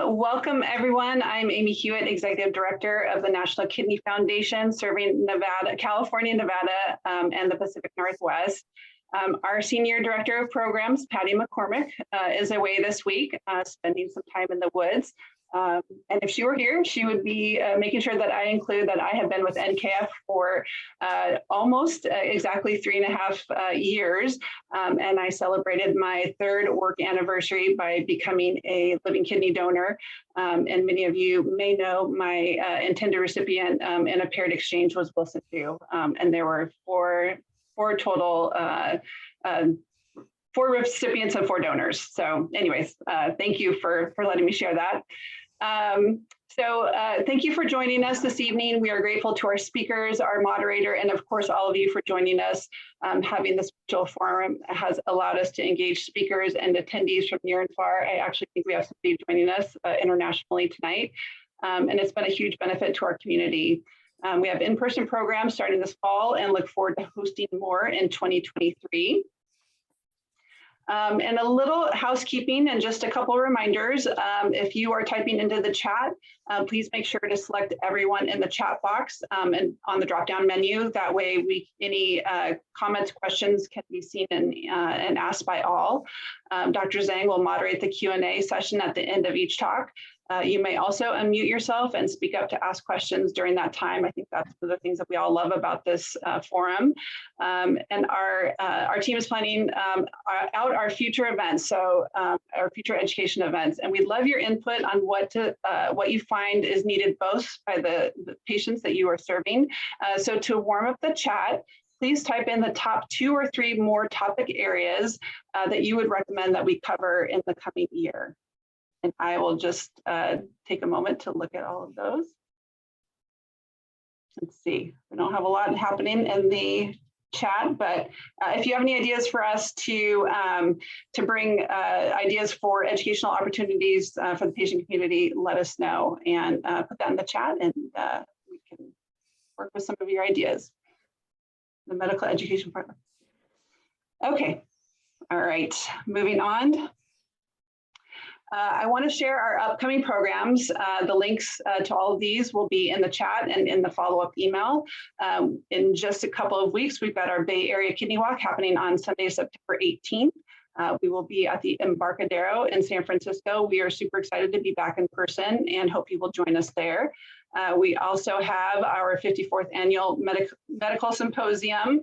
Welcome, everyone. I'm Amy Hewitt, Executive Director of the National Kidney Foundation, serving Nevada, California, Nevada, and the Pacific Northwest. Our Senior Director of Programs, Patty McCormick, is away this week, spending some time in the woods. And if she were here, she would be making sure that I include that I have been with NKF for almost exactly 3.5 years. And I celebrated my 3rd work anniversary by becoming a living kidney donor. And many of you may know my intended recipient in a paired exchange was Wilson too. And there were four total 4 recipients and 4 donors. So anyways, thank you for letting me share that. Thank you for joining us this evening. We are grateful to our speakers, our moderator, and of course, all of you for joining us. Having this virtual forum has allowed us to engage speakers and attendees from near and far. I actually think we have somebody joining us internationally tonight, and it's been a huge benefit to our community. We have in-person programs starting this fall and look forward to hosting more in 2023. And a little housekeeping and just a couple of reminders. If you are typing into the chat, please make sure to select everyone in the chat box and on the drop-down menu. That way, any comments, questions can be seen and asked by all. Dr. Zhang will moderate the Q&A session at the end of each talk. You may also unmute yourself and speak up to ask questions during that time. I think that's one of the things that we all love about this forum. And our team is planning out our future events, so our future education events. And we'd love your input on what you find is needed both by the patients that you are serving. So to warm up the chat, please type in the top 2 or 3 more topic areas that you would recommend that we cover in the coming year. And I will just take a moment to look at all of those. Let's see, we don't have a lot happening in the chat, but if you have any ideas for us to bring ideas for educational opportunities for the patient community, let us know and put that in the chat, and we can work with some of your ideas. The medical education part. Okay, all right, moving on. I want to share our upcoming programs. The links to all of these will be in the chat and in the follow-up email. In just a couple of weeks, we've got our Bay Area Kidney Walk happening on Sunday, September 18th. We will be at the Embarcadero in San Francisco. We are super excited to be back in person and hope you will join us there. We also have our 54th annual medical symposium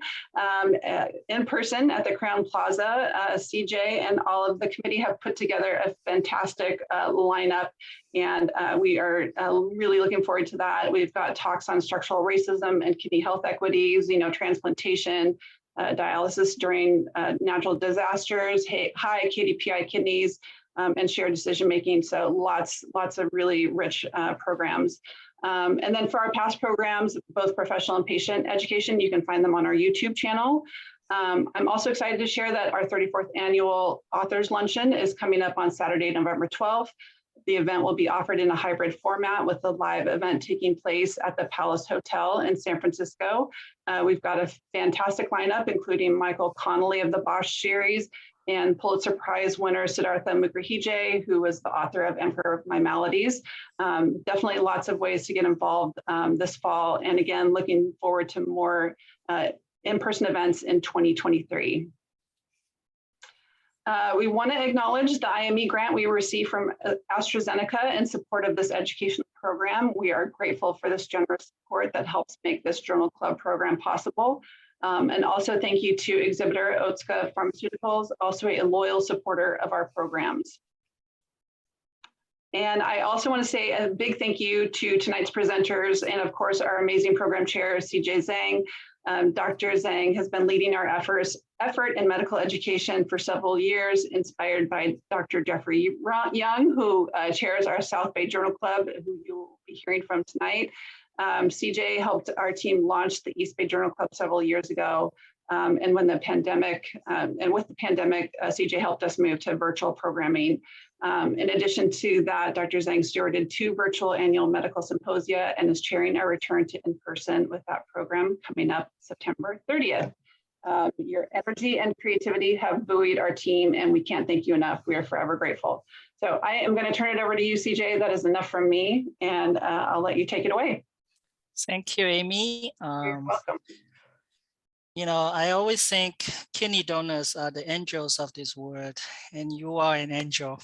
in person at the Crown Plaza. CJ and all of the committee have put together a fantastic lineup, and we are really looking forward to that. We've got talks on structural racism and kidney health equities, transplantation, dialysis during natural disasters, high KDPI kidneys, and shared decision making. So lots of really rich programs. And then for our past programs, both professional and patient education, you can find them on our YouTube channel. I'm also excited to share that our 34th annual Authors Luncheon is coming up on Saturday, November 12th. The event will be offered in a hybrid format with the live event taking place at the Palace Hotel in San Francisco. We've got a fantastic lineup, including Michael Connolly of the Bosch series and Pulitzer Prize winner Siddhartha Mukherjee, who was the author of Emperor of My Maladies. Definitely lots of ways to get involved this fall. And again, looking forward to more in-person events in 2023. We want to acknowledge the IME grant we received from AstraZeneca in support of this educational program. We are grateful for this generous support that helps make this Journal Club program possible. And also thank you to exhibitor Otsuka Pharmaceuticals, also a loyal supporter of our programs. And I also want to say a big thank you to tonight's presenters and of course our amazing program chair, CJ Zhang. Dr. Zhang has been leading our effort in medical education for several years, inspired by Dr. Jeffrey Young, who chairs our South Bay Journal Club, who you'll be hearing from tonight. CJ helped our team launch the East Bay Journal Club several years ago. And with the pandemic, CJ helped us move to virtual programming. In addition to that, Dr. Zhang stewarded 2 virtual annual medical symposia and is chairing our return to in-person with that program coming up September 30th. Your energy and creativity have buoyed our team, and we can't thank you enough. We are forever grateful. So I am going to turn it over to you, CJ. That is enough from me, and I'll let you take it away. Thank you, Amy. You're welcome. You know, I always think kidney donors are the angels of this world, and you are an angel.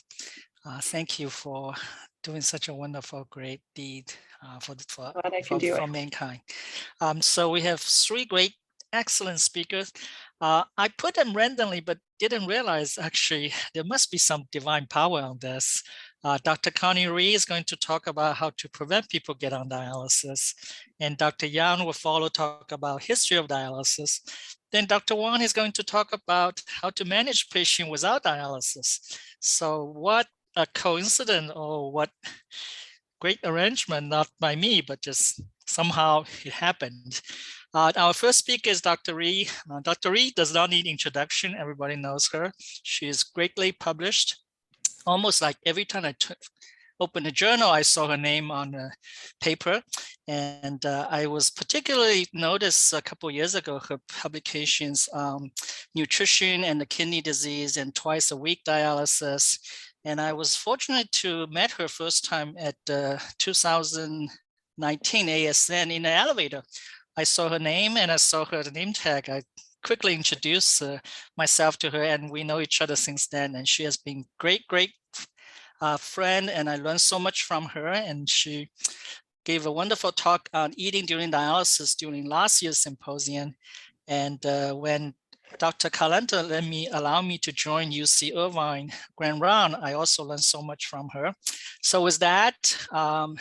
Thank you for doing such a wonderful, great deed for mankind. So we have 3 great, excellent speakers. I put them randomly, but didn't realize actually there must be some divine power on this. Dr. Connie Ree is going to talk about how to prevent people get on dialysis. And Dr. Yang will follow talk about history of dialysis. Then Dr. Wang is going to talk about how to manage patient without dialysis. So what a coincidence, or what great arrangement, not by me, but just somehow it happened. Our first speaker is Dr. Ree. Dr. Ree does not need introduction. Everybody knows her. She is greatly published. Almost like every time I opened a journal, I saw her name on a paper. And I was particularly noticed a couple of years ago, her publications, nutrition and the kidney disease and twice a week dialysis. And I was fortunate to meet her first time at 2019 ASN in the elevator. I saw her name and I saw her name tag. I quickly introduced myself to her, and we know each other since then. And she has been great friend, and I learned so much from her. And she gave a wonderful talk on eating during dialysis during last year's symposium. And when Dr. Calenta allowed me to join UC Irvine Grand Round, I also learned so much from her. So with that,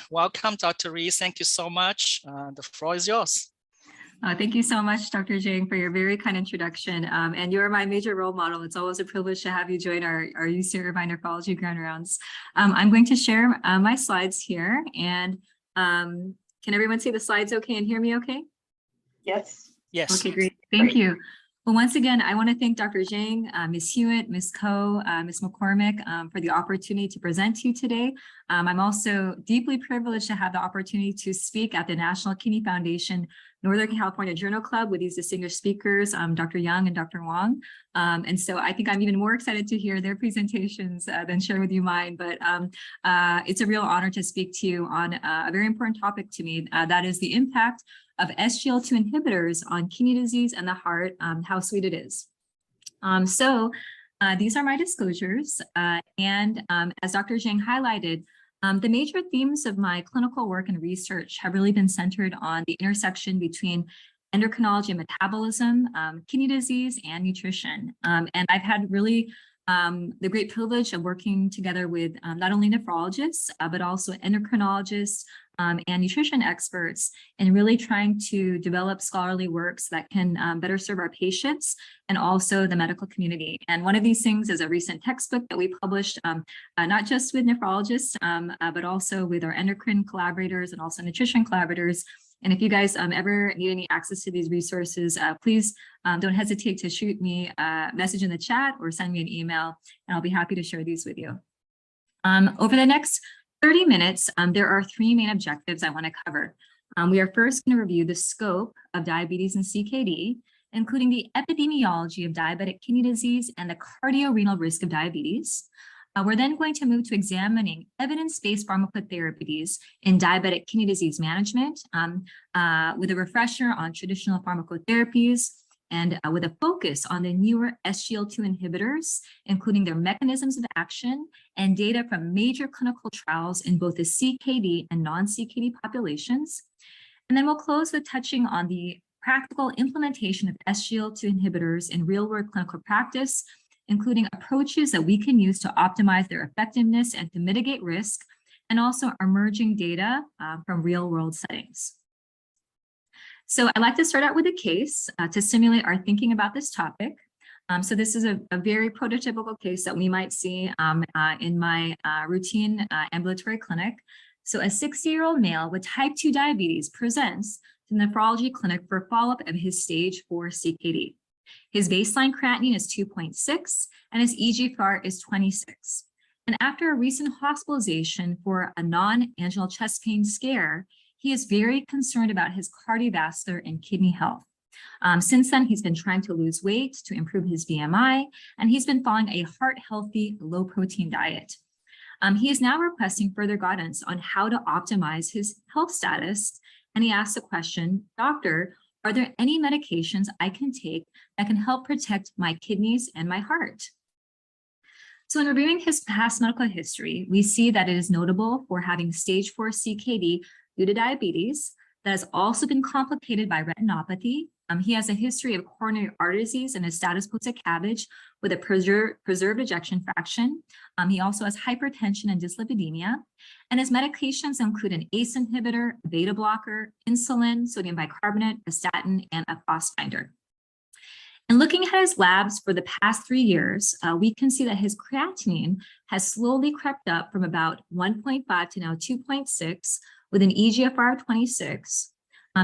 welcome, Dr. Ree. Thank you so much. The floor is yours. Thank you so much, Dr. Jing, for your very kind introduction. And you're my major role model. It's always a privilege to have you join our UC Irvine Nephrology Grand Rounds. I'm going to share my slides here. And can everyone see the slides okay and hear me okay? Yes. Yes. Okay, great. Thank you. Well, once again, I want to thank Dr. Zhang, Ms. Hewitt, Ms. Ko, Ms. McCormick for the opportunity to present to you today. I'm also deeply privileged to have the opportunity to speak at the National Kidney Foundation Northern California Journal Club with these distinguished speakers, Dr. Yang and Dr. Wang. And so I think I'm even more excited to hear their presentations than share with you mine. But it's a real honor to speak to you on a very important topic to me, that is the impact of SGLT2 inhibitors on kidney disease and the heart, how sweet it is. These are my disclosures. As Dr. Zhang highlighted, the major themes of my clinical work and research have really been centered on the intersection between endocrinology and metabolism, kidney disease, and nutrition. And I've had really the great privilege of working together with not only nephrologists, but also endocrinologists and nutrition experts, and really trying to develop scholarly works that can better serve our patients and also the medical community. And one of these things is a recent textbook that we published, not just with nephrologists, but also with our endocrine collaborators and also nutrition collaborators. And if you guys ever need any access to these resources, please don't hesitate to shoot me a message in the chat or send me an email, and I'll be happy to share these with you. Over the next 30 minutes, there are 3 main objectives I want to cover. We are first going to review the scope of diabetes and CKD, including the epidemiology of diabetic kidney disease and the cardiorenal risk of diabetes. We're then going to move to examining evidence-based pharmacotherapies in diabetic kidney disease management with a refresher on traditional pharmacotherapies and with a focus on the newer SGLT2 inhibitors, including their mechanisms of action and data from major clinical trials in both the CKD and non-CKD populations. And then we'll close with touching on the practical implementation of SGLT2 inhibitors in real-world clinical practice, including approaches that we can use to optimize their effectiveness and to mitigate risk, and also emerging data from real-world settings. So I'd like to start out with a case to simulate our thinking about this topic. So this is a very prototypical case that we might see in my routine ambulatory clinic. So a 60-year-old male with type 2 diabetes presents to the nephrology clinic for follow-up of his stage 4 CKD. His baseline creatinine is 2.6 and his eGFR is 26. And after a recent hospitalization for a non-anginal chest pain scare, he is very concerned about his cardiovascular and kidney health. Since then, he's been trying to lose weight to improve his BMI, and he's been following a heart-healthy, low-protein diet. He is now requesting further guidance on how to optimize his health status. And he asks the question, doctor, are there any medications I can take that can help protect my kidneys and my heart? So in reviewing his past medical history, we see that it is notable for having stage 4 CKD due to diabetes that has also been complicated by retinopathy. He has a history of coronary artery disease and a status post CABG with a preserved ejection fraction. He also has hypertension and dyslipidemia. And his medications include an ACE inhibitor, a beta blocker, insulin, sodium bicarbonate, a statin, and a phosphbinder. And looking at his labs for the past 3 years, we can see that his creatinine has slowly crept up from about 1.5 to now 2.6 with an eGFR of 26.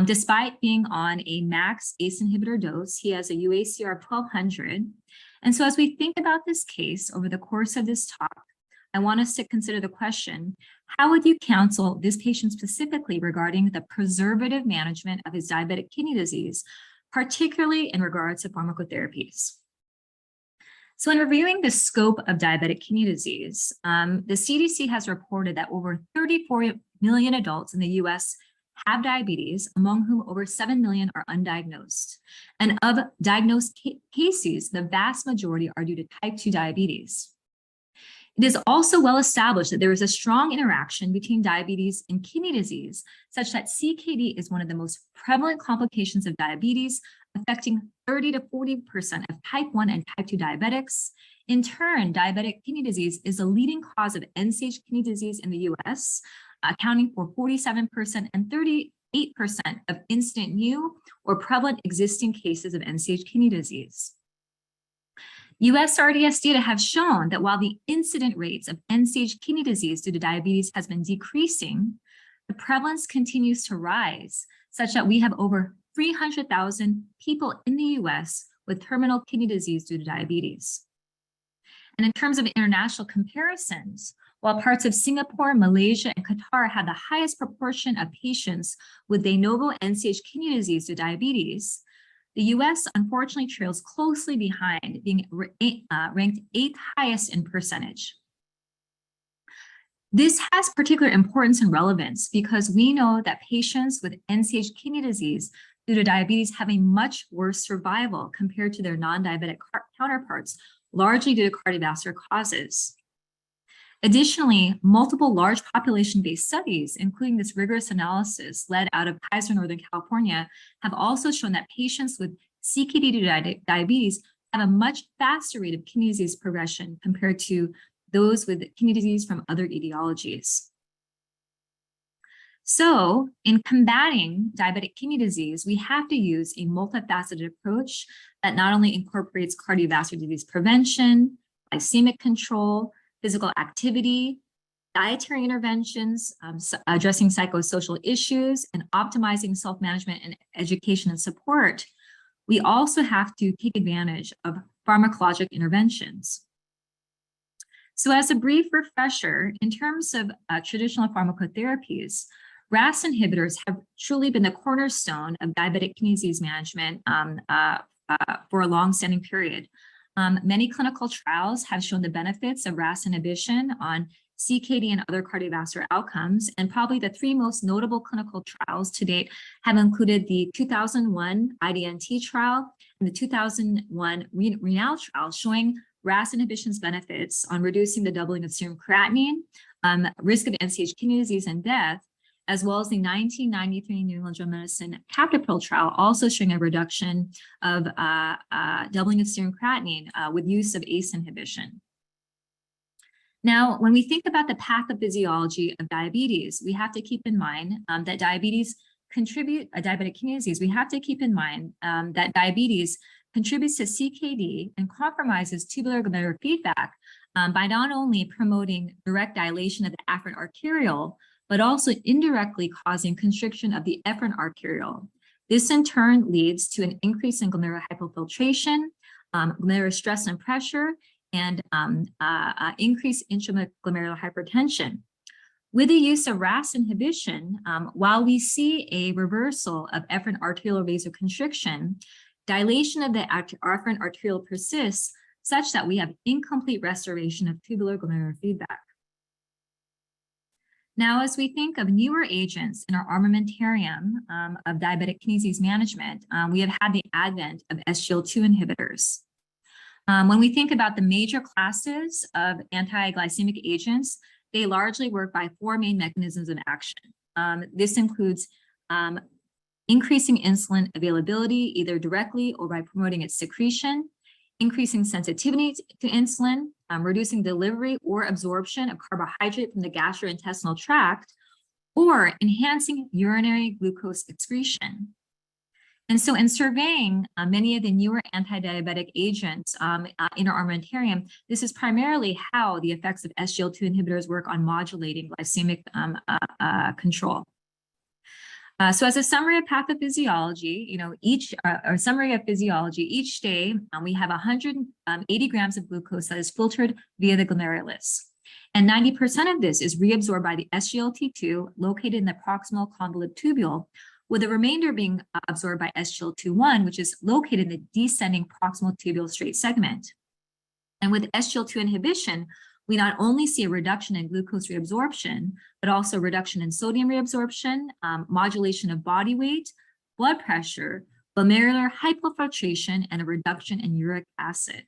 Despite being on a max ACE inhibitor dose, he has a UACR of 1200. And so as we think about this case over the course of this talk, I want us to consider the question, how would you counsel this patient specifically regarding the preservative management of his diabetic kidney disease, particularly in regards to pharmacotherapies? So in reviewing the scope of diabetic kidney disease, the CDC has reported that over 34 million adults in the US have diabetes, among whom over 7 million are undiagnosed. And of diagnosed cases, the vast majority are due to type 2 diabetes. It is also well established that there is a strong interaction between diabetes and kidney disease, such that CKD is one of the most prevalent complications of diabetes, affecting 30 to 40% of type 1 and type 2 diabetics. In turn, diabetic kidney disease is the leading cause of end-stage kidney disease in the US, accounting for 47% and 38% of incident new or prevalent existing cases of end-stage kidney disease. USRDS data have shown that while the incident rates of end-stage kidney disease due to diabetes has been decreasing, the prevalence continues to rise, such that we have over 300,000 people in the US with terminal kidney disease due to diabetes. And in terms of international comparisons, while parts of Singapore, Malaysia, and Qatar had the highest proportion of patients with de novo end-stage kidney disease due to diabetes, the US unfortunately trails closely behind, being ranked 8th highest in percentage. This has particular importance and relevance because we know that patients with end-stage kidney disease due to diabetes have a much worse survival compared to their non-diabetic counterparts, largely due to cardiovascular causes. Additionally, multiple large population-based studies, including this rigorous analysis led out of Kaiser Northern California, have also shown that patients with CKD due to diabetes have a much faster rate of kidney disease progression compared to those with kidney disease from other etiologies. So in combating diabetic kidney disease, we have to use a multifaceted approach that not only incorporates cardiovascular disease prevention, glycemic control, physical activity, dietary interventions, addressing psychosocial issues, and optimizing self-management and education and support. We also have to take advantage of pharmacologic interventions. So as a brief refresher, in terms of traditional pharmacotherapies, RAS inhibitors have truly been the cornerstone of diabetic kidney disease management for a long-standing period. Many clinical trials have shown the benefits of RAS inhibition on CKD and other cardiovascular outcomes, and probably the 3 most notable clinical trials to date have included the 2001 IDNT trial and the 2001 RENAL trial, showing RAS inhibition's benefits on reducing the doubling of serum creatinine, risk of end-stage kidney disease and death, as well as the 1993 New England Journal of Medicine captopril trial, also showing a reduction of doubling of serum creatinine with use of ACE inhibition. Now, when we think about the pathophysiology of diabetes, we have to keep in mind that diabetic kidney disease, we have to keep in mind that diabetes contributes to CKD and compromises tubular glomerular feedback by not only promoting direct dilation of the afferent arteriole, but also indirectly causing constriction of the efferent arteriole. This in turn leads to an increase in glomerular hypofiltration, glomerular stress and pressure, and increased intraglomerular hypertension. With the use of RAS inhibition, while we see a reversal of efferent arterial vasoconstriction, dilation of the afferent arteriole persists such that we have incomplete restoration of tubular glomerular feedback. Now, as we think of newer agents in our armamentarium of diabetic kidney disease management, we have had the advent of SGLT2 inhibitors. When we think about the major classes of anti-glycemic agents, they largely work by four main mechanisms of action. This includes increasing insulin availability, either directly or by promoting its secretion, increasing sensitivity to insulin, reducing delivery or absorption of carbohydrate from the gastrointestinal tract, or enhancing urinary glucose excretion. And so in surveying many of the newer anti-diabetic agents in our armamentarium, this is primarily how the effects of SGLT2 inhibitors work on modulating glycemic control. So as a summary of pathophysiology, each day we have 180 grams of glucose that is filtered via the glomerulus. And 90% of this is reabsorbed by the SGLT2 located in the proximal convolute tubule, with the remainder being absorbed by SGLT1, which is located in the descending proximal tubule straight segment. And with SGLT2 inhibition, we not only see a reduction in glucose reabsorption, but also reduction in sodium reabsorption, modulation of body weight, blood pressure, glomerular hypofiltration, and a reduction in uric acid.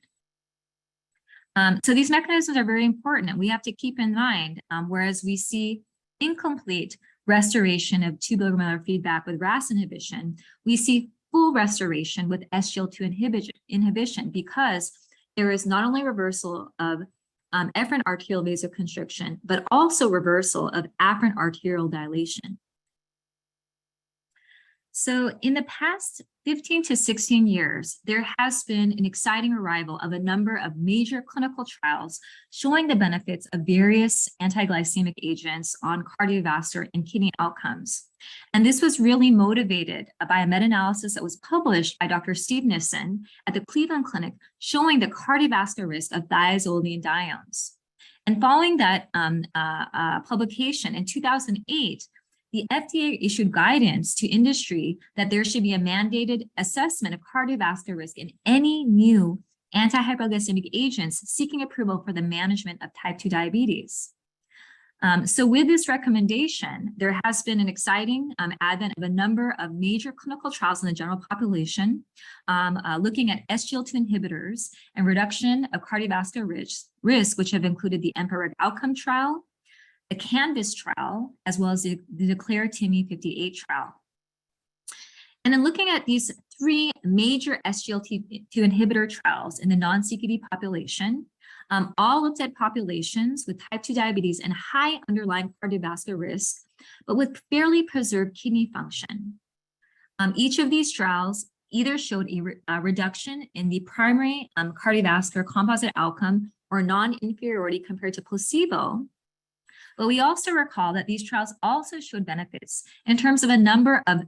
So these mechanisms are very important, and we have to keep in mind, whereas we see incomplete restoration of tubular feedback with RAS inhibition, we see full restoration with SGLT2 inhibition because there is not only reversal of efferent arterial vasoconstriction, but also reversal of afferent arterial dilation. So in the past 15 to 16 years, there has been an exciting arrival of a number of major clinical trials showing the benefits of various anti-glycemic agents on cardiovascular and kidney outcomes. And this was really motivated by a meta-analysis that was published by Dr. Steve Nissen at the Cleveland Clinic showing the cardiovascular risk of thiazolidinediones. And following that publication in 2008, the FDA issued guidance to industry that there should be a mandated assessment of cardiovascular risk in any new anti-hypoglycemic agents seeking approval for the management of type 2 diabetes. So with this recommendation, there has been an exciting advent of a number of major clinical trials in the general population, looking at SGLT2 inhibitors and reduction of cardiovascular risk, which have included the EMPA-REG outcome trial, the CANVAS trial, as well as the DECLARE-TIMI 58 trial. And then looking at these three major SGLT2 inhibitor trials in the non-CKD population, all looked at populations with type 2 diabetes and high underlying cardiovascular risk, but with fairly preserved kidney function. Each of these trials either showed a reduction in the primary cardiovascular composite outcome or non-inferiority compared to placebo. But we also recall that these trials also showed benefits in terms of a number of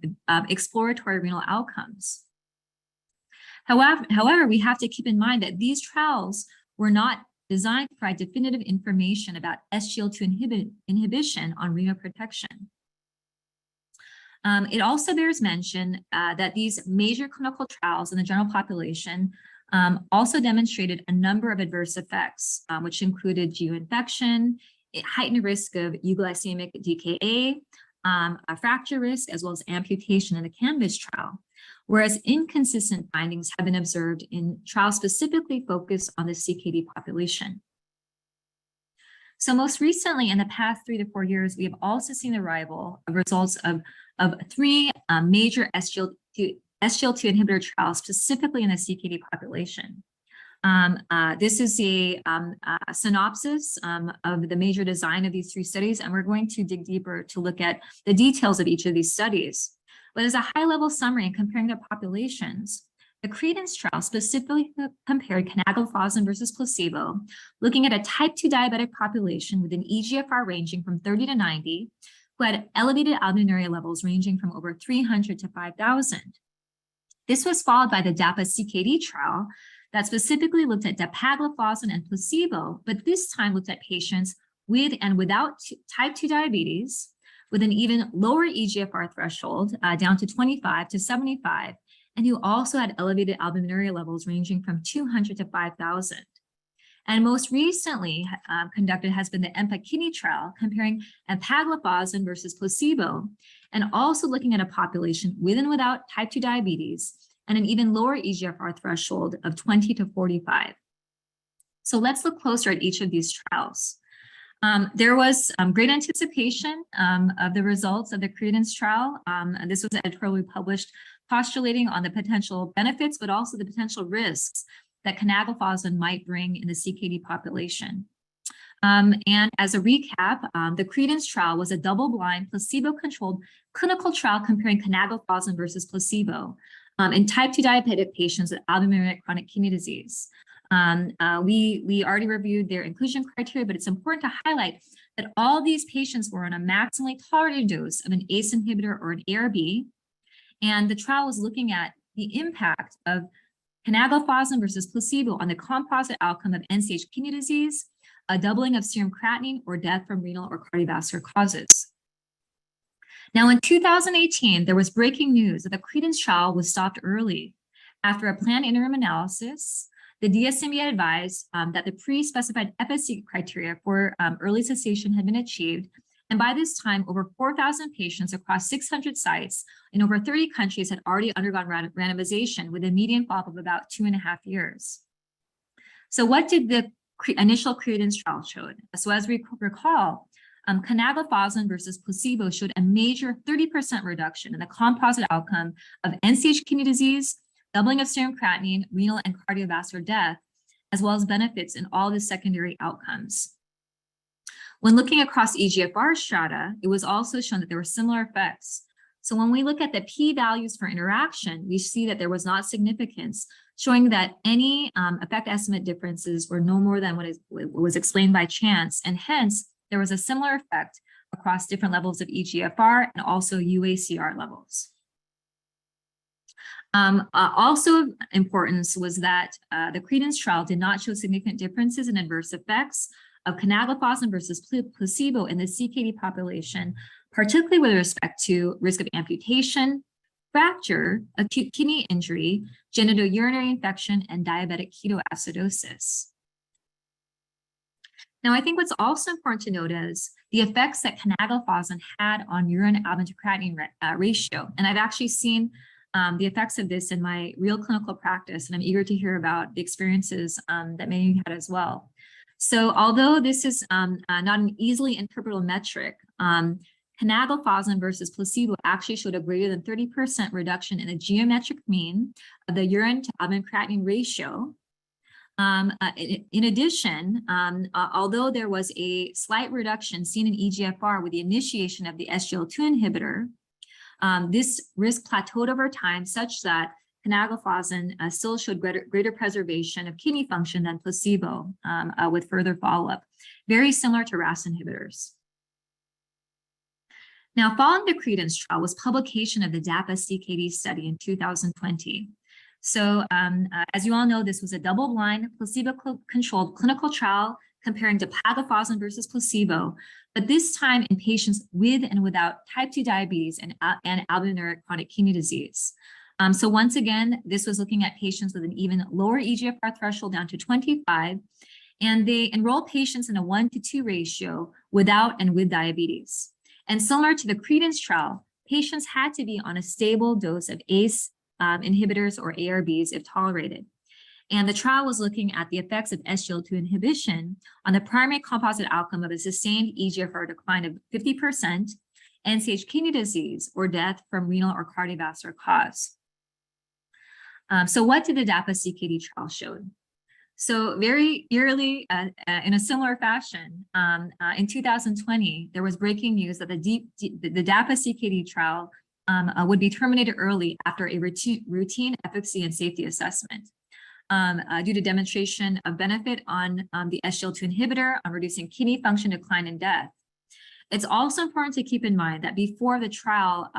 exploratory renal outcomes. However, we have to keep in mind that these trials were not designed to provide definitive information about SGLT2 inhibition on renal protection. It also bears mention that these major clinical trials in the general population also demonstrated a number of adverse effects, which included GU infection, heightened risk of euglycemic DKA, a fracture risk, as well as amputation in the CANVAS trial, whereas inconsistent findings have been observed in trials specifically focused on the CKD population. So most recently, in the past 3 to 4 years, we have also seen the arrival of results of three major SGLT2 inhibitor trials, specifically in the CKD population. This is a synopsis of the major design of these three studies, and we're going to dig deeper to look at the details of each of these studies. But as a high-level summary in comparing the populations, the CREDENCE trial specifically compared canagliflozin versus placebo, looking at a type 2 diabetic population with an eGFR ranging from 30 to 90, who had elevated albuminuria levels ranging from over 300 to 5,000. This was followed by the DAPA-CKD trial that specifically looked at dapagliflozin and placebo, but this time looked at patients with and without type 2 diabetes, with an even lower eGFR threshold down to 25 to 75, and who also had elevated albuminuria levels ranging from 200 to 5,000. And most recently conducted has been the EMPA-KIDNEY trial comparing empagliflozin versus placebo, and also looking at a population with and without type 2 diabetes and an even lower eGFR threshold of 20 to 45. So let's look closer at each of these trials. There was great anticipation of the results of the Credence trial. And this was editorially published postulating on the potential benefits, but also the potential risks that canagliflozin might bring in the CKD population. And as a recap, the Credence trial was a double-blind, placebo-controlled clinical trial comparing canagliflozin versus placebo in type 2 diabetic patients with albumin-related chronic kidney disease. We already reviewed their inclusion criteria, but it's important to highlight that all these patients were on a maximally tolerated dose of an ACE inhibitor or an ARB, and the trial was looking at the impact of canagliflozin versus placebo on the composite outcome of end-stage kidney disease, a doubling of serum creatinine, or death from renal or cardiovascular causes. Now, in 2018, there was breaking news that the Credence trial was stopped early. After a planned interim analysis, the DSMB advised that the pre-specified efficacy criteria for early cessation had been achieved. And by this time, over 4,000 patients across 600 sites in over 30 countries had already undergone randomization with a median follow-up of about 2.5 years. So what did the initial Credence trial show? So as we recall, canagliflozin versus placebo showed a major 30% reduction in the composite outcome of end-stage kidney disease, doubling of serum creatinine, renal and cardiovascular death, as well as benefits in all the secondary outcomes. When looking across eGFR strata, it was also shown that there were similar effects. So when we look at the p-values for interaction, we see that there was not significance, showing that any effect estimate differences were no more than what was explained by chance, and hence there was a similar effect across different levels of eGFR and also UACR levels. Also of importance was that the Credence trial did not show significant differences in adverse effects of canagliflozin versus placebo in the CKD population, particularly with respect to risk of amputation, fracture, acute kidney injury, genitourinary infection, and diabetic ketoacidosis. Now, I think what's also important to note is the effects that canagliflozin had on urine albumin to creatinine ratio. And I've actually seen the effects of this in my real clinical practice, and I'm eager to hear about the experiences that many of you had as well. So although this is not an easily interpretable metric, canagliflozin versus placebo actually showed a greater than 30% reduction in the geometric mean of the urine to albumin creatinine ratio. In addition, although there was a slight reduction seen in eGFR with the initiation of the SGLT2 inhibitor, this risk plateaued over time such that canagliflozin still showed greater preservation of kidney function than placebo with further follow-up, very similar to RAS inhibitors. Now, following the Credence trial was publication of the DAPA-CKD study in 2020. So as you all know, this was a double-blind, placebo-controlled clinical trial comparing dapagliflozin versus placebo, but this time in patients with and without type 2 diabetes and albumin-related chronic kidney disease. So once again, this was looking at patients with an even lower eGFR threshold down to 25, and they enrolled patients in a 1-to-2 ratio without and with diabetes. And similar to the Credence trial, patients had to be on a stable dose of ACE inhibitors or ARBs if tolerated. And the trial was looking at the effects of SGLT2 inhibition on the primary composite outcome of a sustained eGFR decline of 50%, end-stage kidney disease, or death from renal or cardiovascular cause. So what did the DAPA-CKD trial show? So very eerily, in a similar fashion, in 2020, there was breaking news that the DAPA-CKD trial would be terminated early after a routine efficacy and safety assessment due to demonstration of benefit on the SGLT2 inhibitor on reducing kidney function decline and death. It's also important to keep in mind that before the trial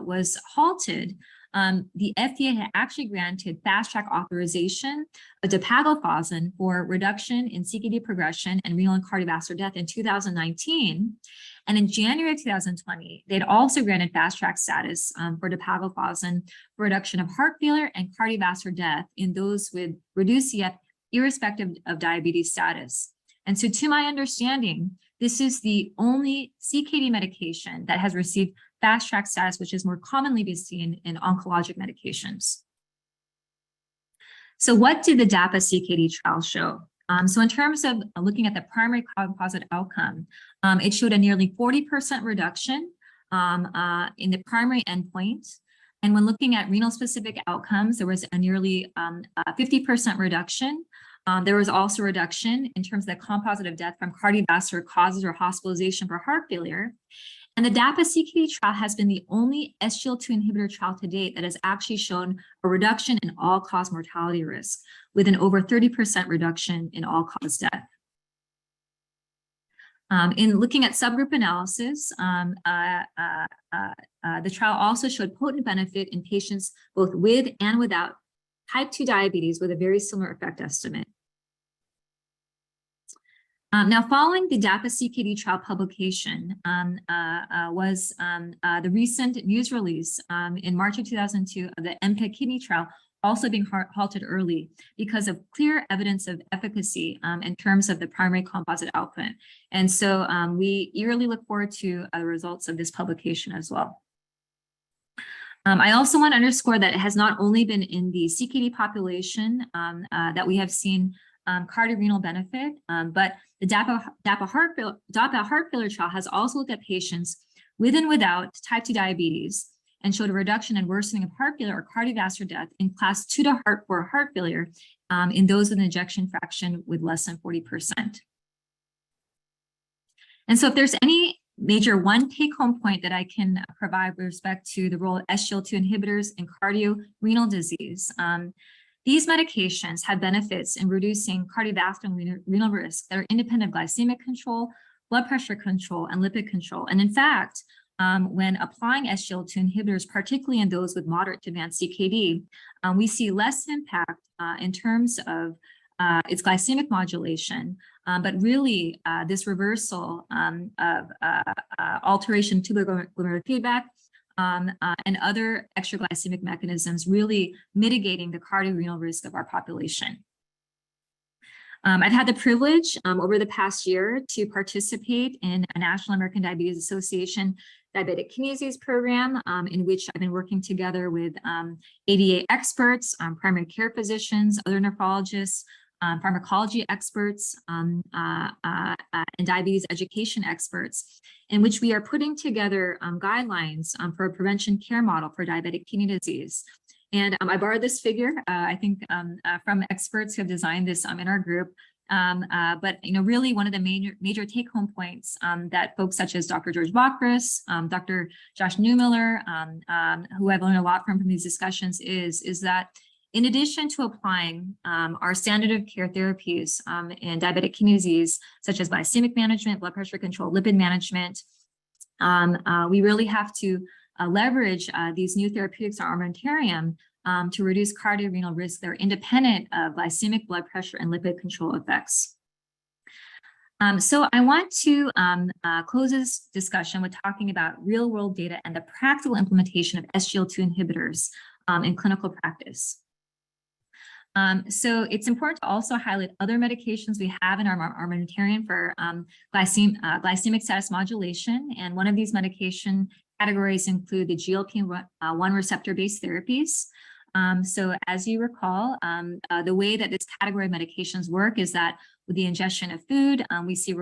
was halted, the FDA had actually granted fast-track authorization of dapagliflozin for reduction in CKD progression and renal and cardiovascular death in 2019. And in January of 2020, they'd also granted fast-track status for dapagliflozin for reduction of heart failure and cardiovascular death in those with reduced CF irrespective of diabetes status. And so to my understanding, this is the only CKD medication that has received fast track status, which is more commonly be seen in oncologic medications. So what did the DAPA CKD trial show? So in terms of looking at the primary composite outcome, it showed a nearly 40% reduction in the primary endpoint. And when looking at renal specific outcomes, there was a nearly 50% reduction. There was also a reduction in terms of the composite of death from cardiovascular causes or hospitalization for heart failure. And the DAPA CKD trial has been the only SGLT2 inhibitor trial to date that has actually shown a reduction in all-cause mortality risk, with an over 30% reduction in all-cause death. In looking at subgroup analysis, the trial also showed potent benefit in patients both with and without type 2 diabetes with a very similar effect estimate. Now, following the DAPA CKD trial publication was the recent news release in March of 2002 of the NKF kidney trial also being halted early because of clear evidence of efficacy in terms of the primary composite output. And so we eagerly look forward to the results of this publication as well. I also want to underscore that it has not only been in the CKD population that we have seen cardiorenal benefit, but the DAPA heart failure trial has also looked at patients with and without type 2 diabetes and showed a reduction in worsening of heart failure or cardiovascular death in class 2 to 4 heart failure in those with an ejection fraction with less than 40%. And so if there's any major one take-home point that I can provide with respect to the role of SGLT2 inhibitors in cardiorenal disease, these medications have benefits in reducing cardiovascular and renal risk that are independent of glycemic control, blood pressure control, and lipid control. And in fact, when applying SGLT2 inhibitors, particularly in those with moderate to advanced CKD, we see less impact in terms of its glycemic modulation, but really this reversal of alteration in tubular glomerular feedback and other extraglycemic mechanisms really mitigating the cardiorenal risk of our population. I've had the privilege over the past year to participate in a National American Diabetes Association diabetic kidney disease program in which I've been working together with ADA experts, primary care physicians, other nephrologists, pharmacology experts, and diabetes education experts, in which we are putting together guidelines for a prevention care model for diabetic kidney disease. And I borrowed this figure, I think, from experts who have designed this in our group. But really one of the major take-home points that folks such as Dr. George Bachris, Dr. Josh Neumiller, who I've learned a lot from these discussions, is that in addition to applying our standard of care therapies in diabetic kidney disease, such as glycemic management, blood pressure control, lipid management, we really have to leverage these new therapeutics in our armamentarium to reduce cardiorenal risk that are independent of glycemic, blood pressure, and lipid control effects. So I want to close this discussion with talking about real-world data and the practical implementation of SGLT2 inhibitors in clinical practice. So it's important to also highlight other medications we have in our armamentarium for glycemic status modulation. And one of these medication categories include the GLP-1 receptor-based therapies. So as you recall, the way that this category of medications work is that with the ingestion of food, we see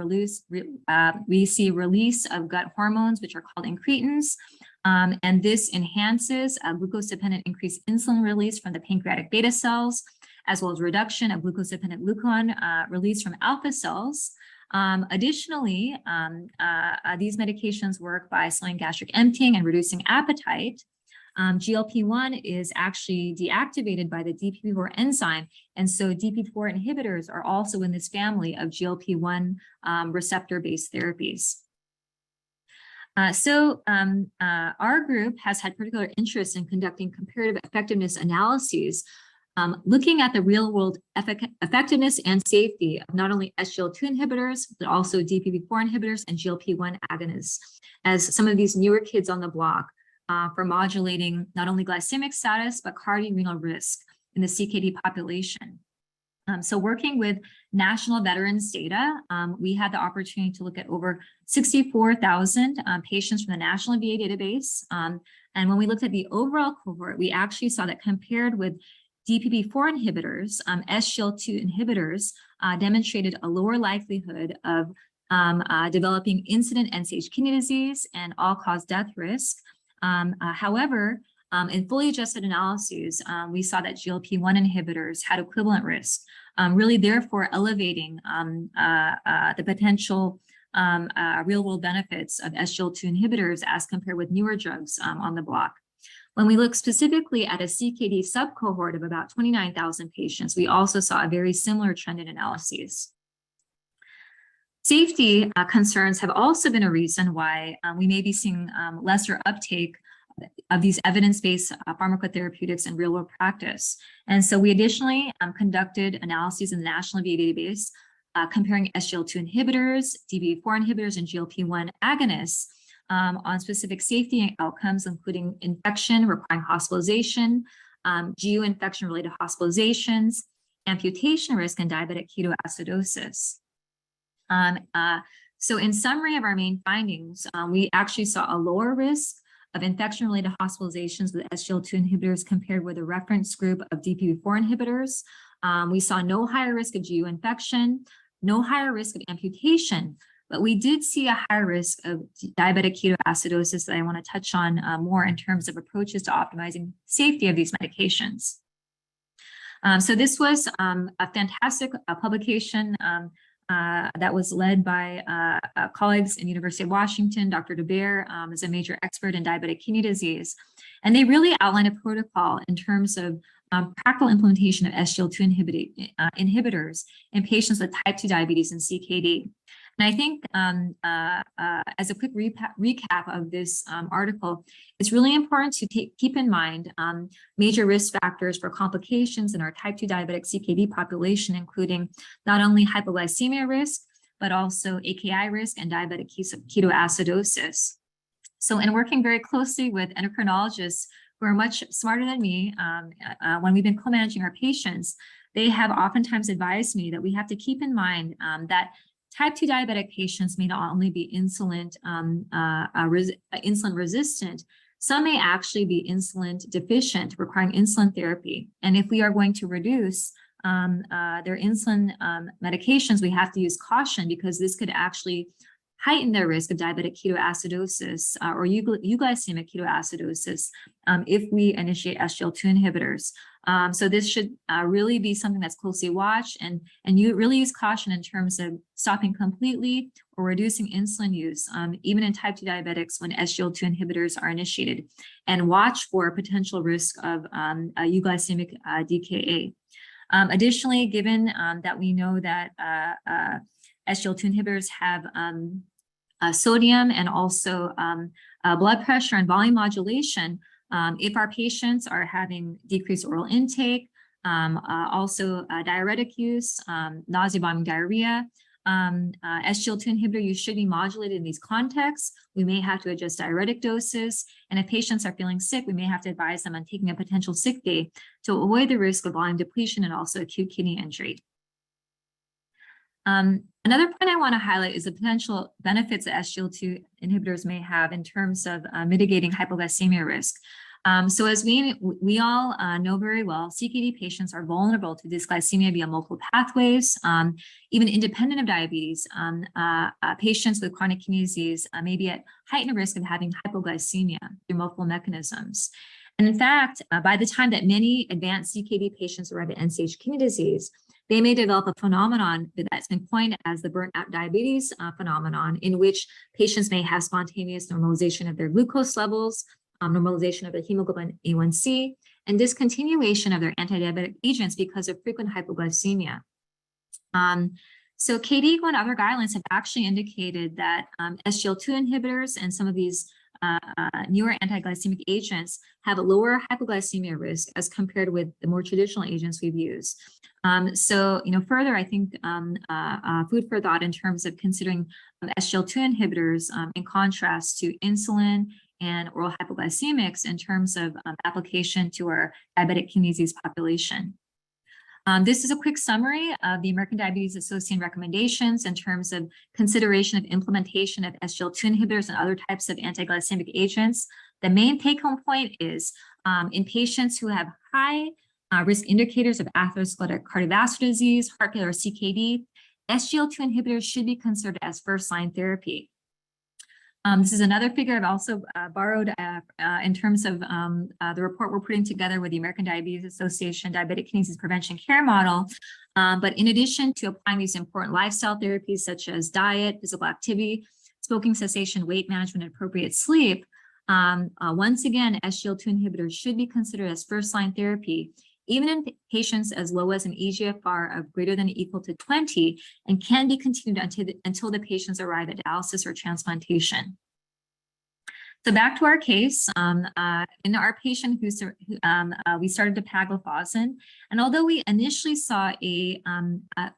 release of gut hormones, which are called incretins. And this enhances glucose-dependent increased insulin release from the pancreatic beta cells, as well as reduction of glucose-dependent glucagon release from alpha cells. Additionally, these medications work by slowing gastric emptying and reducing appetite. GLP-1 is actually deactivated by the DPP-4 enzyme, and so DPP-4 inhibitors are also in this family of GLP-1 receptor-based therapies. Our group has had particular interest in conducting comparative effectiveness analyses, looking at the real-world effectiveness and safety of not only SGLT2 inhibitors, but also DPP-4 inhibitors and GLP-1 agonists, as some of these newer kids on the block for modulating not only glycemic status, but cardiorenal risk in the CKD population. So working with national veterans data, we had the opportunity to look at over 64,000 patients from the national VA database. And when we looked at the overall cohort, we actually saw that compared with DPP-4 inhibitors, SGLT2 inhibitors demonstrated a lower likelihood of developing incident end-stage kidney disease and all-cause death risk. However, in fully adjusted analyses, we saw that GLP-1 inhibitors had equivalent risk, really therefore elevating the potential real-world benefits of SGLT2 inhibitors as compared with newer drugs on the block. When we look specifically at a CKD subcohort of about 29,000 patients, we also saw a very similar trend in analyses. Safety concerns have also been a reason why we may be seeing lesser uptake of these evidence-based pharmacotherapeutics in real-world practice. And so we additionally conducted analyses in the National VA database comparing SGLT2 inhibitors, DPP-4 inhibitors, and GLP-1 agonists on specific safety outcomes, including infection requiring hospitalization, GU infection-related hospitalizations, amputation risk, and diabetic ketoacidosis. So in summary of our main findings, we actually saw a lower risk of infection-related hospitalizations with SGLT2 inhibitors compared with a reference group of DPP-4 inhibitors. We saw no higher risk of GU infection, no higher risk of amputation, but we did see a higher risk of diabetic ketoacidosis that I want to touch on more in terms of approaches to optimizing safety of these medications. So this was a fantastic publication that was led by colleagues in the University of Washington. Dr. DeBear is a major expert in diabetic kidney disease. And they really outlined a protocol in terms of practical implementation of SGLT2 inhibitors in patients with type 2 diabetes and CKD. And I think as a quick recap of this article, it's really important to keep in mind major risk factors for complications in our type 2 diabetic CKD population, including not only hypoglycemia risk, but also AKI risk and diabetic ketoacidosis. So in working very closely with endocrinologists who are much smarter than me, when we've been co-managing our patients, they have oftentimes advised me that we have to keep in mind that type 2 diabetic patients may not only be insulin resistant, some may actually be insulin deficient, requiring insulin therapy. And if we are going to reduce their insulin medications, we have to use caution because this could actually heighten their risk of diabetic ketoacidosis or euglycemic ketoacidosis if we initiate SGLT2 inhibitors. So this should really be something that's closely watched, and you really use caution in terms of stopping completely or reducing insulin use, even in type 2 diabetics when SGLT2 inhibitors are initiated, and watch for potential risk of euglycemic DKA. Additionally, given that we know that SGLT2 inhibitors have sodium and also blood pressure and volume modulation, if our patients are having decreased oral intake, also diuretic use, nausea, vomiting, diarrhea, SGLT2 inhibitor use should be modulated in these contexts. We may have to adjust diuretic doses, and if patients are feeling sick, we may have to advise them on taking a potential sick day to avoid the risk of volume depletion and also acute kidney injury. Another point I want to highlight is the potential benefits that SGLT2 inhibitors may have in terms of mitigating hypoglycemia risk. So as we all know very well, CKD patients are vulnerable to dysglycemia via multiple pathways, even independent of diabetes. Patients with chronic kidney disease may be at heightened risk of having hypoglycemia through multiple mechanisms. And in fact, by the time that many advanced CKD patients arrive at end-stage kidney disease, they may develop a phenomenon that's been coined as the burnt-out diabetes phenomenon, in which patients may have spontaneous normalization of their glucose levels, normalization of their hemoglobin A1C, and discontinuation of their anti-diabetic agents because of frequent hypoglycemia. So KDIGO and other guidelines have actually indicated that SGLT2 inhibitors and some of these newer anti-glycemic agents have a lower hypoglycemia risk as compared with the more traditional agents we've used. So, further, I think food for thought in terms of considering SGLT2 inhibitors in contrast to insulin and oral hypoglycemics in terms of application to our diabetic kidney disease population. This is a quick summary of the American Diabetes Association recommendations in terms of consideration of implementation of SGLT2 inhibitors and other types of anti-glycemic agents. The main take-home point is in patients who have high risk indicators of atherosclerotic cardiovascular disease, heart failure, or CKD, SGLT2 inhibitors should be considered as first-line therapy. This is another figure I've also borrowed in terms of the report we're putting together with the American Diabetes Association Diabetic Kidney Disease Prevention Care Model. But in addition to applying these important lifestyle therapies such as diet, physical activity, smoking cessation, weight management, and appropriate sleep, once again, SGLT2 inhibitors should be considered as first-line therapy, even in patients as low as an eGFR of greater than or equal to 20, and can be continued until the patients arrive at dialysis or transplantation. So back to our case, in our patient we started dapagliflozin, and although we initially saw a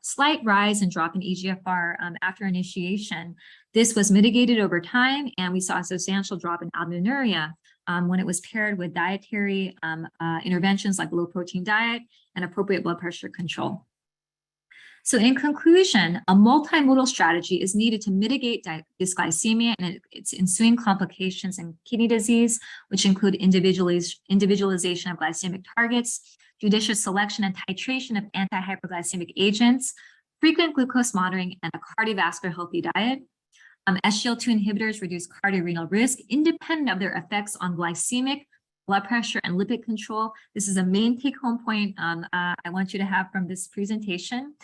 slight rise and drop in eGFR after initiation, this was mitigated over time, and we saw a substantial drop in albuminuria when it was paired with dietary interventions like low-protein diet and appropriate blood pressure control. So in conclusion, a multimodal strategy is needed to mitigate dysglycemia and its ensuing complications in kidney disease, which include individualization of glycemic targets, judicious selection and titration of anti-hyperglycemic agents, frequent glucose monitoring, and a cardiovascular healthy diet. SGLT2 inhibitors reduce cardiorenal risk independent of their effects on glycemic, blood pressure, and lipid control. This is a main take-home point I want you to have from this presentation.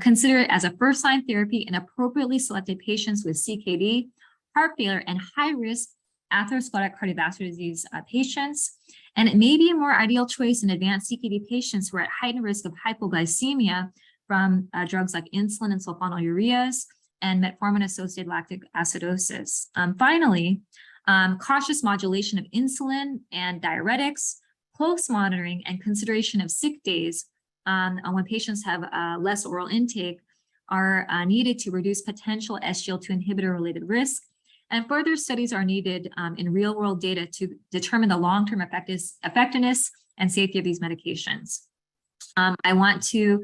Consider it as a first-line therapy in appropriately selected patients with CKD, heart failure, and high-risk atherosclerotic cardiovascular disease patients. And it may be a more ideal choice in advanced CKD patients who are at heightened risk of hypoglycemia from drugs like insulin and sulfonylureas and metformin-associated lactic acidosis. Finally, cautious modulation of insulin and diuretics, close monitoring, and consideration of sick days when patients have less oral intake are needed to reduce potential SGLT2 inhibitor-related risk. And further studies are needed in real-world data to determine the long-term effectiveness and safety of these medications. I want to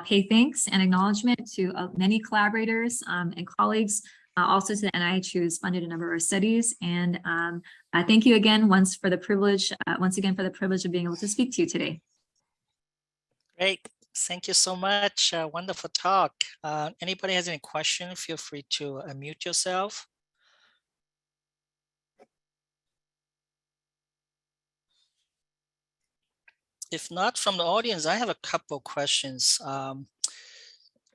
pay thanks and acknowledgement to many collaborators and colleagues, also to the NIH who's funded a number of our studies. And thank you again once again for the privilege of being able to speak to you today. Great. Thank you so much. Wonderful talk. Anybody has any questions, feel free to unmute yourself. If not, from the audience, I have a couple questions.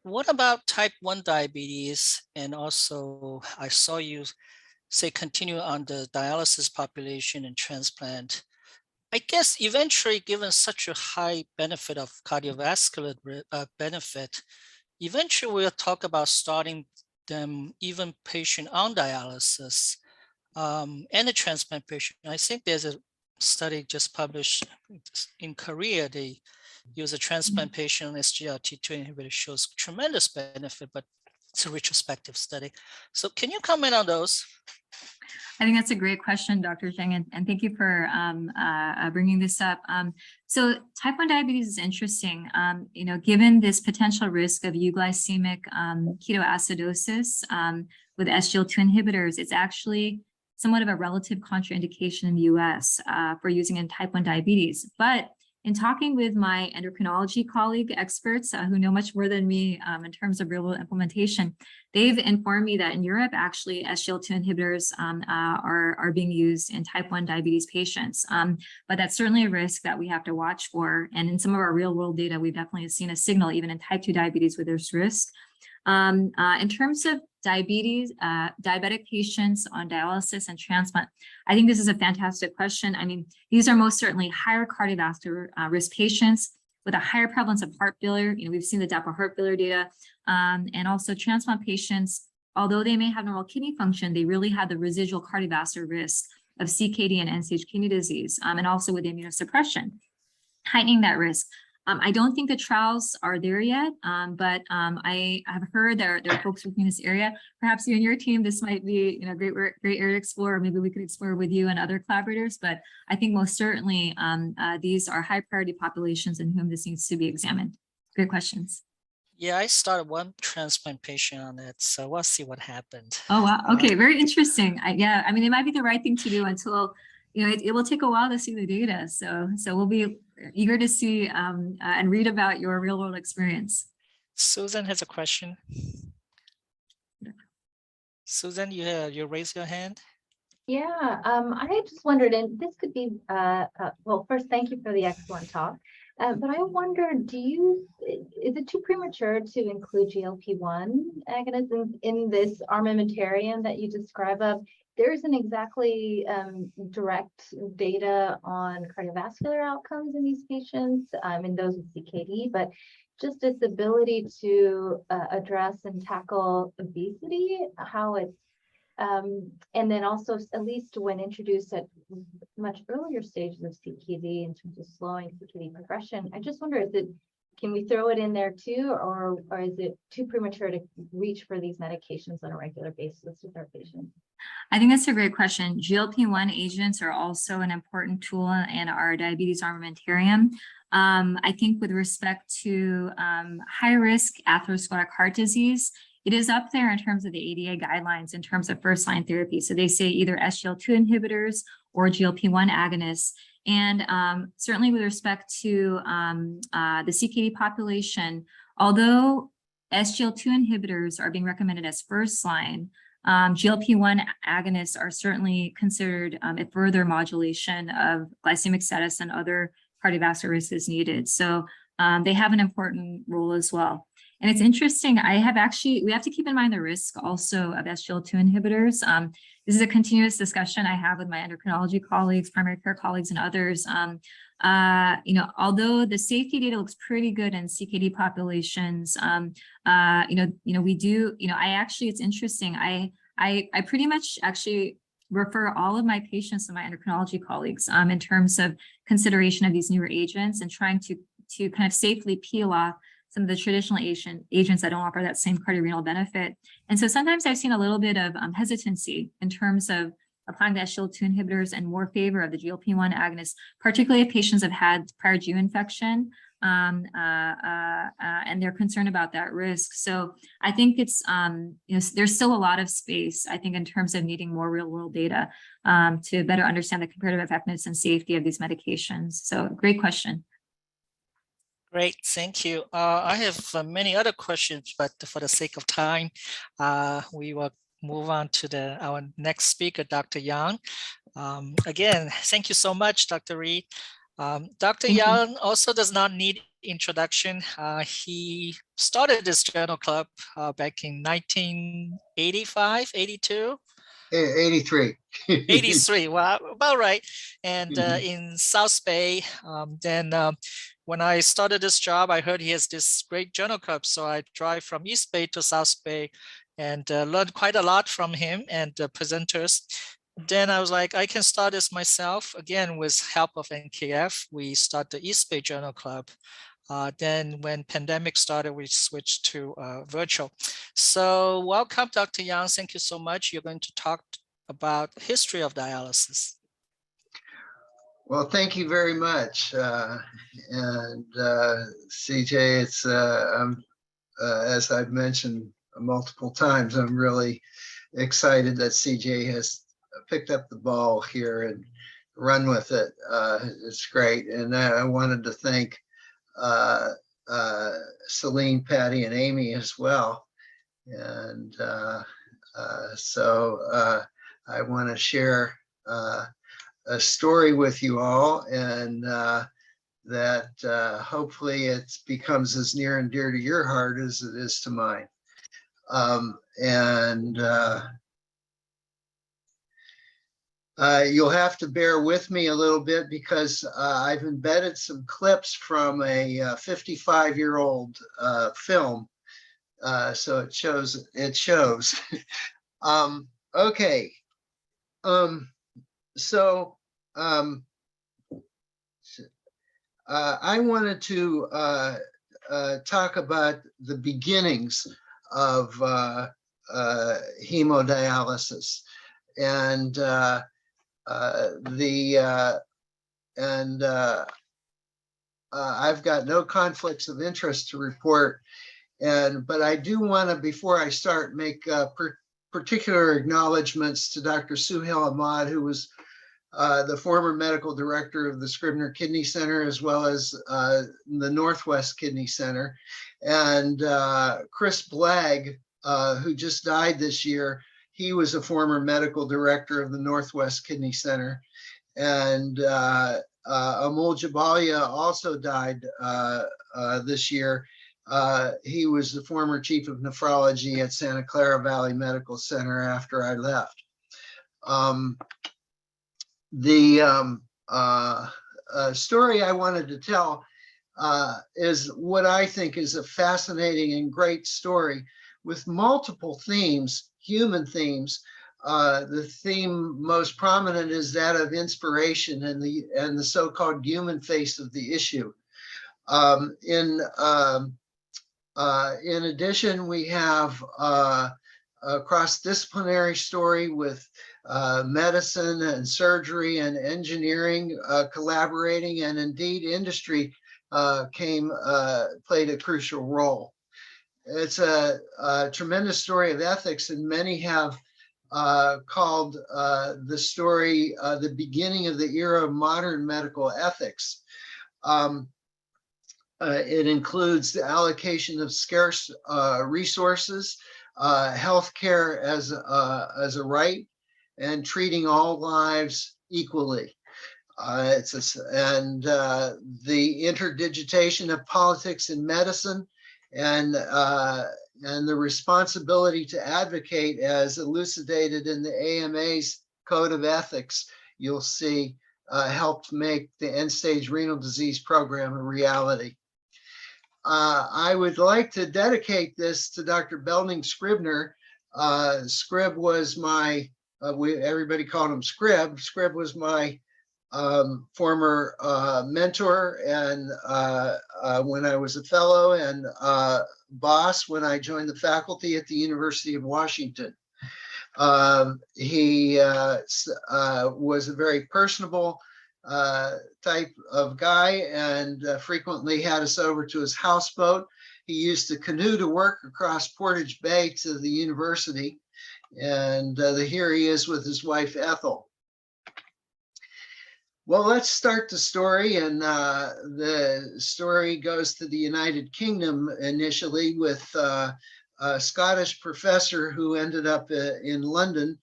What about type 1 diabetes? And also, I saw you say continue on the dialysis population and transplant. I guess eventually, given such a high benefit of cardiovascular benefit, eventually we'll talk about starting them, even patient on dialysis and a transplant patient. I think there's a study just published in Korea. They use a transplant patient on SGLT2 inhibitor, shows tremendous benefit, but it's a retrospective study. So can you comment on those? I think that's a great question, Dr. Zheng, and thank you for bringing this up. So type 1 diabetes is interesting. Given this potential risk of euglycemic ketoacidosis with SGLT2 inhibitors, it's actually somewhat of a relative contraindication in the US for using in type 1 diabetes. But in talking with my endocrinology colleague experts who know much more than me in terms of real-world implementation, they've informed me that in Europe, actually, SGLT2 inhibitors are being used in type 1 diabetes patients. But that's certainly a risk that we have to watch for. And in some of our real-world data, we've definitely seen a signal even in type 2 diabetes where there's risk. In terms of diabetic patients on dialysis and transplant, I think this is a fantastic question. I mean, these are most certainly higher cardiovascular risk patients with a higher prevalence of heart failure. We've seen the DAPA heart failure data, and also transplant patients, although they may have normal kidney function, they really have the residual cardiovascular risk of CKD and end-stage kidney disease, and also with immunosuppression, heightening that risk. I don't think the trials are there yet, but I have heard there are folks working in this area. Perhaps you and your team, this might be great area to explore, or maybe we could explore with you and other collaborators. But I think most certainly these are high priority populations in whom this needs to be examined. Great questions. Yeah, I started one transplant patient on it, so we'll see what happened. Oh, wow. Okay, very interesting. Yeah, I mean, it might be the right thing to do until, it will take a while to see the data. So we'll be eager to see and read about your real world experience. Susan has a question. Susan, you raise your hand. Yeah, I just wondered, and this could be, well, first, thank you for the excellent talk. But I wonder, is it too premature to include GLP-1 agonism in this armamentarium that you describe of? There isn't exactly direct data on cardiovascular outcomes in these patients, in those with CKD, but just its ability to address and tackle obesity, how it's and then also, at least when introduced at much earlier stages of CKD in terms of slowing CKD progression, I just wonder, can we throw it in there too, or is it too premature to reach for these medications on a regular basis with our patients? I think that's a great question. GLP-1 agents are also an important tool in our diabetes armamentarium. I think with respect to high-risk atherosclerotic heart disease, it is up there in terms of the ADA guidelines in terms of first-line therapy. So they say either SGLT2 inhibitors or GLP-1 agonists. And certainly with respect to the CKD population, although SGLT2 inhibitors are being recommended as first-line, GLP-1 agonists are certainly considered if further modulation of glycemic status and other cardiovascular risk is needed. So they have an important role as well. And it's interesting, we have to keep in mind the risk also of SGLT2 inhibitors. This is a continuous discussion I have with my endocrinology colleagues, primary care colleagues, and others. Although the safety data looks pretty good in CKD populations, it's interesting. I pretty much actually refer all of my patients to my endocrinology colleagues in terms of consideration of these newer agents and trying to kind of safely peel off some of the traditional agents that don't offer that same cardiorenal benefit. And so sometimes I've seen a little bit of hesitancy in terms of applying the SGLT2 inhibitors and more favor of the GLP-1 agonists, particularly if patients have had prior GU infection and they're concerned about that risk. So I think it's, there's still a lot of space, I think, in terms of needing more real world data to better understand the comparative effectiveness and safety of these medications. So great question. Great, thank you. I have many other questions, but for the sake of time, we will move on to our next speaker, Dr. Yang. Again, thank you so much, Dr. Reed. Dr. Yang also does not need introduction. He started this journal club back in 1985, 82? 83. 83, well, about right. And in South Bay, when I started this job, I heard he has this great journal club. So I drive from East Bay to South Bay and learned quite a lot from him and the presenters. Then I was like, I can start this myself. Again, with help of NKF, we start the East Bay Journal Club. Then when pandemic started, we switched to virtual. So welcome, Dr. Yang. Thank you so much. You're going to talk about history of dialysis. Well, thank you very much. CJ, it's as I've mentioned multiple times, I'm really excited that CJ has picked up the ball here and run with it. It's great. And I wanted to thank Celine, Patty, and Amy as well. And I want to share a story with you all, and that hopefully it becomes as near and dear to your heart as it is to mine. You'll have to bear with me a little bit because I've embedded some clips from a 55-year-old film. So it shows. Okay. I wanted to talk about the beginnings of hemodialysis, and I've got no conflicts of interest to report, but I do want to, before I start, make particular acknowledgments to Dr. Suhail Ahmad, who was the former medical director of the Scribner Kidney Center, as well as the Northwest Kidney Center, and Chris Blagg, who just died this year. He was a former medical director of the Northwest Kidney Center. And Amol Jabalia also died this year. He was the former chief of nephrology at Santa Clara Valley Medical Center after I left. The story I wanted to tell is what I think is a fascinating and great story with multiple themes, human themes. The theme most prominent is that of inspiration and the so-called human face of the issue. In addition, we have a cross-disciplinary story with medicine and surgery and engineering collaborating, and indeed industry played a crucial role. It's a tremendous story of ethics, and many have called the story the beginning of the era of modern medical ethics. It includes the allocation of scarce resources, healthcare as a right, and treating all lives equally. The interdigitation of politics and medicine, and the responsibility to advocate, as elucidated in the AMA's Code of Ethics, you'll see helped make the end-stage renal disease program a reality. I would like to dedicate this to Dr. Belding Scribner. Scrib was my, everybody called him Scrib. Scrib was my former mentor, and when I was a fellow, and boss when I joined the faculty at the University of Washington. He was a very personable type of guy, and frequently had us over to his houseboat. He used to canoe to work across Portage Bay to the university, and here he is with his wife Ethel. Well, let's start the story, and the story goes to the United Kingdom initially with a Scottish professor who ended up in London.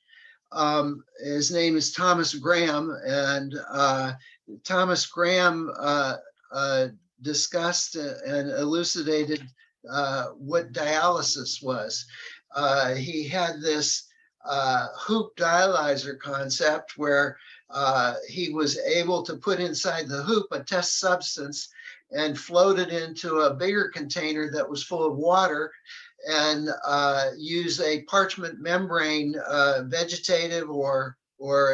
His name is Thomas Graham, and Thomas Graham discussed and elucidated what dialysis was. He had this hoop dialyzer concept where he was able to put inside the hoop a test substance and float it into a bigger container that was full of water, and use a parchment membrane, vegetative or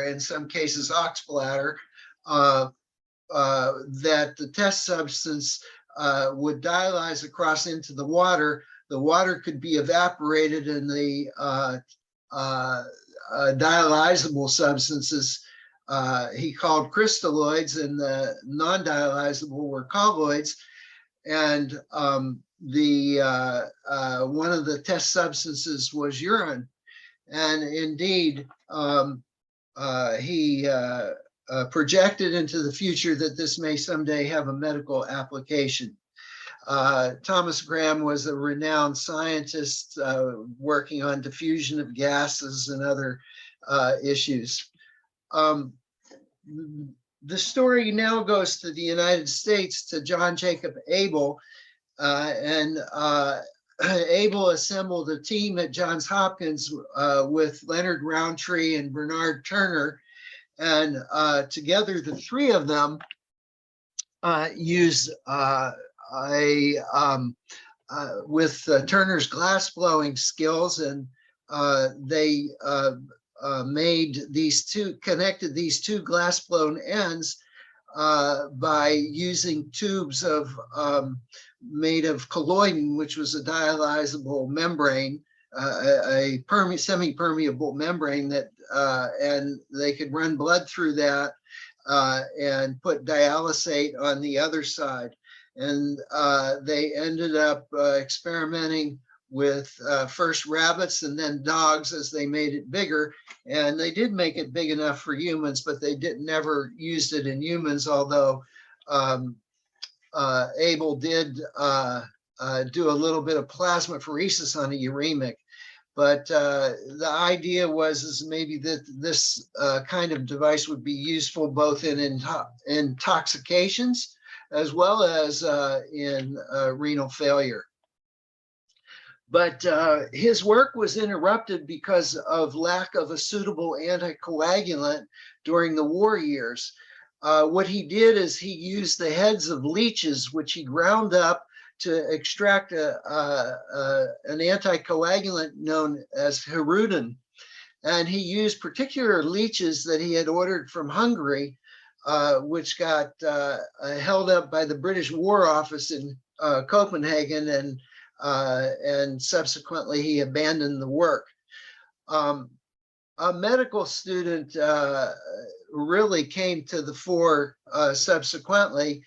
in some cases ox bladder, that the test substance would dialyze across into the water. The water could be evaporated, and the dialyzable substances he called crystalloids, and the non-dialyzable were colloids. And one of the test substances was urine. And indeed, he projected into the future that this may someday have a medical application. Thomas Graham was a renowned scientist working on diffusion of gases and other issues. The story now goes to the United States, to John Jacob Abel, and Abel assembled a team at Johns Hopkins with Leonard Roundtree and Bernard Turner, and together the three of them used with Turner's glass blowing skills, and they connected these two glass blown ends by using tubes made of colloidin, which was a dialyzable membrane, a semi-permeable membrane that, and they could run blood through that and put dialysate on the other side. And they ended up experimenting with first rabbits and then dogs as they made it bigger. And they did make it big enough for humans, but they never used it in humans, although Abel did do a little bit of plasmapheresis on a uremic. But the idea was maybe that this kind of device would be useful both in intoxications as well as in renal failure. But his work was interrupted because of lack of a suitable anticoagulant during the war years. What he did is he used the heads of leeches, which he ground up to extract an anticoagulant known as Hirudin. And he used particular leeches that he had ordered from Hungary, which got held up by the British War Office in Copenhagen, and subsequently he abandoned the work. A medical student really came to the fore subsequently.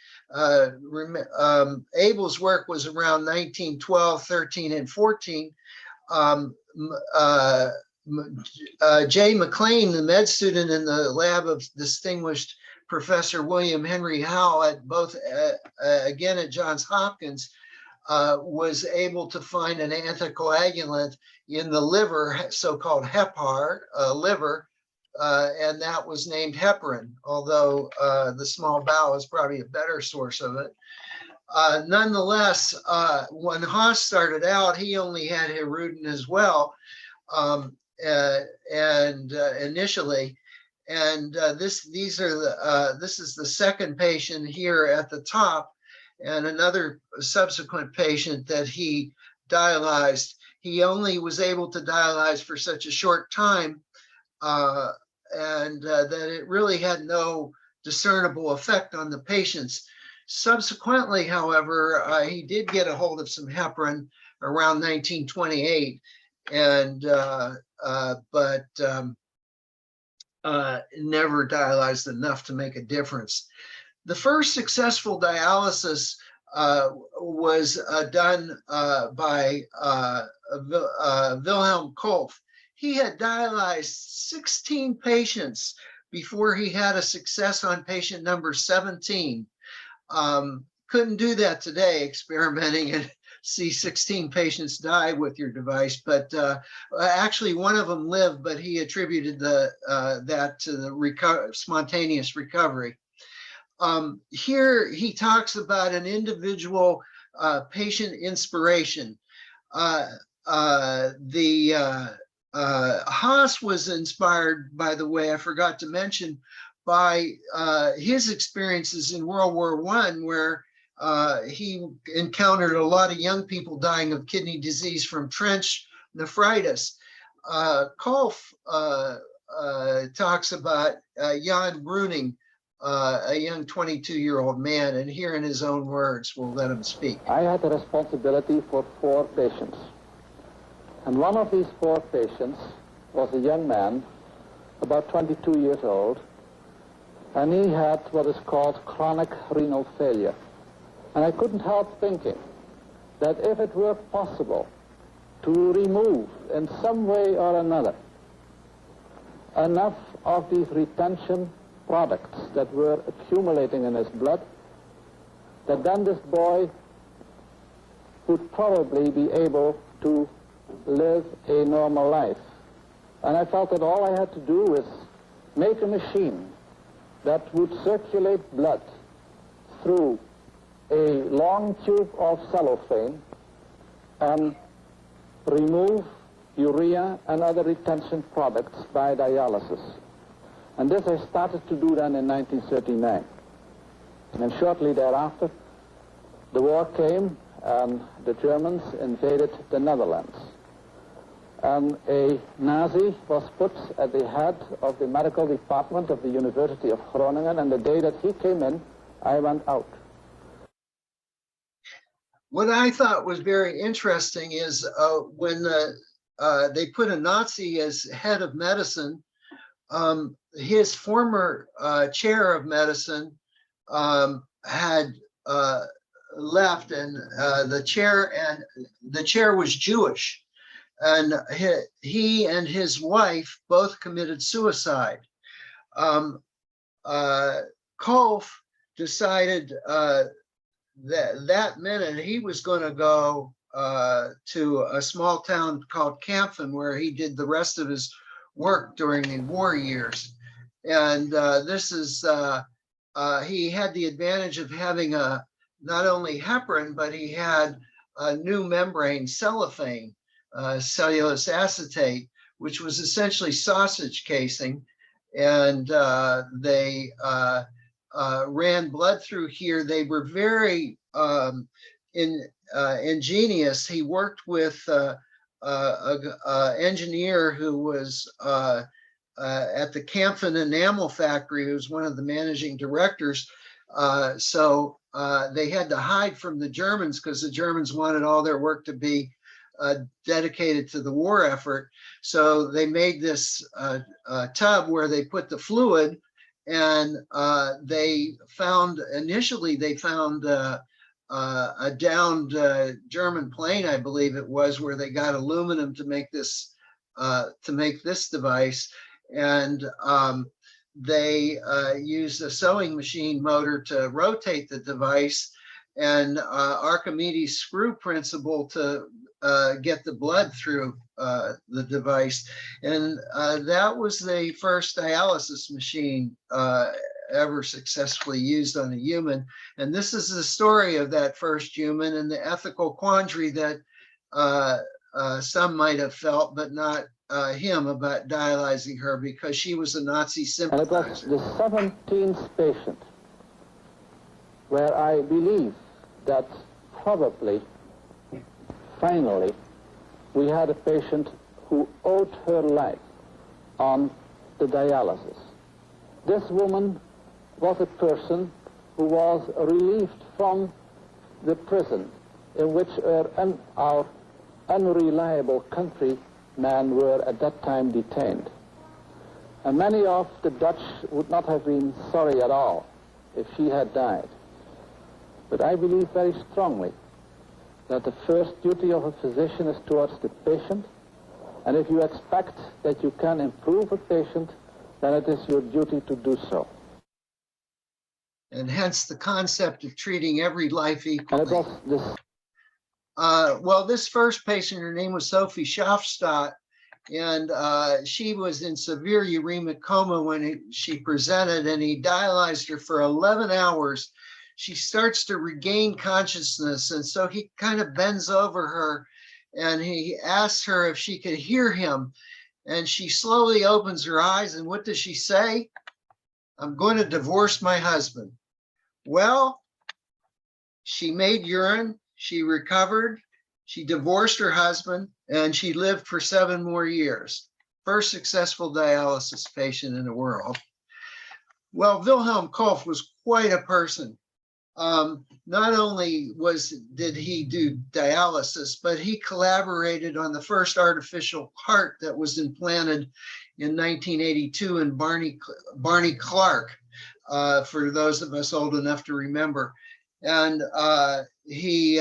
Abel's work was around 1912, 13, and 14. Jay McLean, the med student in the lab of distinguished Professor William Henry Howe at both, again at Johns Hopkins, was able to find an anticoagulant in the liver, so-called heparin liver, and that was named heparin, although the small bowel is probably a better source of it. Nonetheless, when Haas started out, he only had Hirudin as well, initially. And this is the second patient here at the top, and another subsequent patient that he dialyzed. He only was able to dialyze for such a short time, and that it really had no discernible effect on the patients. Subsequently, however, he did get a hold of some heparin around 1928, and but never dialyzed enough to make a difference. The first successful dialysis was done by Wilhelm Kolff. He had dialyzed 16 patients before he had a success on patient number 17. Couldn't do that today, experimenting and see 16 patients die with your device, but actually one of them lived, but he attributed that to the spontaneous recovery. Here he talks about an individual patient inspiration. Haas was inspired, by the way, I forgot to mention, by his experiences in World War I, where he encountered a lot of young people dying of kidney disease from trench nephritis. Kolff talks about Jan Bruning, a young 22-year-old man, and here in his own words, we'll let him speak. I had the responsibility for 4 patients. And one of these 4 patients was a young man, about 22 years old, and he had what is called chronic renal failure. And I couldn't help thinking that if it were possible to remove in some way or another enough of these retention products that were accumulating in his blood, that then this boy would probably be able to live a normal life. And I felt that all I had to do was make a machine that would circulate blood through a long tube of cellophane and remove urea and other retention products by dialysis. And this I started to do then in 1939. And shortly thereafter, the war came and the Germans invaded the Netherlands. and a Nazi was put at the head of the medical department of the University of Groningen, and the day that he came in, I went out. What I thought was very interesting is when they put a Nazi as head of medicine, his former chair of medicine had left, and the chair was Jewish, and he and his wife both committed suicide. Kolff decided that minute he was going to go to a small town called Kampfen, where he did the rest of his work during the war years. And this is, he had the advantage of having not only heparin, but he had a new membrane, cellophane, cellulose acetate, which was essentially sausage casing. And they ran blood through here. They were very ingenious. He worked with an engineer who was at the Kampfen enamel factory, who was one of the managing directors. So they had to hide from the Germans because the Germans wanted all their work to be dedicated to the war effort. So they made this tub where they put the fluid, and initially they found a downed German plane, I believe it was, where they got aluminum to make this device, and they used a sewing machine motor to rotate the device, and Archimedes' screw principle to get the blood through the device. And that was the first dialysis machine ever successfully used on a human. And this is the story of that first human and the ethical quandary that some might have felt, but not him, about dialyzing her because she was a Nazi sympathizer. And it was the 17th patient where I believe that probably, finally, we had a patient who owed her life on the dialysis. This woman was a person who was relieved from the prison in which our unreliable countrymen were at that time detained. And many of the Dutch would not have been sorry at all if she had died. But I believe very strongly that the first duty of a physician is towards the patient, and if you expect that you can improve a patient, then it is your duty to do so. And hence the concept of treating every life equally. And it was this. Well, this first patient, her name was Sophie Schaafstadt, and she was in severe uremic coma when she presented, and he dialyzed her for 11 hours. She starts to regain consciousness, and so he kind of bends over her, and he asks her if she could hear him, and she slowly opens her eyes, and what does she say? "I'm going to divorce my husband." Well, she made urine, she recovered, she divorced her husband, and she lived for 7 more years. First successful dialysis patient in the world. Well, Wilhelm Kolff was quite a person. Not only did he do dialysis, but he collaborated on the first artificial heart that was implanted in 1982 in Barney Clark, for those of us old enough to remember. And he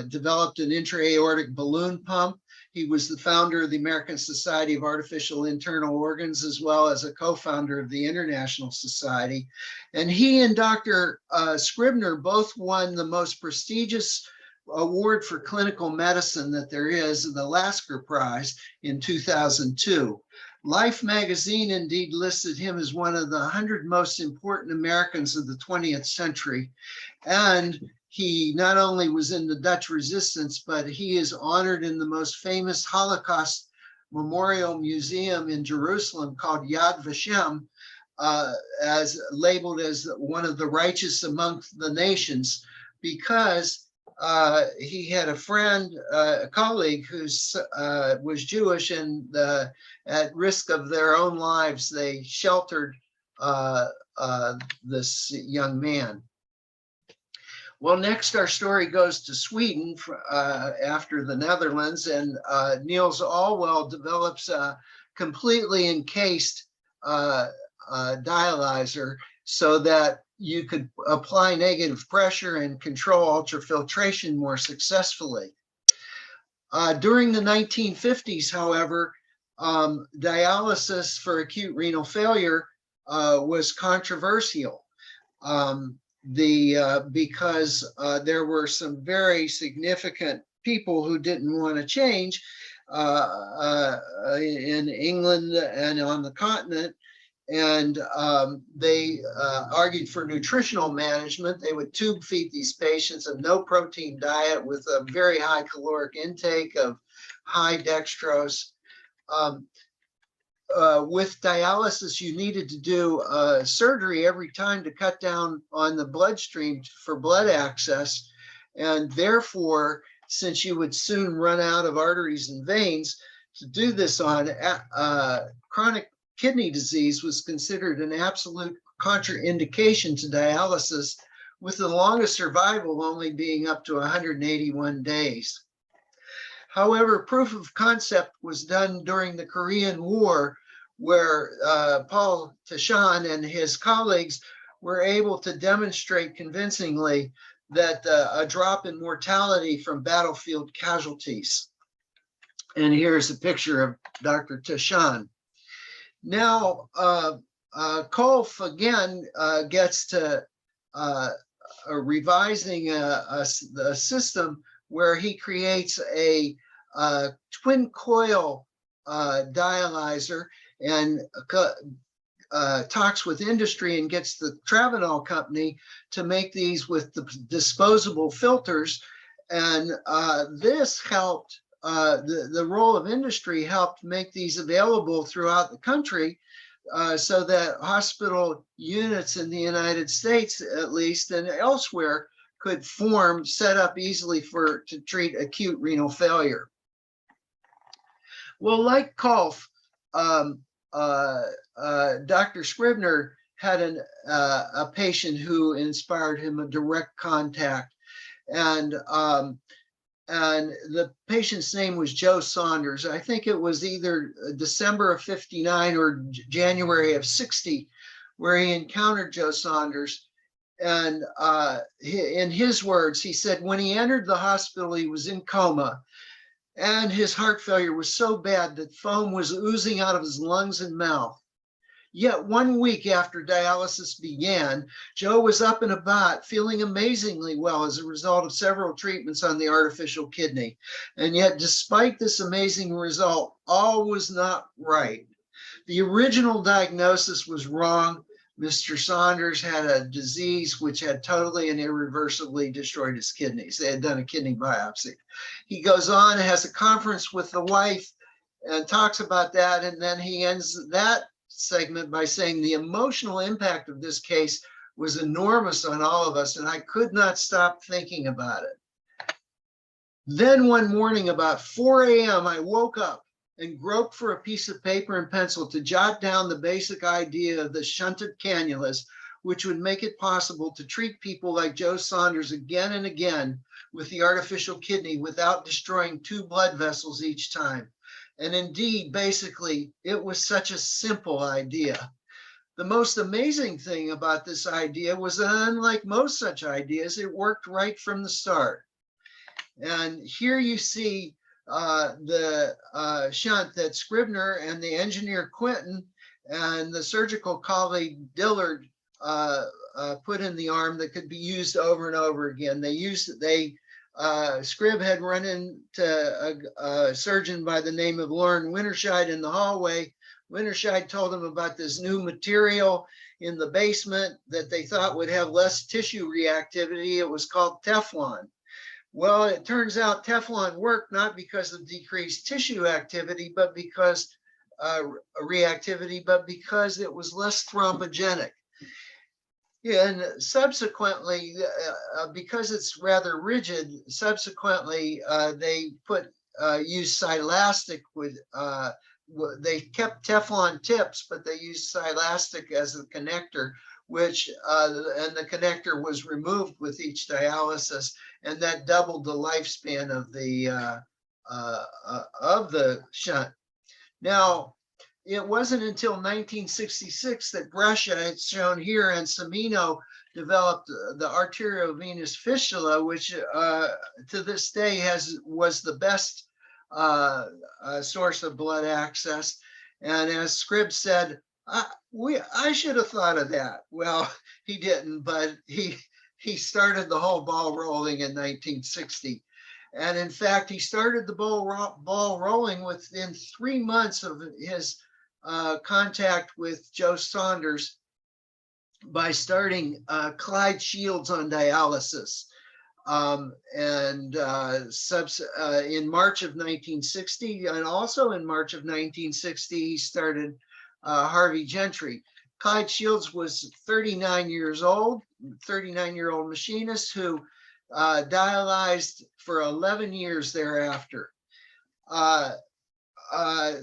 developed an intra-aortic balloon pump. He was the founder of the American Society of Artificial Internal Organs, as well as a co-founder of the International Society. And he and Dr. Scribner both won the most prestigious award for clinical medicine that there is, the Lasker Prize, in 2002. Life magazine indeed listed him as one of the 100 most important Americans of the 20th century. And he not only was in the Dutch resistance, but he is honored in the most famous Holocaust Memorial Museum in Jerusalem called Yad Vashem, as labeled as one of the righteous amongst the nations, because he had a friend, a colleague who's was Jewish, and at risk of their own lives, they sheltered this young man. Well, next our story goes to Sweden after the Netherlands, and Niels Alwell develops a completely encased dialyzer so that you could apply negative pressure and control ultrafiltration more successfully. During the 1950s, however, dialysis for acute renal failure was controversial. Because there were some very significant people who didn't want to change in England and on the continent. And they argued for nutritional management. They would tube feed these patients a no protein diet with a very high caloric intake of high dextrose. With dialysis, you needed to do surgery every time to cut down on the bloodstream for blood access. And therefore, since you would soon run out of arteries and veins, to do this on chronic kidney disease was considered an absolute contraindication to dialysis, with the longest survival only being up to 181 days. However, proof of concept was done during the Korean War, where Paul Tashan and his colleagues were able to demonstrate convincingly that a drop in mortality from battlefield casualties. And here's a picture of Dr. Tashan. Now, Kolf again gets to revising a system where he creates a twin coil dialyzer and talks with industry and gets the Travenol company to make these with the disposable filters. And this helped, the role of industry helped make these available throughout the country, so that hospital units in the United States, at least, and elsewhere, could set up easily to treat acute renal failure. Well, like Kolf, Dr. Scribner had a patient who inspired him a direct contact, and the patient's name was Joe Saunders. I think it was either December of '59 or January of '60 where he encountered Joe Saunders. And in his words, he said, when he entered the hospital, he was in coma, and his heart failure was so bad that foam was oozing out of his lungs and mouth. Yet 1 week after dialysis began, Joe was up and about, feeling amazingly well as a result of several treatments on the artificial kidney. And yet, despite this amazing result, all was not right. The original diagnosis was wrong. Mr. Saunders had a disease which had totally and irreversibly destroyed his kidneys. They had done a kidney biopsy. He goes on and has a conference with the wife and talks about that, and then he ends that segment by saying the emotional impact of this case was enormous on all of us, and I could not stop thinking about it. Then one morning about 4 a.m., I woke up and groped for a piece of paper and pencil to jot down the basic idea of the shunted cannulas, which would make it possible to treat people like Joe Saunders again and again with the artificial kidney without destroying 2 blood vessels each time. And indeed, basically, it was such a simple idea. The most amazing thing about this idea was that, unlike most such ideas, it worked right from the start. And here you see the shunt that Scribner and the engineer Quinton and the surgical colleague Dillard put in the arm that could be used over and over again. Scrib had run into a surgeon by the name of Lauren Winterscheid in the hallway. Winterscheid told him about this new material in the basement that they thought would have less tissue reactivity. It was called Teflon. Well, it turns out Teflon worked not because of decreased tissue activity, but because reactivity, but because it was less thrombogenic. Yeah, and subsequently, because it's rather rigid, subsequently they used silastic with they kept Teflon tips, but they used silastic as the connector, which and the connector was removed with each dialysis, and that doubled the lifespan of the shunt. Now, it wasn't until 1966 that Brescia, it's shown here, and Semino developed the arteriovenous fistula, which to this day was the best source of blood access. And as Scribb said, I should have thought of that. Well, he didn't, but he started the whole ball rolling in 1960. And in fact, he started the ball rolling within 3 months of his contact with Joe Saunders by starting Clyde Shields on dialysis. In March of 1960, and also in March of 1960, he started Harvey Gentry. Clyde Shields was 39 years old, 39-year-old machinist who dialyzed for 11 years thereafter.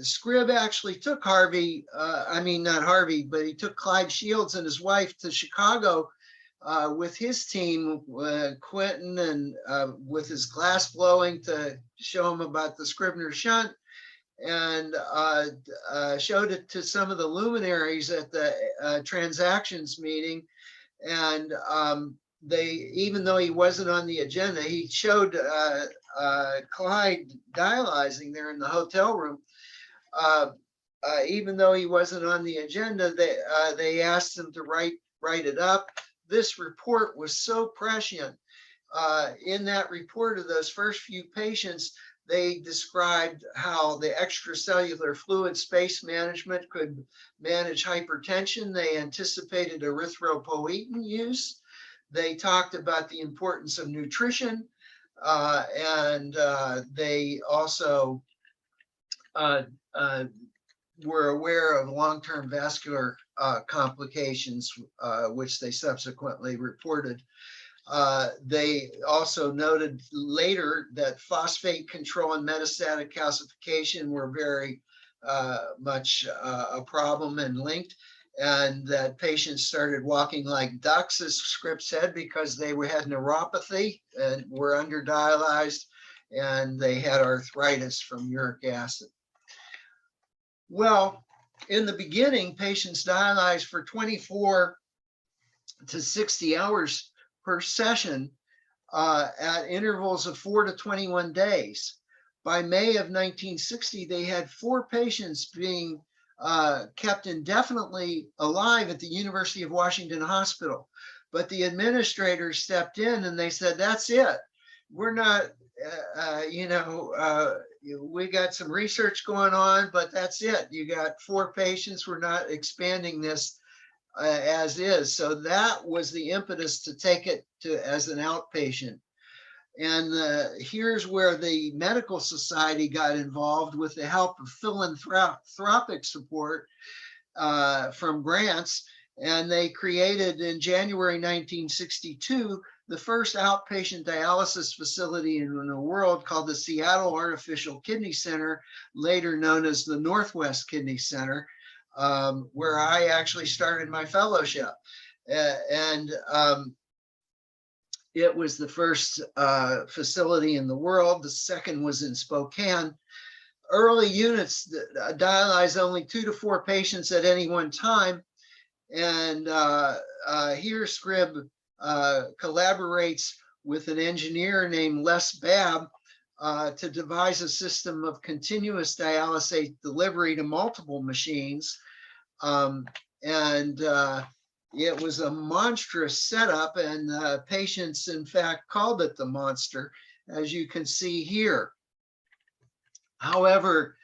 Scribb actually took Harvey, not Harvey, but he took Clyde Shields and his wife to Chicago with his team, Quentin, and with his glass blowing to show him about the Scribner shunt, and showed it to some of the luminaries at the transactions meeting. And even though he wasn't on the agenda, he showed Clyde dialyzing there in the hotel room. Even though he wasn't on the agenda, they asked him to write it up. This report was so prescient. In that report of those first few patients, they described how the extracellular fluid space management could manage hypertension. They anticipated erythropoietin use. They talked about the importance of nutrition, and they also were aware of long-term vascular complications, which they subsequently reported. They also noted later that phosphate control and metastatic calcification were very much a problem and linked, and that patients started walking like ducks, as Scribb said, because they had neuropathy and were underdialyzed, and they had arthritis from uric acid. Well, in the beginning, patients dialyzed for 24 to 60 hours per session at intervals of 4 to 21 days. By May of 1960, they had 4 patients being kept indefinitely alive at the University of Washington Hospital. But the administrators stepped in and they said, that's it. We're not, we got some research going on, but that's it. You got 4 patients. We're not expanding this as is. So that was the impetus to take it as an outpatient. And here's where the medical society got involved with the help of philanthropic support from grants. And they created in January 1962 the first outpatient dialysis facility in the world, called the Seattle Artificial Kidney Center, later known as the Northwest Kidney Center, where I actually started my fellowship. It was the first facility in the world. The second was in Spokane. Early units dialyzed only 2 to 4 patients at any one time. And here Scribb collaborates with an engineer named Les Babb to devise a system of continuous dialysate delivery to multiple machines. It was a monstrous setup, and patients, in fact, called it the monster, as you can see here. However,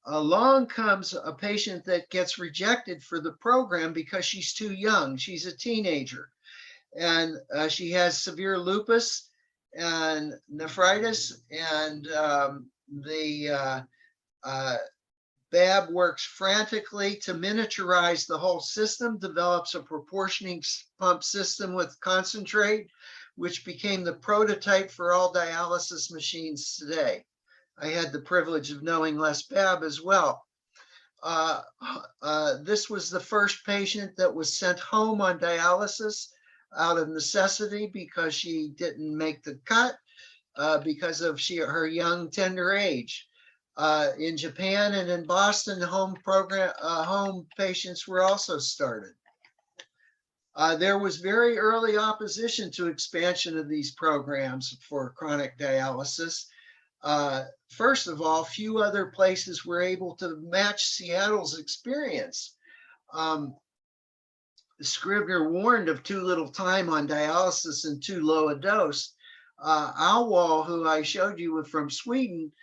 along comes a patient that gets rejected for the program because she's too young. She's a teenager, and she has severe lupus and nephritis, and BAB works frantically to miniaturize the whole system, develops a proportioning pump system with concentrate, which became the prototype for all dialysis machines today. I had the privilege of knowing Les Babb as well. This was the first patient that was sent home on dialysis out of necessity because she didn't make the cut because of her young, tender age. In Japan and in Boston, home patients were also started. There was very early opposition to expansion of these programs for chronic dialysis. First of all, few other places were able to match Seattle's experience. Scribner warned of too little time on dialysis and too low a dose. Alwall, who I showed you from Sweden,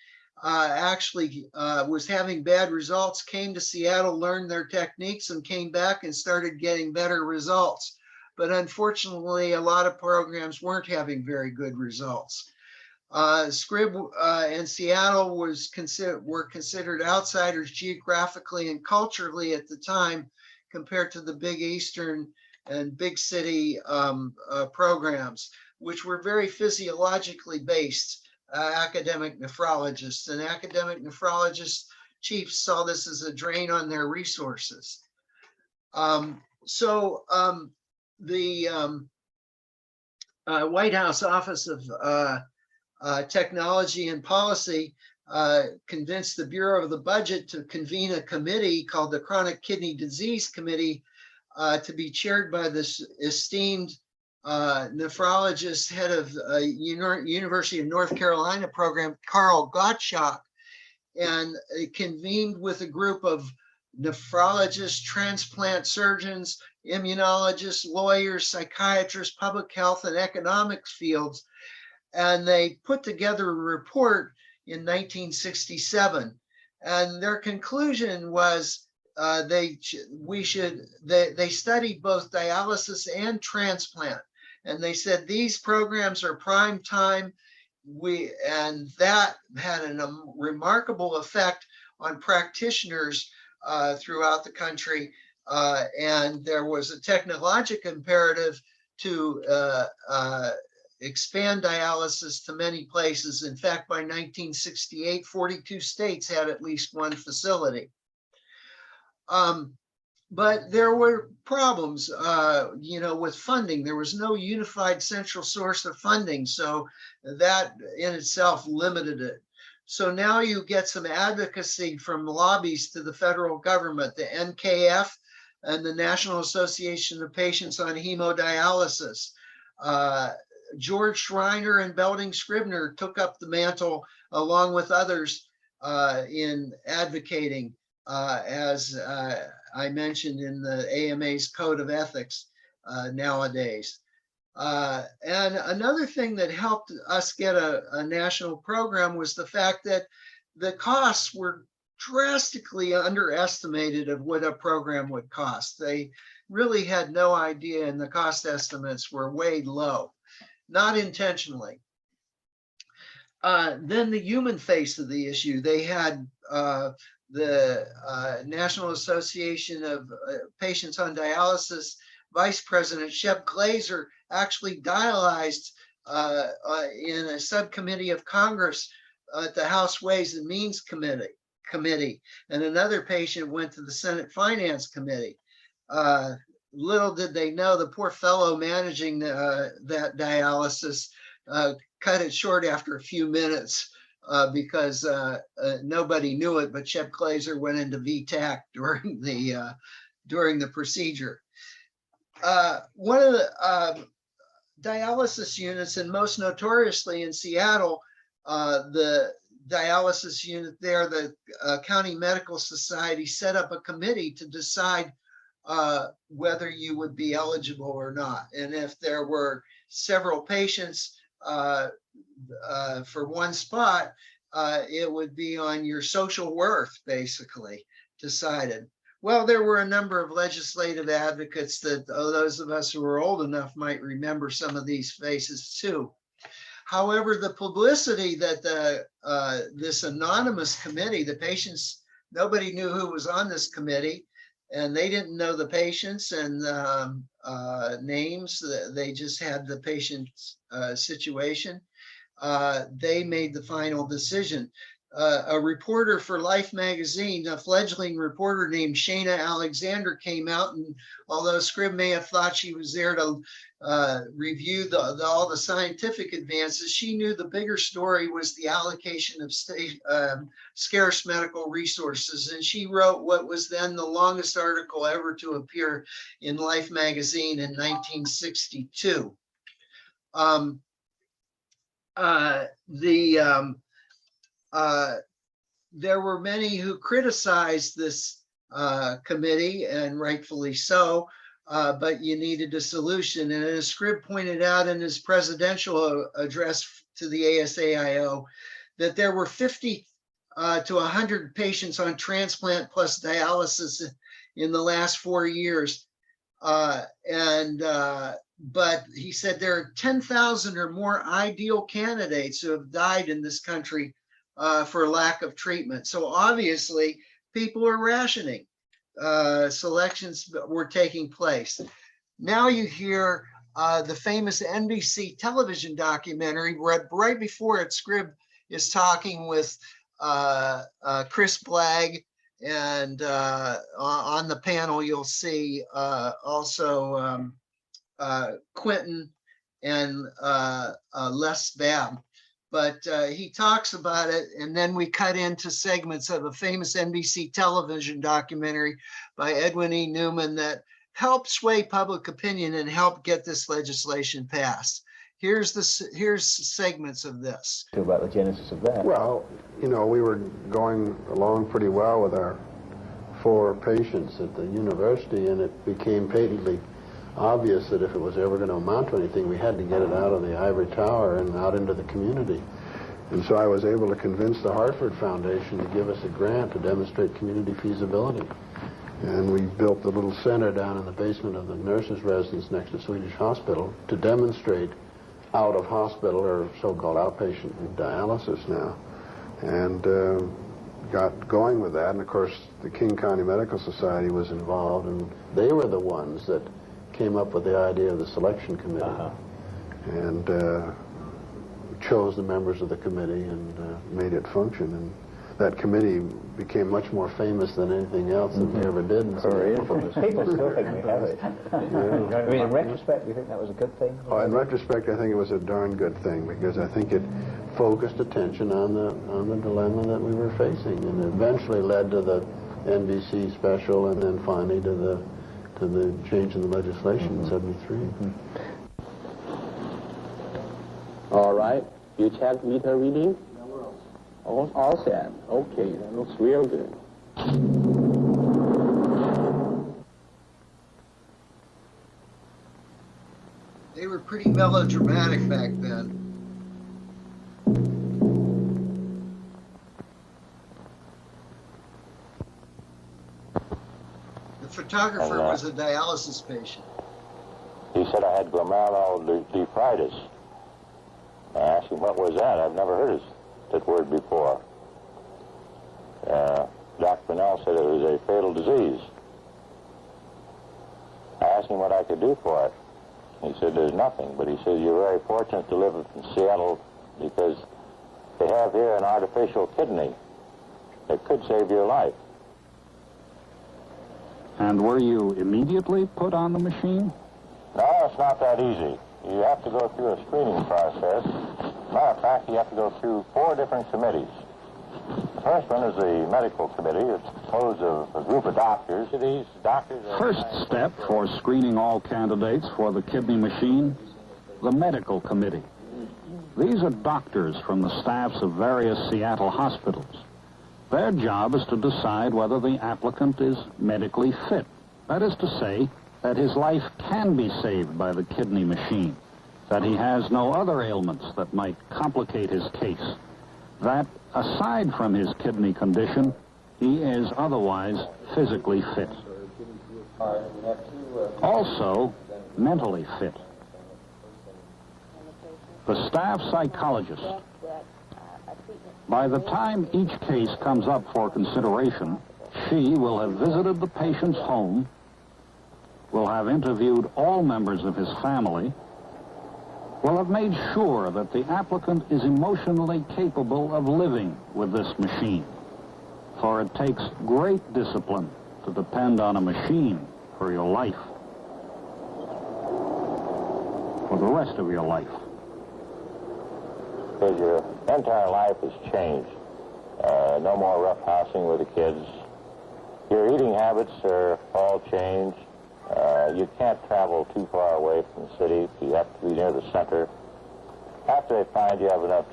actually was having bad results, came to Seattle, learned their techniques, and came back and started getting better results. But unfortunately, a lot of programs weren't having very good results. Scrib and Seattle were considered outsiders geographically and culturally at the time compared to the big Eastern and big city programs, which were very physiologically based. Academic nephrologists and academic nephrologist chiefs saw this as a drain on their resources. The White House Office of Technology and Policy convinced the Bureau of the Budget to convene a committee called the Chronic Kidney Disease Committee to be chaired by this esteemed nephrologist, head of University of North Carolina program, Carl Gottschalk, and it convened with a group of nephrologists, transplant surgeons, immunologists, lawyers, psychiatrists, public health, and economics fields. And they put together a report in 1967. And their conclusion was they studied both dialysis and transplant. And they said these programs are prime time. And that had a remarkable effect on practitioners throughout the country. And there was a technological imperative to expand dialysis to many places. In fact, by 1968, 42 states had at least one facility. But there were problems, with funding. There was no unified central source of funding. So that in itself limited it. So now you get some advocacy from lobbies to the federal government, the NKF and the National Association of Patients on Hemodialysis. George Schreiner and Belding Scribner took up the mantle along with others in advocating, as I mentioned in the AMA's Code of Ethics nowadays. And another thing that helped us get a national program was the fact that the costs were drastically underestimated of what a program would cost. They really had no idea, and the cost estimates were way low, not intentionally. Then the human face of the issue. They had the National Association of Patients on Dialysis Vice President Shep Glazer actually dialyzed in a subcommittee of Congress at the House Ways and Means Committee, and another patient went to the Senate Finance Committee. Little did they know, the poor fellow managing that dialysis cut it short after a few minutes because nobody knew it, but Shep Glazer went into VTAC during the procedure. One of the dialysis units, and most notoriously in Seattle, the dialysis unit there, the County Medical Society set up a committee to decide whether you would be eligible or not. And if there were several patients for one spot, it would be on your social worth, basically, decided. Well, there were a number of legislative advocates that those of us who are old enough might remember some of these faces too. However, the publicity that this anonymous committee, the Patients nobody knew who was on this committee, and they didn't know the patients and names. They just had the patient's situation. They made the final decision. A reporter for Life magazine, a fledgling reporter named Shana Alexander, came out, and although Scribb may have thought she was there to review all the scientific advances, she knew the bigger story was the allocation of scarce medical resources. And she wrote what was then the longest article ever to appear in Life magazine in 1962. There were many who criticized this committee, and rightfully so, but you needed a solution. And as Scribb pointed out in his presidential address to the ASAIO, that there were 50 to 100 patients on transplant plus dialysis in the last 4 years. But he said there are 10,000 or more ideal candidates who have died in this country for lack of treatment. So obviously people are rationing. Selections were taking place. Now you hear the famous NBC television documentary, right before it, Scribb is talking with Chris Blagg, and on the panel you'll see also Quentin and Les Babb. But he talks about it, and then we cut into segments of a famous NBC television documentary by Edwin E. Newman that helped sway public opinion and help get this legislation passed. Here's segments of this. About the genesis of that. Well, you know, we were going along pretty well with our 4 patients at the university, and it became patently obvious that if it was ever going to amount to anything, we had to get it out of the ivory tower and out into the community. And so I was able to convince the Hartford Foundation to give us a grant to demonstrate community feasibility. And we built the little center down in the basement of the nurses' residence next to Swedish Hospital to demonstrate out of hospital, or so-called outpatient dialysis now. And got going with that. And of course, the King County Medical Society was involved, and they were the ones that came up with the idea of the selection committee, and chose the members of the committee and made it function. And that committee became much more famous than anything else that we ever did. People still think we have it. Yeah. I mean, in retrospect, do you think that was a good thing? Oh, in retrospect, I think it was a darn good thing, because I think it focused attention on the dilemma that we were facing, and eventually led to the NBC special, and then finally to the change in the legislation in '73. All right. You check meter reading? All set. Okay, that looks real good. They were pretty melodramatic back then. The photographer was a dialysis patient. He said I had glomerulonephritis. I asked him, what was that? I've never heard that word before. Dr. Bennell said it was a fatal disease. I asked him what I could do for it. He said there's nothing, but he said you're very fortunate to live in Seattle because they have here an artificial kidney that could save your life. And were you immediately put on the machine? No, it's not that easy. You have to go through a screening process. Matter of fact, you have to go through 4 different committees. The first one is the medical committee. It's composed of a group of doctors. These doctors are... First step for screening all candidates for the kidney machine, the medical committee. These are doctors from the staffs of various Seattle hospitals. Their job is to decide whether the applicant is medically fit. That is to say, that his life can be saved by the kidney machine, that he has no other ailments that might complicate his case, that aside from his kidney condition, he is otherwise physically fit. Also, mentally fit. The staff psychologist By the time each case comes up for consideration, she will have visited the patient's home, will have interviewed all members of his family, will have made sure that the applicant is emotionally capable of living with this machine. For it takes great discipline to depend on a machine for your life, for the rest of your life. Because your entire life has changed. No more roughhousing with the kids. Your eating habits are all changed. You can't travel too far away from the city. You have to be near the center. After they find you have enough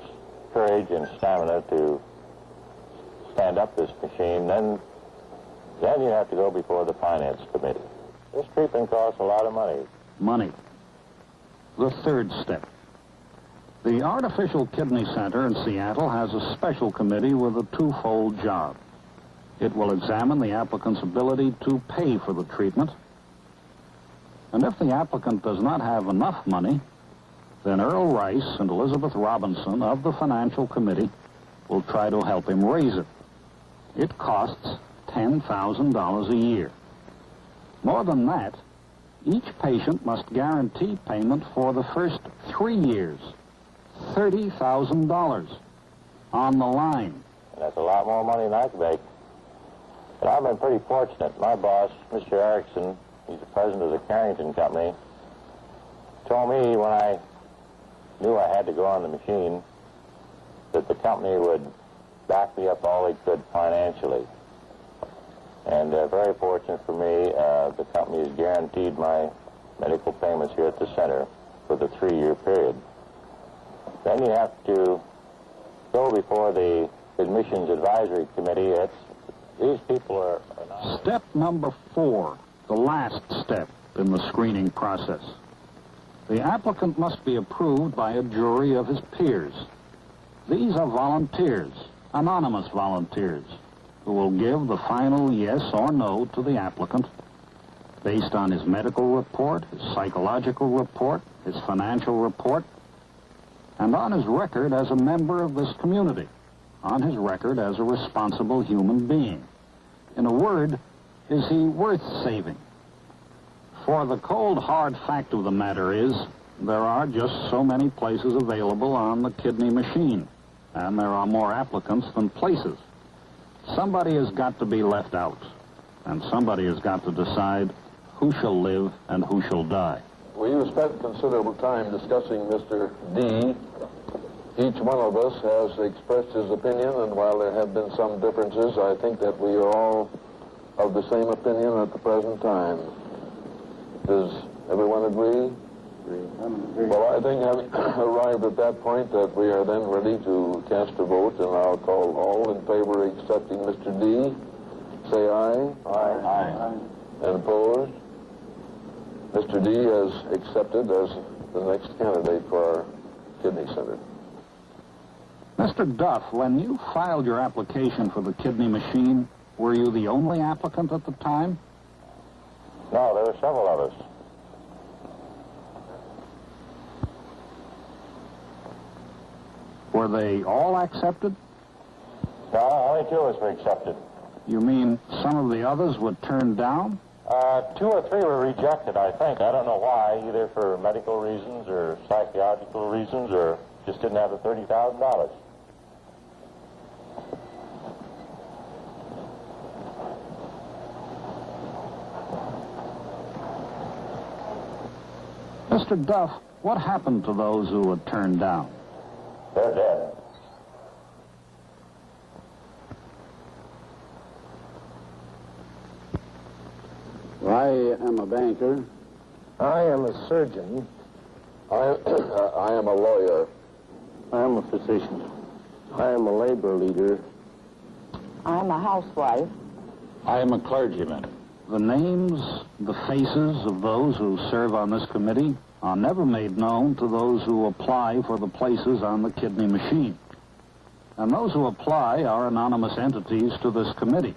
courage and stamina to stand up this machine, then you have to go before the finance committee. This treatment costs a lot of money. Money. The third step. The Artificial Kidney Center in Seattle has a special committee with a twofold job. It will examine the applicant's ability to pay for the treatment. And if the applicant does not have enough money, then Earl Rice and Elizabeth Robinson of the Financial Committee will try to help him raise it. It costs $10,000 a year. More than that, each patient must guarantee payment for the first 3 years. $30,000 on the line. That's a lot more money than I can make. But I've been pretty fortunate. My boss, Mr. Erickson, he's the president of the Carrington Company, told me when I knew I had to go on the machine that the company would back me up all they could financially. And very fortunate for me, the company has guaranteed my medical payments here at the center for the 3-year period. Then you have to go before the Admissions Advisory Committee. These people are not... Step number 4, the last step in the screening process. The applicant must be approved by a jury of his peers. These are volunteers, anonymous volunteers, who will give the final yes or no to the applicant based on his medical report, his psychological report, his financial report, and on his record as a member of this community, on his record as a responsible human being. In a word, is he worth saving? For the cold, hard fact of the matter is, there are just so many places available on the kidney machine, and there are more applicants than places. Somebody has got to be left out, and somebody has got to decide who shall live and who shall die. We have spent considerable time discussing Mr. D. Each one of us has expressed his opinion, and while there have been some differences, I think that we are all of the same opinion at the present time. Does everyone agree? Well, I think having arrived at that point that we are then ready to cast a vote, and I'll call all in favor of accepting Mr. D. Say aye. Aye. Aye. And opposed? Mr. D is accepted as the next candidate for our kidney center. Mr. Duff, when you filed your application for the kidney machine, were you the only applicant at the time? No, there were several of us. Were they all accepted? No, only 2 of us were accepted. You mean some of the others were turned down? 2 or 3 were rejected, I think. I don't know why, either for medical reasons or psychological reasons, or just didn't have the $30,000. Mr. Duff, what happened to those who were turned down? They're dead. I am a banker. I am a surgeon. I am a lawyer. I am a physician. I am a labor leader. I'm a housewife. I am a clergyman. The names, the faces of those who serve on this committee are never made known to those who apply for the places on the kidney machine. And those who apply are anonymous entities to this committee.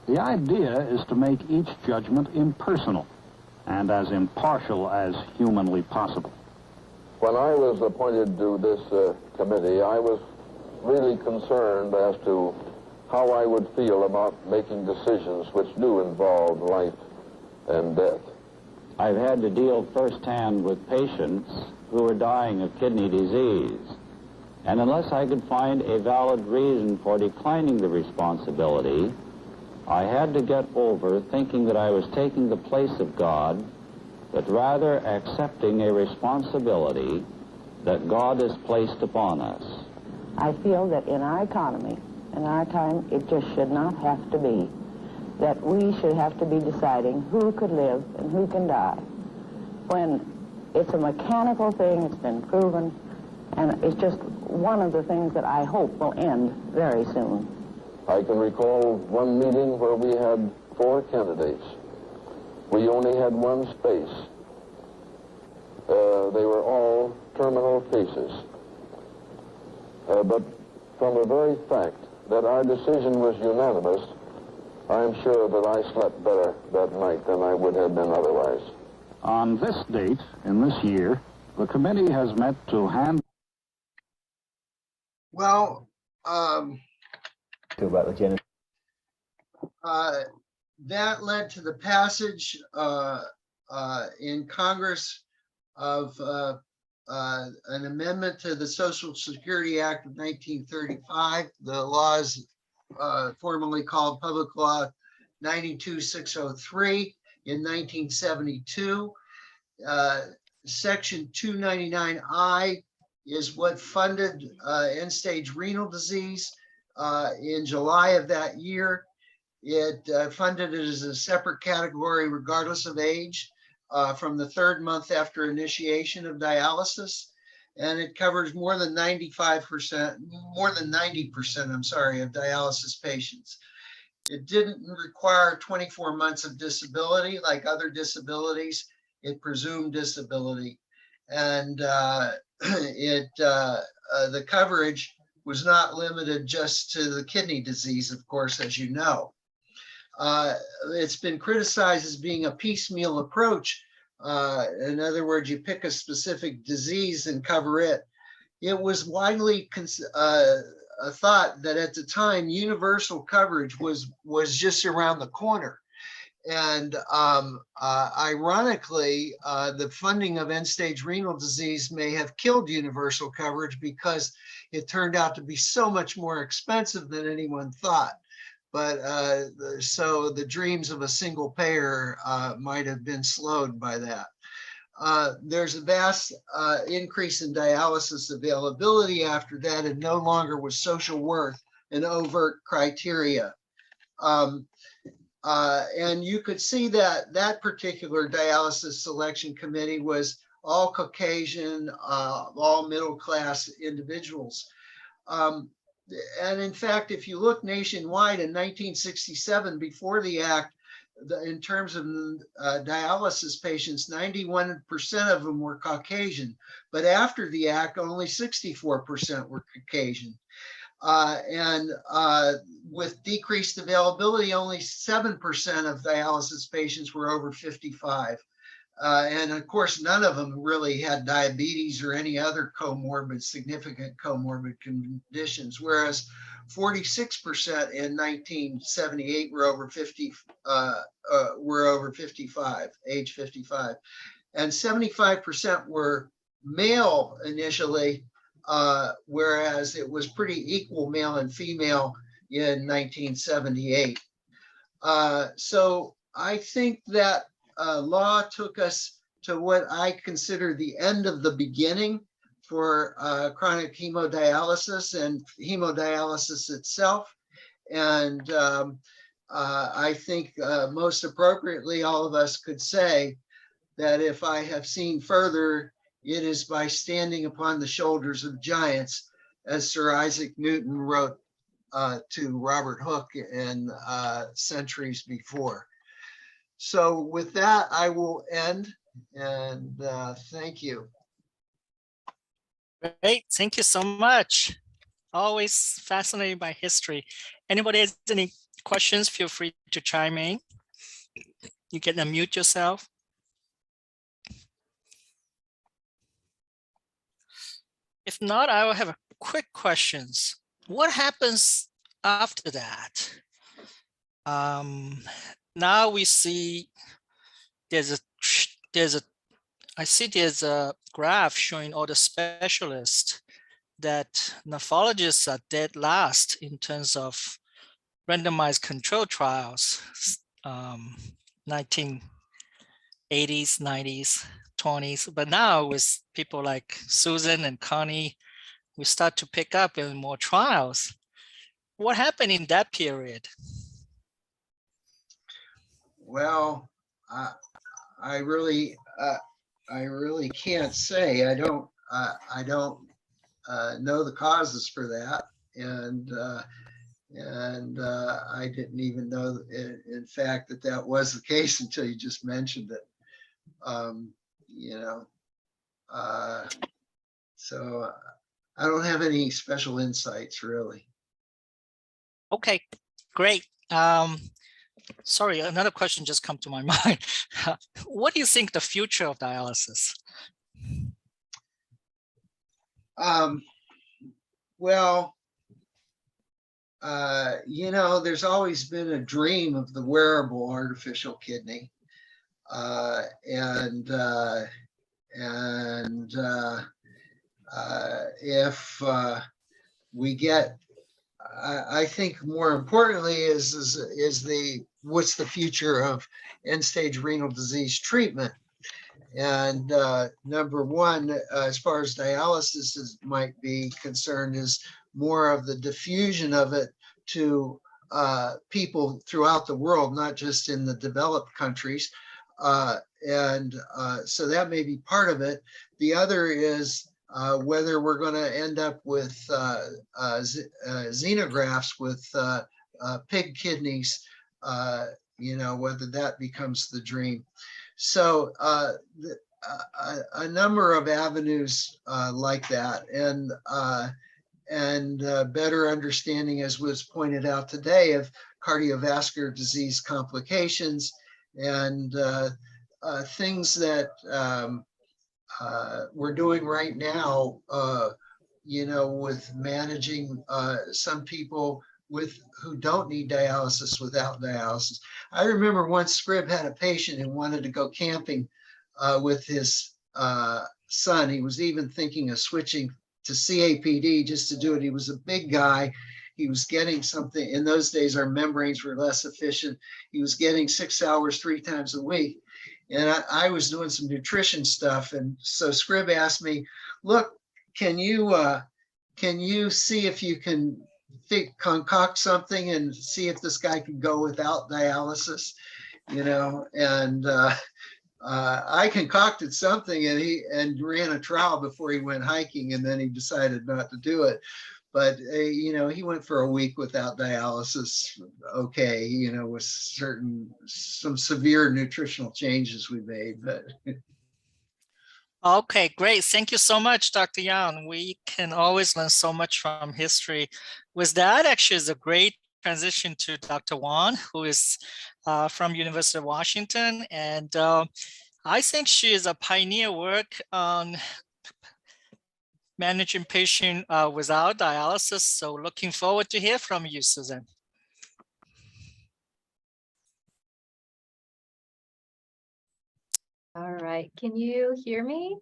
The idea is to make each judgment impersonal and as impartial as humanly possible. When I was appointed to this committee, I was really concerned as to how I would feel about making decisions which do involve life and death. I've had to deal firsthand with patients who are dying of kidney disease. And unless I could find a valid reason for declining the responsibility, I had to get over thinking that I was taking the place of God, but rather accepting a responsibility that God has placed upon us. I feel that in our economy, in our time, it just should not have to be. That we should have to be deciding who could live and who can die. When it's a mechanical thing, it's been proven, and it's just one of the things that I hope will end very soon. I can recall one meeting where we had 4 candidates. We only had one space. They were all terminal cases. But from the very fact that our decision was unanimous, I am sure that I slept better that night than I would have been otherwise. On this date, in this year, the committee has met to hand... Well, about the genesis. that led to the passage in Congress of an amendment to the Social Security Act of 1935. The law is formerly called Public Law 92603 in 1972. Section 299I is what funded end-stage renal disease. In July of that year, it funded it as a separate category regardless of age from the 3rd month after initiation of dialysis. And it covers more than 90%, I'm sorry, of dialysis patients. It didn't require 24 months of disability like other disabilities. It presumed disability. And the coverage was not limited just to the kidney disease, of course, as you know. It's been criticized as being a piecemeal approach. In other words, you pick a specific disease and cover it. It was widely thought that at the time, universal coverage was just around the corner. And ironically, the funding of end-stage renal disease may have killed universal coverage because it turned out to be so much more expensive than anyone thought. But so the dreams of a single payer might have been slowed by that. There's a vast increase in dialysis availability after that, and no longer was social worth an overt criteria. And you could see that that particular dialysis selection committee was all Caucasian, all middle-class individuals. And in fact, if you look nationwide in 1967, before the act, in terms of dialysis patients, 91% of them were Caucasian. But after the act, only 64% were Caucasian. And with decreased availability, only 7% of dialysis patients were over 55. And of course, none of them really had diabetes or any other significant comorbid conditions, whereas 46% in 1978 were over 55, age 55. And 75% were male initially, whereas it was pretty equal male and female in 1978. So I think that law took us to what I consider the end of the beginning for chronic hemodialysis and hemodialysis itself. And I think most appropriately, all of us could say that if I have seen further, it is by standing upon the shoulders of giants, as Sir Isaac Newton wrote to Robert Hooke in centuries before. So with that, I will end, and thank you. Great, thank you so much. Always fascinated by history. Anybody has any questions, feel free to chime in. You can unmute yourself. If not, I will have a quick questions. what happens after that? Now we see I see there's a graph showing all the specialists that nephrologists are dead last in terms of randomized control trials, 1980s, 90s, 20s. But now with people like Susan and Connie, we start to pick up in more trials. What happened in that period? Well, I really can't say. I don't know the causes for that, and I didn't even know, in fact, that was the case until you just mentioned it. You know, so I don't have any special insights, really. Okay, great. Sorry, another question just come to my mind. What do you think the future of dialysis? Well, you know, there's always been a dream of the wearable artificial kidney. If we get, I think more importantly is what's the future of end-stage renal disease treatment? And number one, as far as dialysis might be concerned, is more of the diffusion of it to people throughout the world, not just in the developed countries. So that may be part of it. The other is whether we're going to end up with xenografts with pig kidneys, you know, whether that becomes the dream. So a number of avenues like that, and better understanding, as was pointed out today, of cardiovascular disease complications and things that we're doing right now, you know, with managing some people who don't need dialysis without dialysis. I remember once Scribb had a patient who wanted to go camping with his son. He was even thinking of switching to CAPD just to do it. He was a big guy. He was getting something. In those days, our membranes were less efficient. He was getting 6 hours 3 times a week. And I was doing some nutrition stuff. And so Scribb asked me, look, can you see if you can concoct something and see if this guy could go without dialysis, you know? And I concocted something, and ran a trial before he went hiking, and then he decided not to do it. But you know, he went for a week without dialysis. Okay, you know, with some severe nutritional changes we made, but. Okay, great. Thank you so much, Dr. Yang. We can always learn so much from history. With that, actually, is a great transition to Dr. Wang, who is from University of Washington. And I think she is a pioneer work on managing patients without dialysis. So looking forward to hear from you, Susan. All right, can you hear me?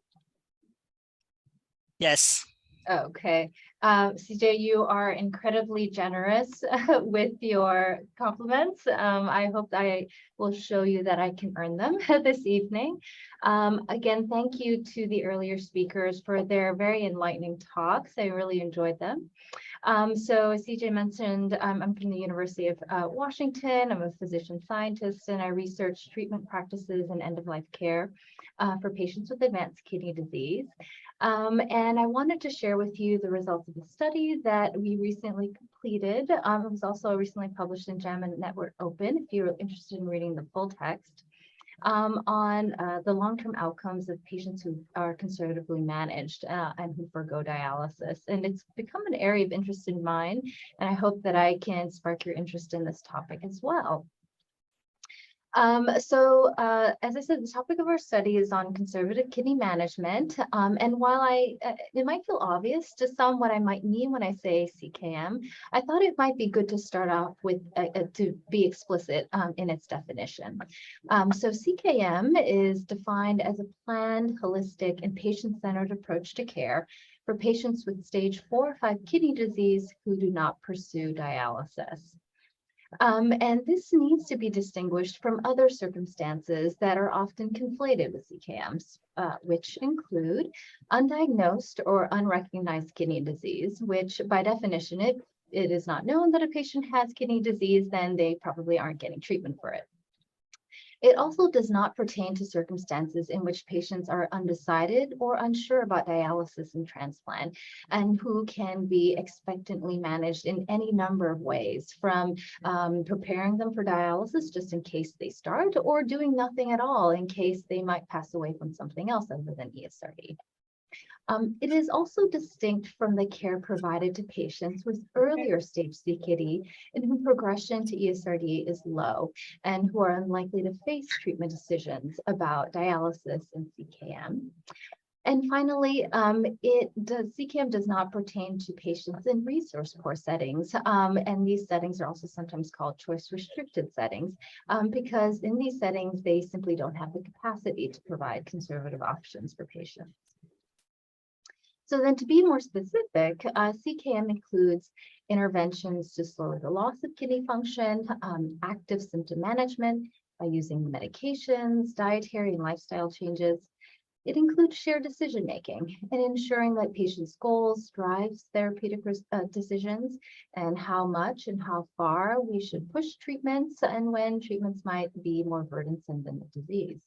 Yes. Okay. CJ, you are incredibly generous with your compliments. I hope I will show you that I can earn them this evening. Again, thank you to the earlier speakers for their very enlightening talks. I really enjoyed them. So as CJ mentioned, I'm from the University of Washington. I'm a physician scientist, and I research treatment practices and end-of-life care for patients with advanced kidney disease. And I wanted to share with you the results of a study that we recently completed. It was also recently published in JAMA Network Open, if you're interested in reading the full text, on the long-term outcomes of patients who are conservatively managed and who forgo dialysis. And it's become an area of interest in mine, and I hope that I can spark your interest in this topic as well. As I said, the topic of our study is on conservative kidney management. And while it might feel obvious to some what I might mean when I say CKM, I thought it might be good to start off with to be explicit in its definition. So CKM is defined as a planned, holistic, and patient-centered approach to care for patients with stage 4 or 5 kidney disease who do not pursue dialysis. And this needs to be distinguished from other circumstances that are often conflated with CKMs, which include undiagnosed or unrecognized kidney disease, which by definition, if it is not known that a patient has kidney disease, then they probably aren't getting treatment for it. It also does not pertain to circumstances in which patients are undecided or unsure about dialysis and transplant, and who can be expectantly managed in any number of ways, from preparing them for dialysis just in case they start, or doing nothing at all in case they might pass away from something else other than ESRD. It is also distinct from the care provided to patients with earlier stage CKD in whom progression to ESRD is low and who are unlikely to face treatment decisions about dialysis and CKM. And finally, CKM does not pertain to patients in resource poor settings. And these settings are also sometimes called choice restricted settings because in these settings, they simply don't have the capacity to provide conservative options for patients. So then to be more specific, CKM includes interventions to slow the loss of kidney function, active symptom management by using medications, dietary and lifestyle changes. It includes shared decision-making and ensuring that patients' goals drives therapeutic decisions and how much and how far we should push treatments and when treatments might be more burdensome than the disease.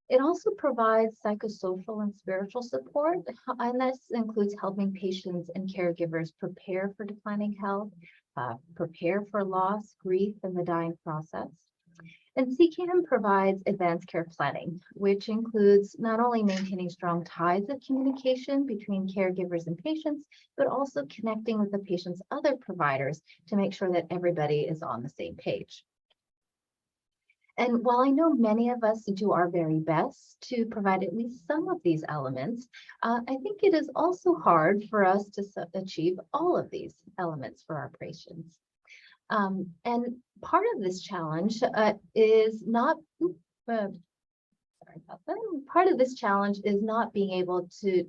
It also provides psychosocial and spiritual support, and this includes helping patients and caregivers prepare for declining health, prepare for loss, grief, and the dying process. And CKM provides advanced care planning, which includes not only maintaining strong ties of communication between caregivers and patients, but also connecting with the patient's other providers to make sure that everybody is on the same page. And while I know many of us do our very best to provide at least some of these elements, I think it is also hard for us to achieve all of these elements for our patients. And part of this challenge is not, sorry about that. Part of this challenge is not being able to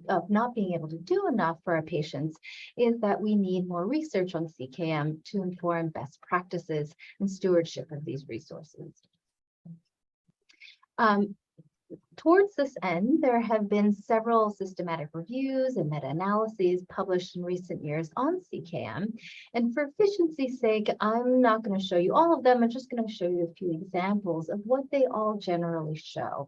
do enough for our patients is that we need more research on CKM to inform best practices and stewardship of these resources. Towards this end, there have been several systematic reviews and meta-analyses published in recent years on CKM. And for efficiency's sake, I'm not going to show you all of them. I'm just going to show you a few examples of what they all generally show,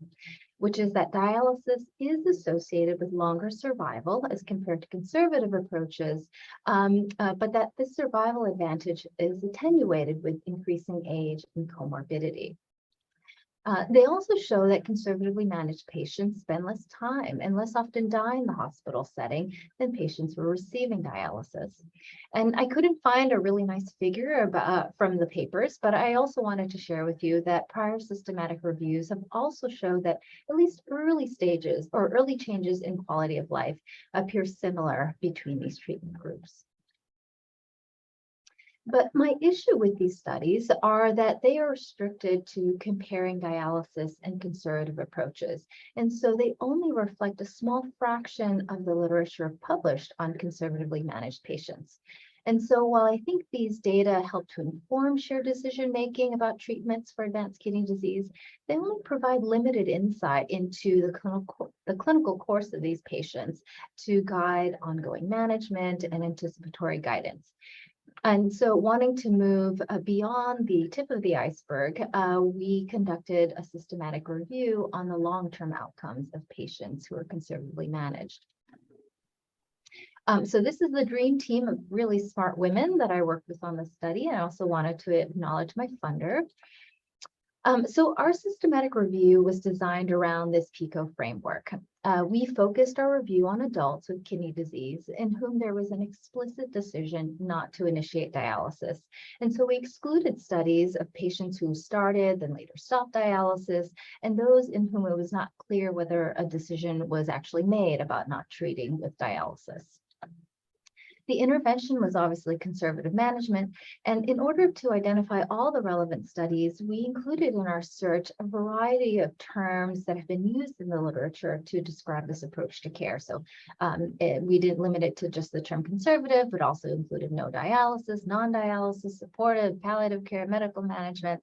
which is that dialysis is associated with longer survival as compared to conservative approaches, but that this survival advantage is attenuated with increasing age and comorbidity. They also show that conservatively managed patients spend less time and less often die in the hospital setting than patients who are receiving dialysis. And I couldn't find a really nice figure from the papers, but I also wanted to share with you that prior systematic reviews have also shown that at least early stages or early changes in quality of life appear similar between these treatment groups. But my issue with these studies are that they are restricted to comparing dialysis and conservative approaches. And so they only reflect a small fraction of the literature published on conservatively managed patients. And so while I think these data help to inform shared decision-making about treatments for advanced kidney disease, they only provide limited insight into the clinical course of these patients to guide ongoing management and anticipatory guidance. And so wanting to move beyond the tip of the iceberg, we conducted a systematic review on the long-term outcomes of patients who are conservatively managed. So this is the dream team of really smart women that I worked with on this study. I also wanted to acknowledge my funder. So our systematic review was designed around this PICO framework. We focused our review on adults with kidney disease in whom there was an explicit decision not to initiate dialysis. And so we excluded studies of patients who started, then later stopped dialysis, and those in whom it was not clear whether a decision was actually made about not treating with dialysis. The intervention was obviously conservative management, and in order to identify all the relevant studies, we included in our search a variety of terms that have been used in the literature to describe this approach to care. So we didn't limit it to just the term conservative, but also included no dialysis, non-dialysis, supportive, palliative care, medical management.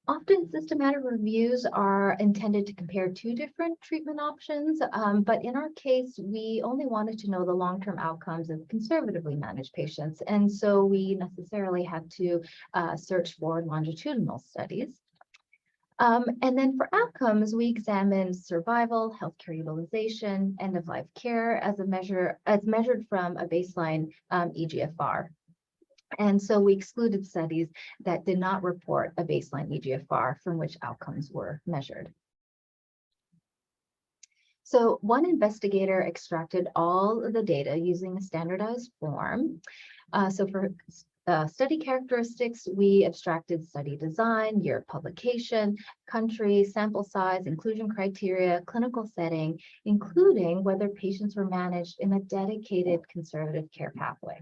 Often systematic reviews are intended to compare two different treatment options, but in our case, we only wanted to know the long-term outcomes of conservatively managed patients. And so we necessarily had to search for longitudinal studies. And then for outcomes, we examined survival, healthcare utilization, end-of-life care as measured from a baseline eGFR. And so we excluded studies that did not report a baseline eGFR from which outcomes were measured. So one investigator extracted all of the data using a standardized form. So for study characteristics, we abstracted study design, year of publication, country, sample size, inclusion criteria, clinical setting, including whether patients were managed in a dedicated conservative care pathway.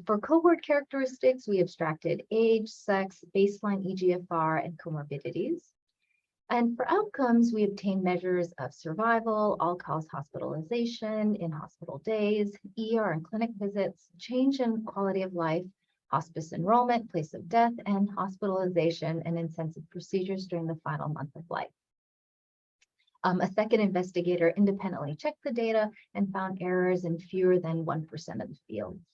For cohort characteristics, we abstracted age, sex, baseline eGFR, and comorbidities. And for outcomes, we obtained measures of survival, all-cause hospitalization, in-hospital days, ER and clinic visits, change in quality of life, hospice enrollment, place of death, and hospitalization and intensive procedures during the final month of life. A second investigator independently checked the data and found errors in fewer than 1% of the fields.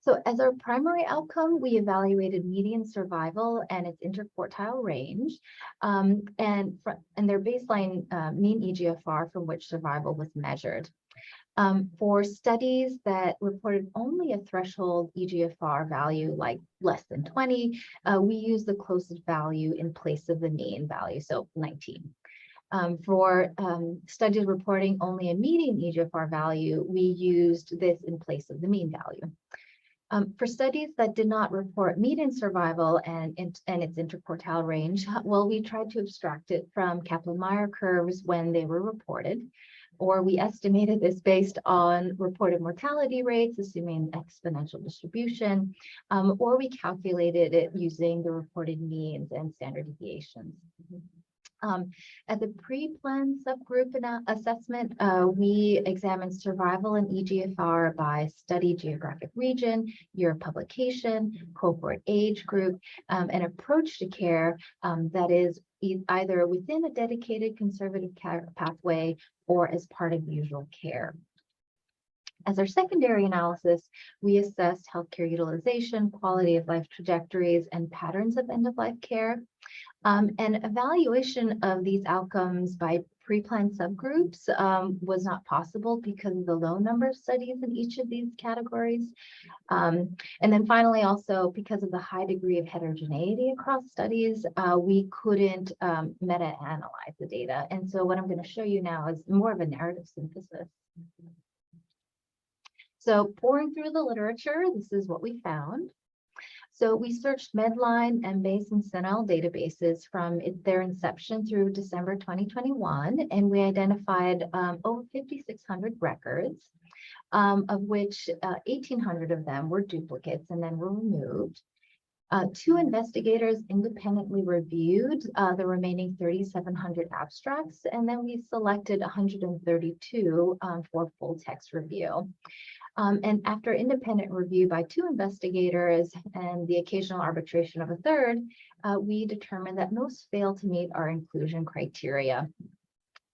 So as our primary outcome, we evaluated median survival and its interquartile range, and their baseline mean eGFR from which survival was measured. For studies that reported only a threshold eGFR value like less than 20, we used the closest value in place of the mean value, so 19. For studies reporting only a median eGFR value, we used this in place of the mean value. For studies that did not report median survival and its interquartile range, well, we tried to abstract it from Kaplan-Meier curves when they were reported, or we estimated this based on reported mortality rates, assuming exponential distribution, or we calculated it using the reported means and standard deviations. At the pre-planned subgroup assessment, we examined survival and eGFR by study geographic region, year of publication, cohort age group, and approach to care that is either within a dedicated conservative care pathway or as part of usual care. As our secondary analysis, we assessed healthcare utilization, quality of life trajectories, and patterns of end-of-life care. And evaluation of these outcomes by pre-planned subgroups was not possible because of the low number of studies in each of these categories. And then finally, also because of the high degree of heterogeneity across studies, we couldn't meta-analyze the data. And so what I'm going to show you now is more of a narrative synthesis. So pouring through the literature, this is what we found. So we searched Medline, Embase, and CINAHL databases from their inception through December 2021, and we identified over 5,600 records, of which 1,800 of them were duplicates and then were removed. Two investigators independently reviewed the remaining 3,700 abstracts, and then we selected 132 for full text review. And after independent review by two investigators and the occasional arbitration of a third, we determined that most failed to meet our inclusion criteria,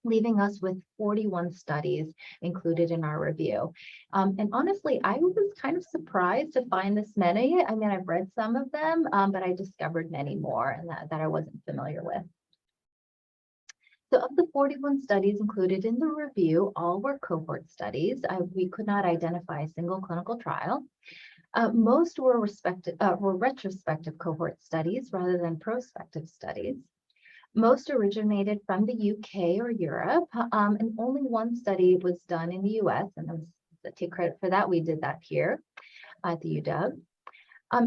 leaving us with 41 studies included in our review. And honestly, I was kind of surprised to find this many. I mean, I've read some of them, but I discovered many more and that I wasn't familiar with. So of the 41 studies included in the review, all were cohort studies. We could not identify a single clinical trial. Most were retrospective cohort studies rather than prospective studies. Most originated from the UK or Europe, and only one study was done in the US, and I take credit for that. We did that here at the UW.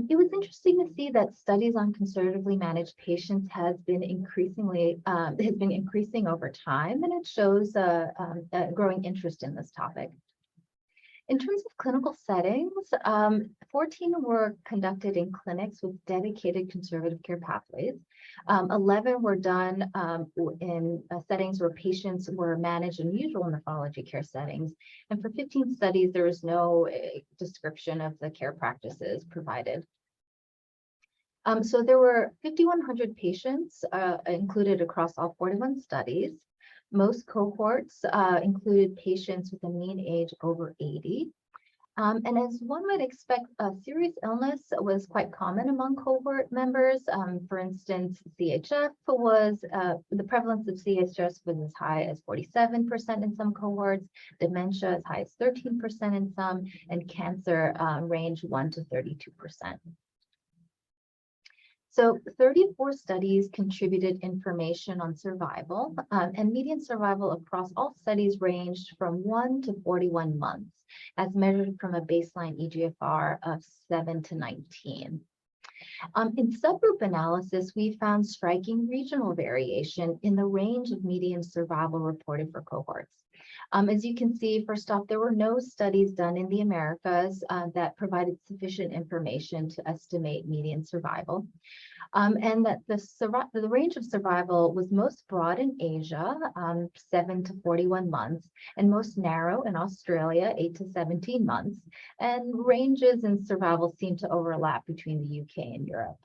It was interesting to see that studies on conservatively managed patients has been increasing over time, and it shows a growing interest in this topic. In terms of clinical settings, 14 were conducted in clinics with dedicated conservative care pathways. 11 were done in settings where patients were managed in usual nephrology care settings. And for 15 studies, there was no description of the care practices provided. So there were 5,100 patients included across all 41 studies. Most cohorts included patients with a mean age over 80. And as one would expect, serious illness was quite common among cohort members. For instance, CHF was, the prevalence of CHF was as high as 47% in some cohorts, dementia as high as 13% in some, and cancer range 1 to 32%. So 34 studies contributed information on survival, and median survival across all studies ranged from 1 to 41 months, as measured from a baseline eGFR of 7 to 19. In subgroup analysis, we found striking regional variation in the range of median survival reported for cohorts. As you can see, first off, there were no studies done in the Americas that provided sufficient information to estimate median survival. And that the range of survival was most broad in Asia, 7 to 41 months, and most narrow in Australia, 8 to 17 months. And ranges in survival seem to overlap between the UK and Europe.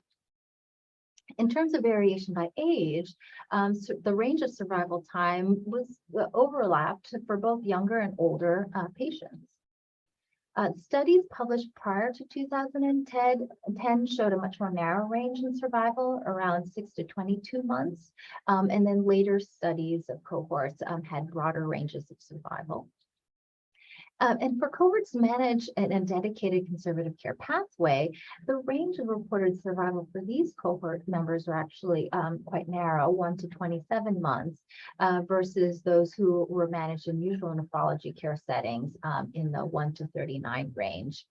In terms of variation by age, so the range of survival time was overlapped for both younger and older patients. Studies published prior to 2010 showed a much more narrow range in survival, around 6 to 22 months, and then later studies of cohorts had broader ranges of survival. And for cohorts managed in a dedicated conservative care pathway, the range of reported survival for these cohort members were actually quite narrow, 1 to 27 months, versus those who were managed in usual nephrology care settings in the 1 to 39 range.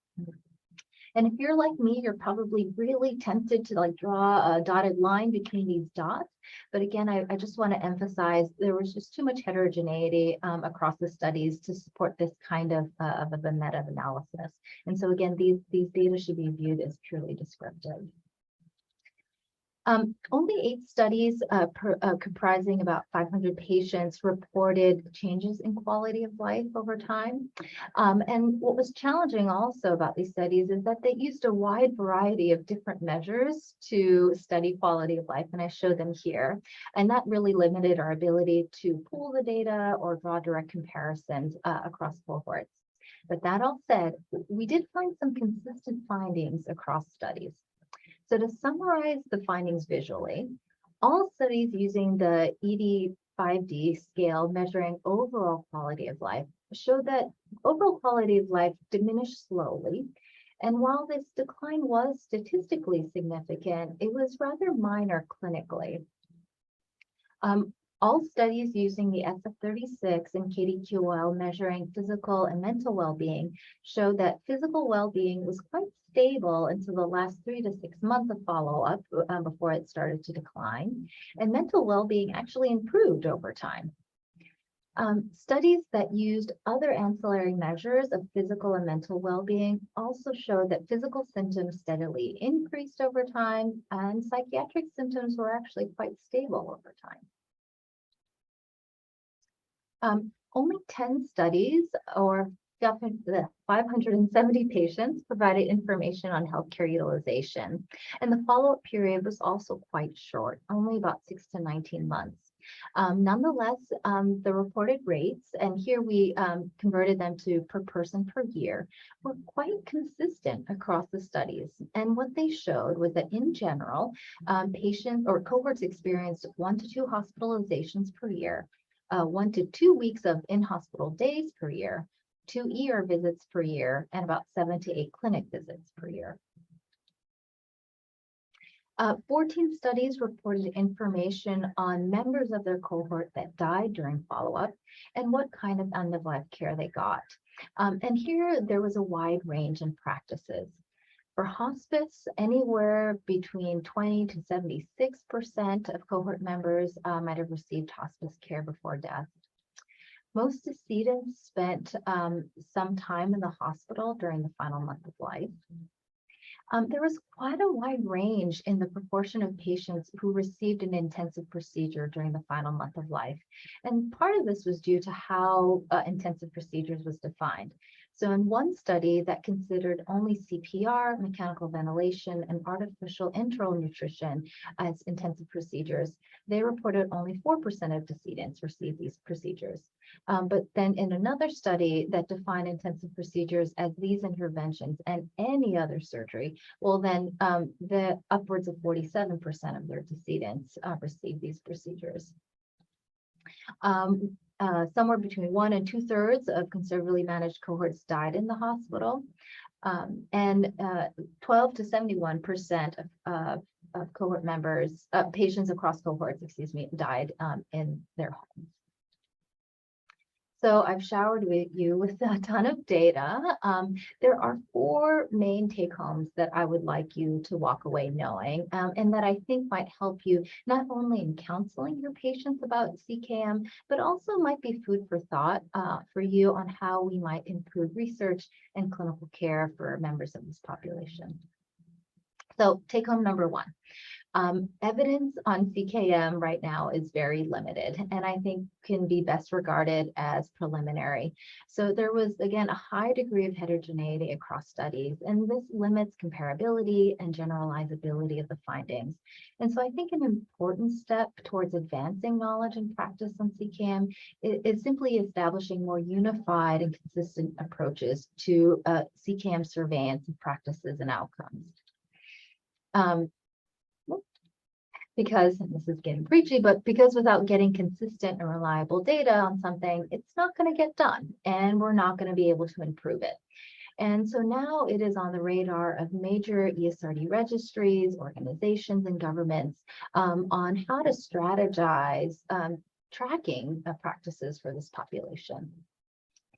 And if you're like me, you're probably really tempted to draw a dotted line between these dots. But again, I just want to emphasize there was just too much heterogeneity across the studies to support this kind of a meta-analysis. And so again, these data should be viewed as purely descriptive. Only 8 studies comprising about 500 patients reported changes in quality of life over time. And what was challenging also about these studies is that they used a wide variety of different measures to study quality of life, and I show them here. And that really limited our ability to pool the data or draw direct comparisons across cohorts. But that all said, we did find some consistent findings across studies. So to summarize the findings visually, all studies using the ED5D scale measuring overall quality of life showed that overall quality of life diminished slowly. And while this decline was statistically significant, it was rather minor clinically. All studies using the SF-36 and KDQOL measuring physical and mental well-being showed that physical well-being was quite stable until the last 3 to 6 months of follow-up before it started to decline, and mental well-being actually improved over time. Studies that used other ancillary measures of physical and mental well-being also showed that physical symptoms steadily increased over time, and psychiatric symptoms were actually quite stable over time. Only 10 studies, or 570 patients, provided information on healthcare utilization. And the follow-up period was also quite short, only about 6 to 19 months. Nonetheless, the reported rates, and here we converted them to per person per year, were quite consistent across the studies. And what they showed was that in general, patients or cohorts experienced 1 to 2 hospitalizations per year, 1 to 2 weeks of in-hospital days per year, 2 ER visits per year, and about 7 to 8 clinic visits per year. 14 studies reported information on members of their cohort that died during follow-up and what kind of end-of-life care they got. And here there was a wide range in practices. For hospice, anywhere between 20 to 76% of cohort members might have received hospice care before death. Most decedents spent some time in the hospital during the final month of life. There was quite a wide range in the proportion of patients who received an intensive procedure during the final month of life. And part of this was due to how intensive procedures was defined. So in one study that considered only CPR, mechanical ventilation, and artificial enteral nutrition as intensive procedures, they reported only 4% of decedents received these procedures. But then in another study that defined intensive procedures as these interventions and any other surgery, well then the upwards of 47% of their decedents received these procedures. Somewhere between 1 and 2/3 of conservatively managed cohorts died in the hospital, and 12 to 71% of cohort members, patients across cohorts, died in their homes. So I've showered you with a ton of data. There are 4 main take-homes that I would like you to walk away knowing, and that I think might help you not only in counseling your patients about CKM, but also might be food for thought for you on how we might improve research and clinical care for members of this population. So take-home number 1. Evidence on CKM right now is very limited, and I think can be best regarded as preliminary. So there was, again, a high degree of heterogeneity across studies, and this limits comparability and generalizability of the findings. And so I think an important step towards advancing knowledge and practice on CKM is simply establishing more unified and consistent approaches to CKM surveillance and practices and outcomes. Because, and this is getting preachy, but because without getting consistent and reliable data on something, it's not going to get done, and we're not going to be able to improve it. And so now it is on the radar of major ESRD registries, organizations, and governments on how to strategize tracking practices for this population.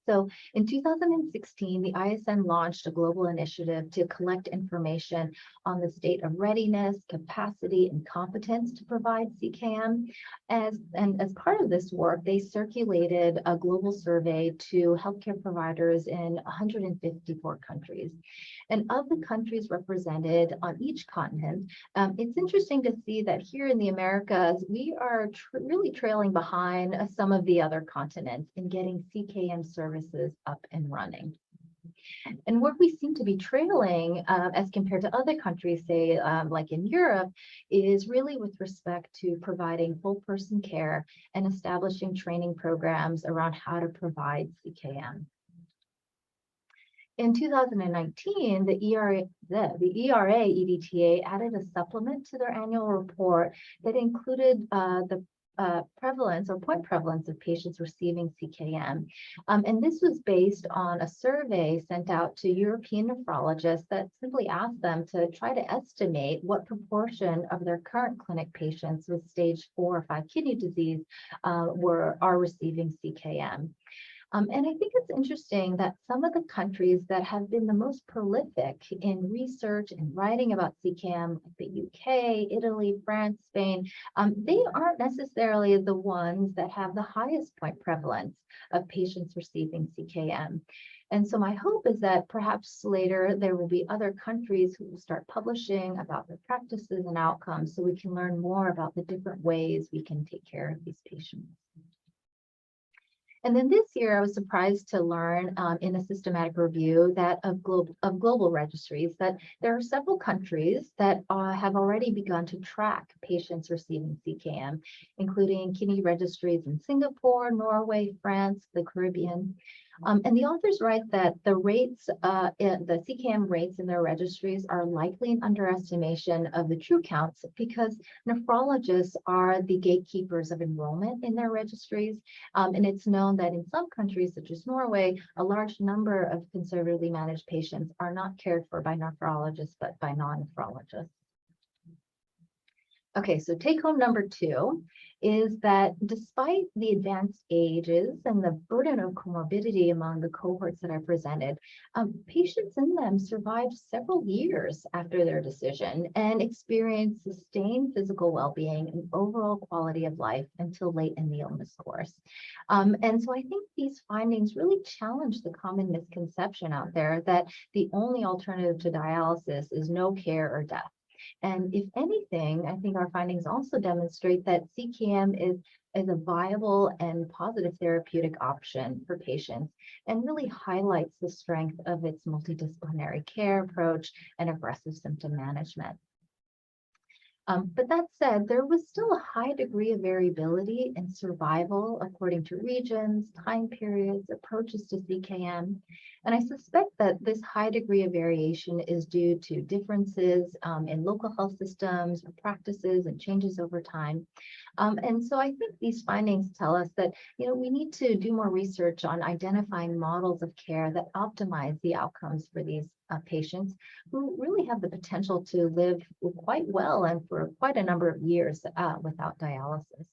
So in 2016, the ISN launched a global initiative to collect information on the state of readiness, capacity, and competence to provide CKM. And as part of this work, they circulated a global survey to healthcare providers in 154 countries. And of the countries represented on each continent, it's interesting to see that here in the Americas, we are really trailing behind some of the other continents in getting CKM services up and running. And where we seem to be trailing as compared to other countries, say like in Europe, is really with respect to providing full person care and establishing training programs around how to provide CKM. In 2019, the ERA EDTA added a supplement to their annual report that included the prevalence or point prevalence of patients receiving CKM. And this was based on a survey sent out to European nephrologists that simply asked them to try to estimate what proportion of their current clinic patients with stage 4 or 5 kidney disease are receiving CKM. And I think it's interesting that some of the countries that have been the most prolific in research and writing about CKM, like the UK, Italy, France, Spain, they aren't necessarily the ones that have the highest point prevalence of patients receiving CKM. And so my hope is that perhaps later there will be other countries who will start publishing about their practices and outcomes so we can learn more about the different ways we can take care of these patients. And then this year, I was surprised to learn in a systematic review that of global registries that there are several countries that have already begun to track patients receiving CKM, including kidney registries in Singapore, Norway, France, the Caribbean. And the authors write that the rates, the CKM rates in their registries are likely an underestimation of the true counts because nephrologists are the gatekeepers of enrollment in their registries. And it's known that in some countries, such as Norway, a large number of conservatively managed patients are not cared for by nephrologists, but by non-nephrologists. Okay, so take home number 2 is that despite the advanced ages and the burden of comorbidity among the cohorts that I presented, patients in them survived several years after their decision and experienced sustained physical well-being and overall quality of life until late in the illness course. And so I think these findings really challenge the common misconception out there that the only alternative to dialysis is no care or death. And if anything, I think our findings also demonstrate that CKM is a viable and positive therapeutic option for patients and really highlights the strength of its multidisciplinary care approach and aggressive symptom management. But that said, there was still a high degree of variability in survival according to regions, time periods, approaches to CKM. And I suspect that this high degree of variation is due to differences in local health systems, practices, and changes over time. And so I think these findings tell us that, we need to do more research on identifying models of care that optimize the outcomes for these patients who really have the potential to live quite well and for quite a number of years without dialysis.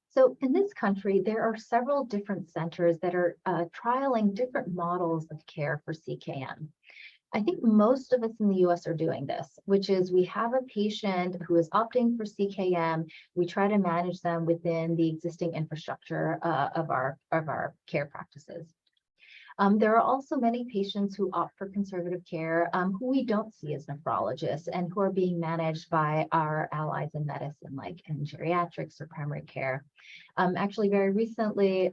So in this country, there are several different centers that are trialing different models of care for CKM. I think most of us in the US are doing this, which is we have a patient who is opting for CKM. We try to manage them within the existing infrastructure of our care practices. There are also many patients who opt for conservative care who we don't see as nephrologists and who are being managed by our allies in medicine, like in geriatrics or primary care. Actually, very recently,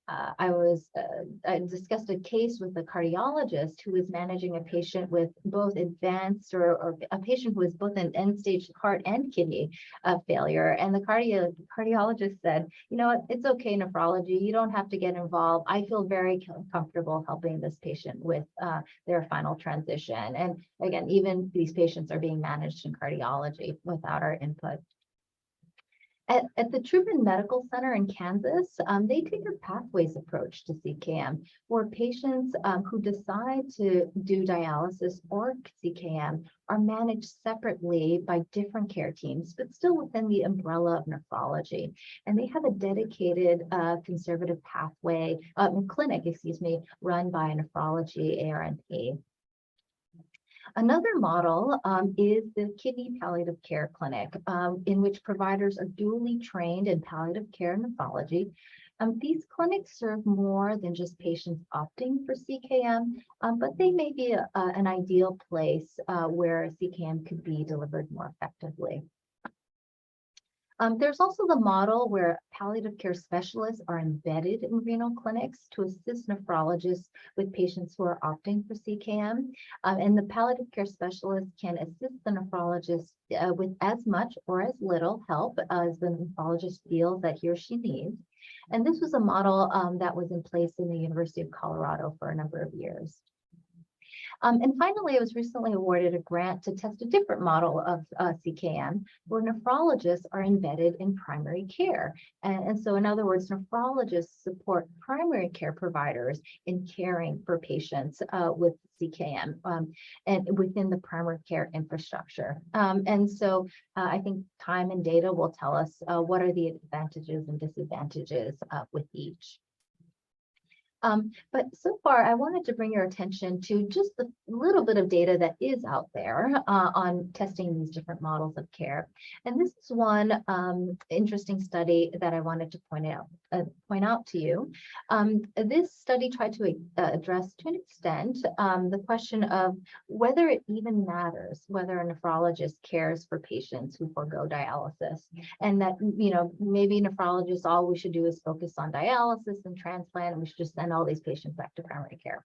I discussed a case with a cardiologist who was managing a patient with both advanced or a patient who was both an end-stage heart and kidney failure. And the cardiologist said, it's okay, nephrology, you don't have to get involved. I feel very comfortable helping this patient with their final transition. And again, even these patients are being managed in cardiology without our input. At the Truman Medical Center in Kansas, they take a pathways approach to CKM, where patients who decide to do dialysis or CKM are managed separately by different care teams, but still within the umbrella of nephrology. And they have a dedicated conservative pathway clinic, run by a nephrology ARNP. Another model is the kidney palliative care clinic, in which providers are dually trained in palliative care and nephrology. These clinics serve more than just patients opting for CKM, but they may be an ideal place where CKM could be delivered more effectively. There's also the model where palliative care specialists are embedded in renal clinics to assist nephrologists with patients who are opting for CKM. And the palliative care specialist can assist the nephrologist with as much or as little help as the nephrologist feels that he or she needs. And this was a model that was in place in the University of Colorado for a number of years. And finally, I was recently awarded a grant to test a different model of CKM, where nephrologists are embedded in primary care. And so in other words, nephrologists support primary care providers in caring for patients with CKM and within the primary care infrastructure. And so I think time and data will tell us what are the advantages and disadvantages with each. But so far, I wanted to bring your attention to just the little bit of data that is out there on testing these different models of care. And this is one interesting study that I wanted to point out to you. This study tried to address, to an extent, the question of whether it even matters whether a nephrologist cares for patients who forego dialysis, and that maybe nephrologists, all we should do is focus on dialysis and transplant, and we should just send all these patients back to primary care.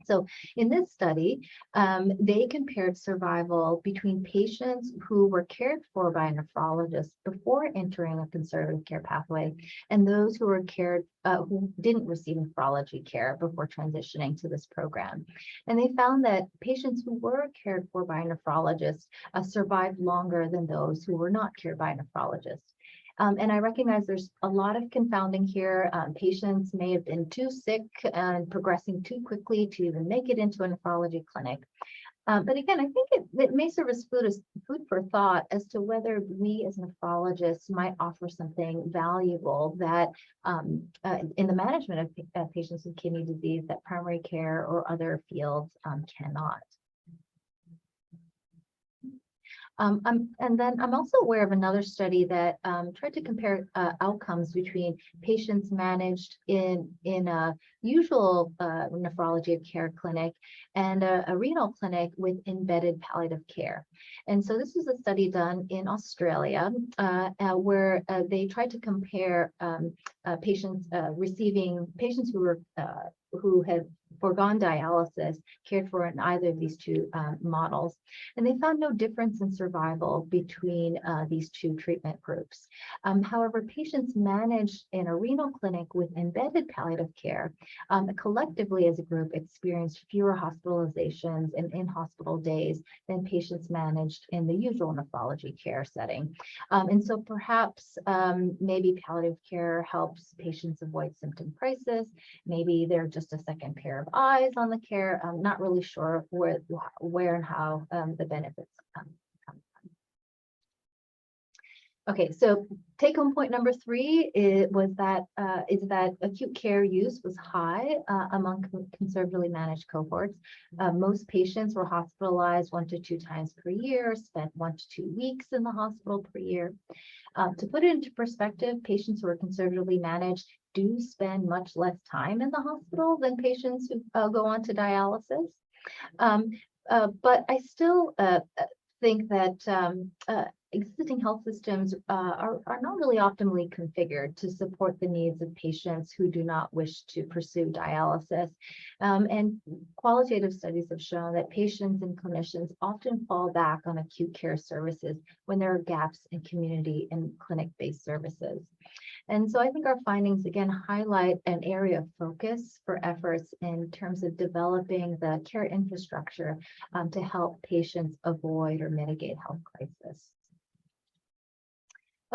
So in this study, they compared survival between patients who were cared for by a nephrologist before entering a conservative care pathway and those who were cared who didn't receive nephrology care before transitioning to this program. And they found that patients who were cared for by a nephrologist survived longer than those who were not cared by a nephrologist. And I recognize there's a lot of confounding here. Patients may have been too sick and progressing too quickly to even make it into a nephrology clinic. But again, I think it may serve as food for thought as to whether we as nephrologists might offer something valuable that in the management of patients with kidney disease that primary care or other fields cannot. And then I'm also aware of another study that tried to compare outcomes between patients managed in a usual nephrology of care clinic and a renal clinic with embedded palliative care. And so this was a study done in Australia where they tried to compare patients who had foregone dialysis cared for in either of these two models. And they found no difference in survival between these two treatment groups. However, patients managed in a renal clinic with embedded palliative care collectively as a group experienced fewer hospitalizations and in-hospital days than patients managed in the usual nephrology care setting. And so perhaps maybe palliative care helps patients avoid symptom crisis. Maybe they're just a second pair of eyes on the care. I'm not really sure where and how the benefits come from. Okay, so take-home point number 3 is that acute care use was high among conservatively managed cohorts. Most patients were hospitalized 1 to 2 times per year, spent 1 to 2 weeks in the hospital per year. To put it into perspective, patients who are conservatively managed do spend much less time in the hospital than patients who go on to dialysis. But I still think that existing health systems are not really optimally configured to support the needs of patients who do not wish to pursue dialysis. And qualitative studies have shown that patients and clinicians often fall back on acute care services when there are gaps in community and clinic-based services. And so I think our findings again highlight an area of focus for efforts in terms of developing the care infrastructure to help patients avoid or mitigate health crisis.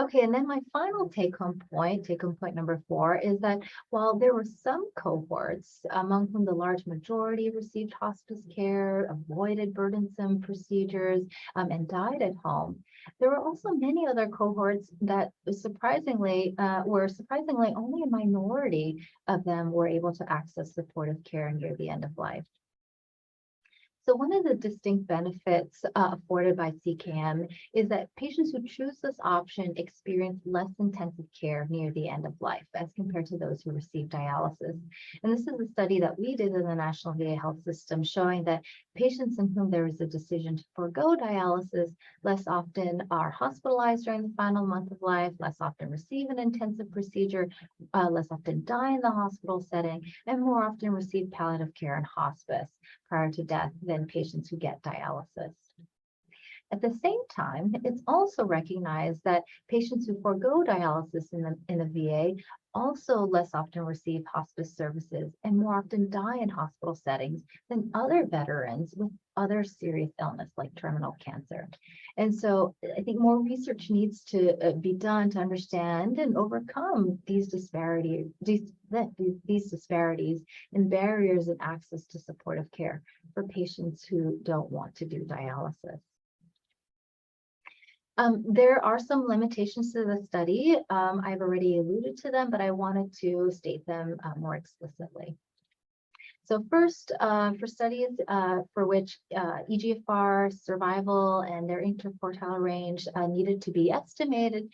Okay, and then my final take-home point number 4, is that while there were some cohorts among whom the large majority received hospice care, avoided burdensome procedures, and died at home, there were also many other cohorts that surprisingly only a minority of them were able to access supportive care near the end of life. So one of the distinct benefits afforded by CKM is that patients who choose this option experience less intensive care near the end of life as compared to those who receive dialysis. And this is a study that we did in the National VA Health System showing that patients in whom there is a decision to forego dialysis less often are hospitalized during the final month of life, less often receive an intensive procedure, less often die in the hospital setting, and more often receive palliative care and hospice prior to death than patients who get dialysis. At the same time, it's also recognized that patients who forego dialysis in the VA also less often receive hospice services and more often die in hospital settings than other veterans with other serious illness like terminal cancer. And so I think more research needs to be done to understand and overcome these disparities and barriers in access to supportive care for patients who don't want to do dialysis. There are some limitations to the study. I've already alluded to them, but I wanted to state them more explicitly. So first, for studies for which eGFR, survival, and their interquartile range needed to be estimated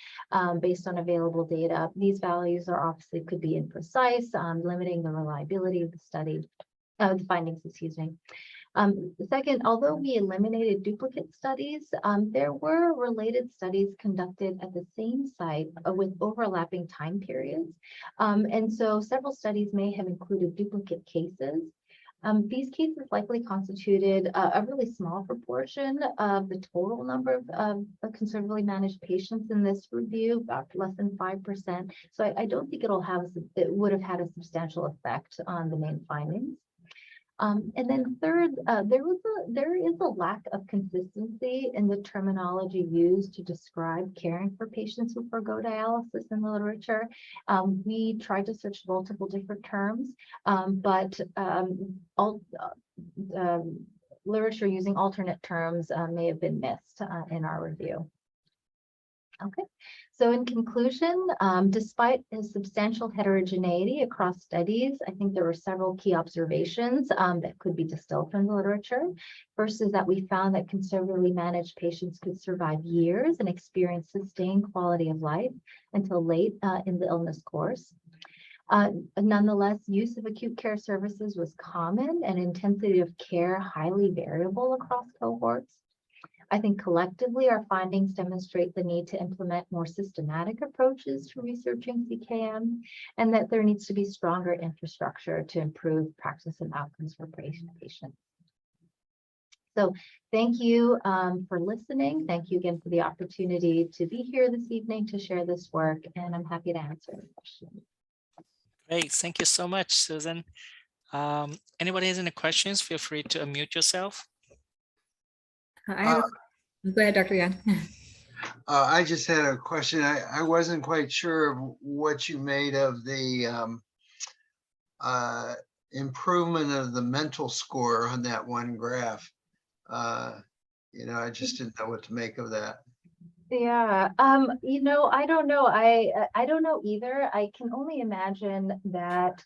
based on available data, these values are obviously could be imprecise, limiting the reliability of the findings, excuse me. Second, although we eliminated duplicate studies, there were related studies conducted at the same site with overlapping time periods. And so several studies may have included duplicate cases. These cases likely constituted a really small proportion of the total number of conservatively managed patients in this review, about less than 5%. So I don't think it would have had a substantial effect on the main findings. And then third, there is a lack of consistency in the terminology used to describe caring for patients who forgo dialysis in the literature. We tried to search multiple different terms, but literature using alternate terms may have been missed in our review. Okay, so in conclusion, despite a substantial heterogeneity across studies, I think there were several key observations that could be distilled from the literature. First is that we found that conservatively managed patients could survive years and experience sustained quality of life until late in the illness course. Nonetheless, use of acute care services was common and intensity of care highly variable across cohorts. I think collectively our findings demonstrate the need to implement more systematic approaches to researching CKM, and that there needs to be stronger infrastructure to improve practice and outcomes for patients. So thank you for listening. Thank you again for the opportunity to be here this evening to share this work, and I'm happy to answer any questions. Great, thank you so much, Susan. Anybody has any questions, feel free to unmute yourself. Go ahead, Dr. Young. I just had a question. I wasn't quite sure of what you made of the improvement of the mental score on that one graph. You know, I just didn't know what to make of that. Yeah, you know, I don't know. I don't know either. I can only imagine that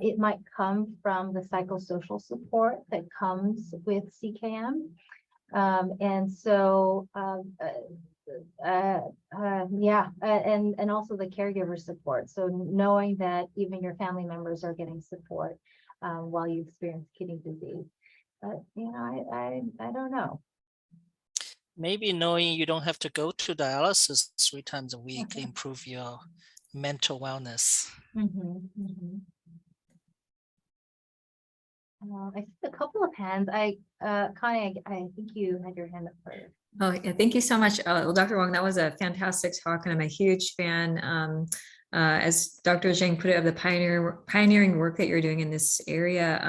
it might come from the psychosocial support that comes with CKM. And so, yeah, and also the caregiver support. So knowing that even your family members are getting support while you experience kidney disease. But, you know, I don't know. Maybe knowing you don't have to go to dialysis 3 times a week, improve your mental wellness. I see a couple of hands. Connie, I think you had your hand up first. Oh, yeah, thank you so much. Well, Dr. Wong, that was a fantastic talk, and I'm a huge fan, as Dr. Zhang put it, of the pioneering work that you're doing in this area.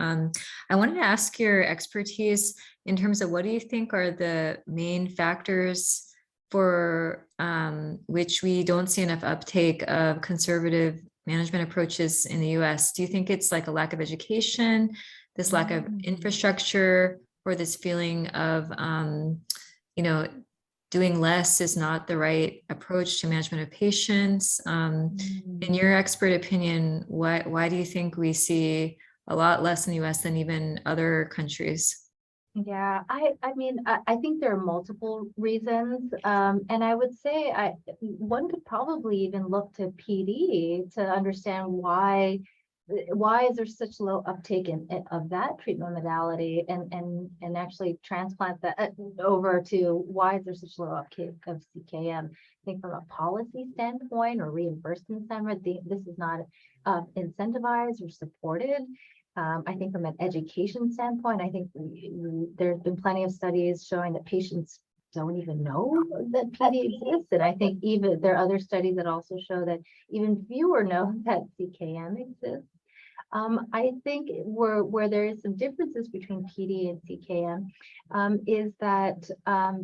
I wanted to ask your expertise in terms of what do you think are the main factors for which we don't see enough uptake of conservative management approaches in the US? Do you think it's like a lack of education, this lack of infrastructure, or this feeling of, you know, doing less is not the right approach to management of patients? In your expert opinion, why do you think we see a lot less in the US than even other countries? Yeah, I mean, I think there are multiple reasons. And I would say one could probably even look to PD to understand why is there such low uptake of that treatment modality, and actually transplant that over to why is there such low uptake of CKM? I think from a policy standpoint or reimbursement standpoint, this is not incentivized or supported. I think from an education standpoint, I think there's been plenty of studies showing that patients don't even know that PD exists. And I think even there are other studies that also show that even fewer know that CKM exists. I think where there is some differences between PD and CKM is that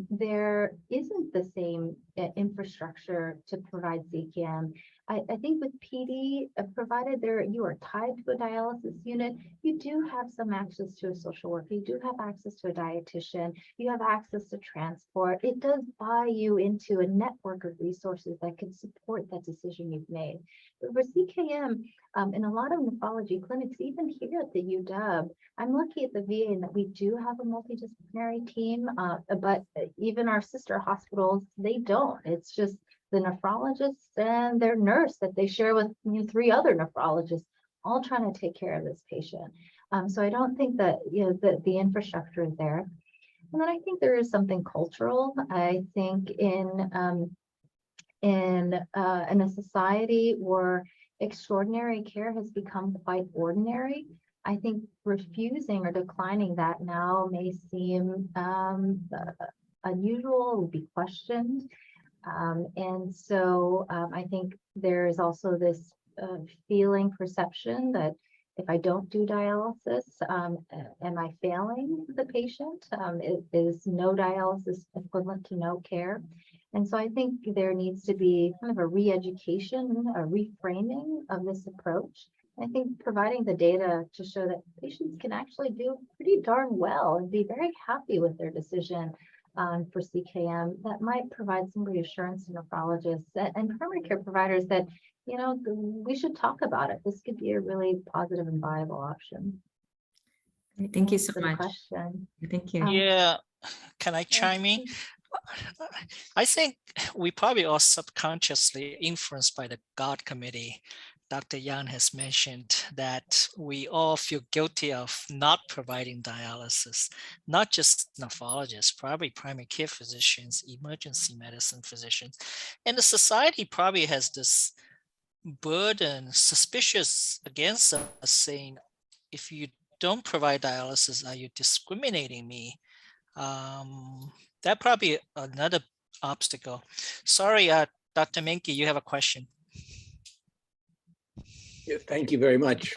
there isn't the same infrastructure to provide CKM. I think with PD, provided you are tied to a dialysis unit, you do have some access to a social worker, you do have access to a dietitian, you have access to transport. It does buy you into a network of resources that can support that decision you've made. But for CKM, in a lot of nephrology clinics, even here at the UW, I'm lucky at the VA in that we do have a multidisciplinary team, but even our sister hospitals, they don't. It's just the nephrologists and their nurse that they share with 3 other nephrologists, all trying to take care of this patient. So I don't think that the infrastructure is there. And then I think there is something cultural. I think in a society where extraordinary care has become quite ordinary, I think refusing or declining that now may seem unusual, would be questioned. And so I think there is also this feeling, perception that if I don't do dialysis, am I failing the patient? Is no dialysis equivalent to no care? And so I think there needs to be kind of a re-education, a reframing of this approach. I think providing the data to show that patients can actually do pretty darn well and be very happy with their decision for CKM, that might provide some reassurance to nephrologists and primary care providers that, you know, we should talk about it. This could be a really positive and viable option. Thank you so For the much. question. Thank you. Yeah, can I chime in? I think we probably are subconsciously influenced by the God committee. Dr. Yang has mentioned that we all feel guilty of not providing dialysis, not just nephrologists, probably primary care physicians, emergency medicine physicians. And the society probably has this burden, suspicious against us, saying, if you don't provide dialysis, are you discriminating me? That probably another obstacle. Sorry, Dr. Menke, you have a question. Yeah, thank you very much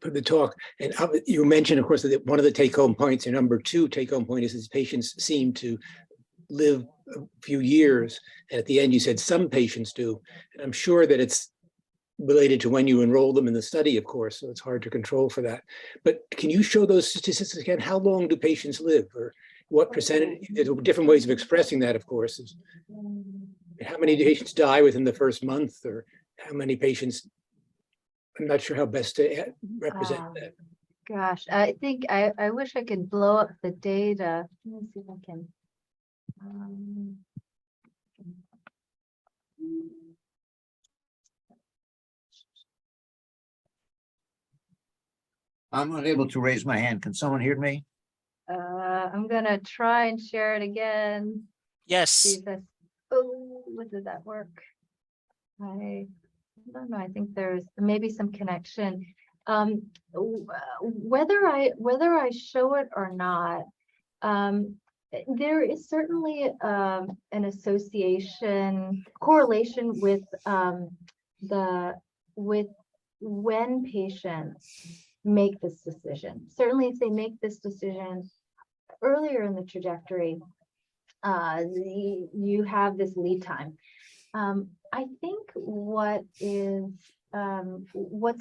for the talk. And you mentioned, of course, that one of the take-home points, or number two take-home point, is that patients seem to live a few years. And at the end, you said some patients do. And I'm sure that it's related to when you enroll them in the study, of course, so it's hard to control for that. But can you show those statistics again? How long do patients live, or what percentage? There's different ways of expressing that, of course. How many patients die within the first month, or how many patients? I'm not sure how best to represent that. Gosh, I think I wish I could blow up the data. Let me see if I can. I'm unable to raise my hand. Can someone hear me? I'm gonna try and share it again. Yes. Oh, did that work? I don't know. I think there's maybe some connection. Whether I show it or not, there is certainly an correlation with when patients make this decision. Certainly, if they make this decision earlier in the trajectory, you have this lead time. I think what's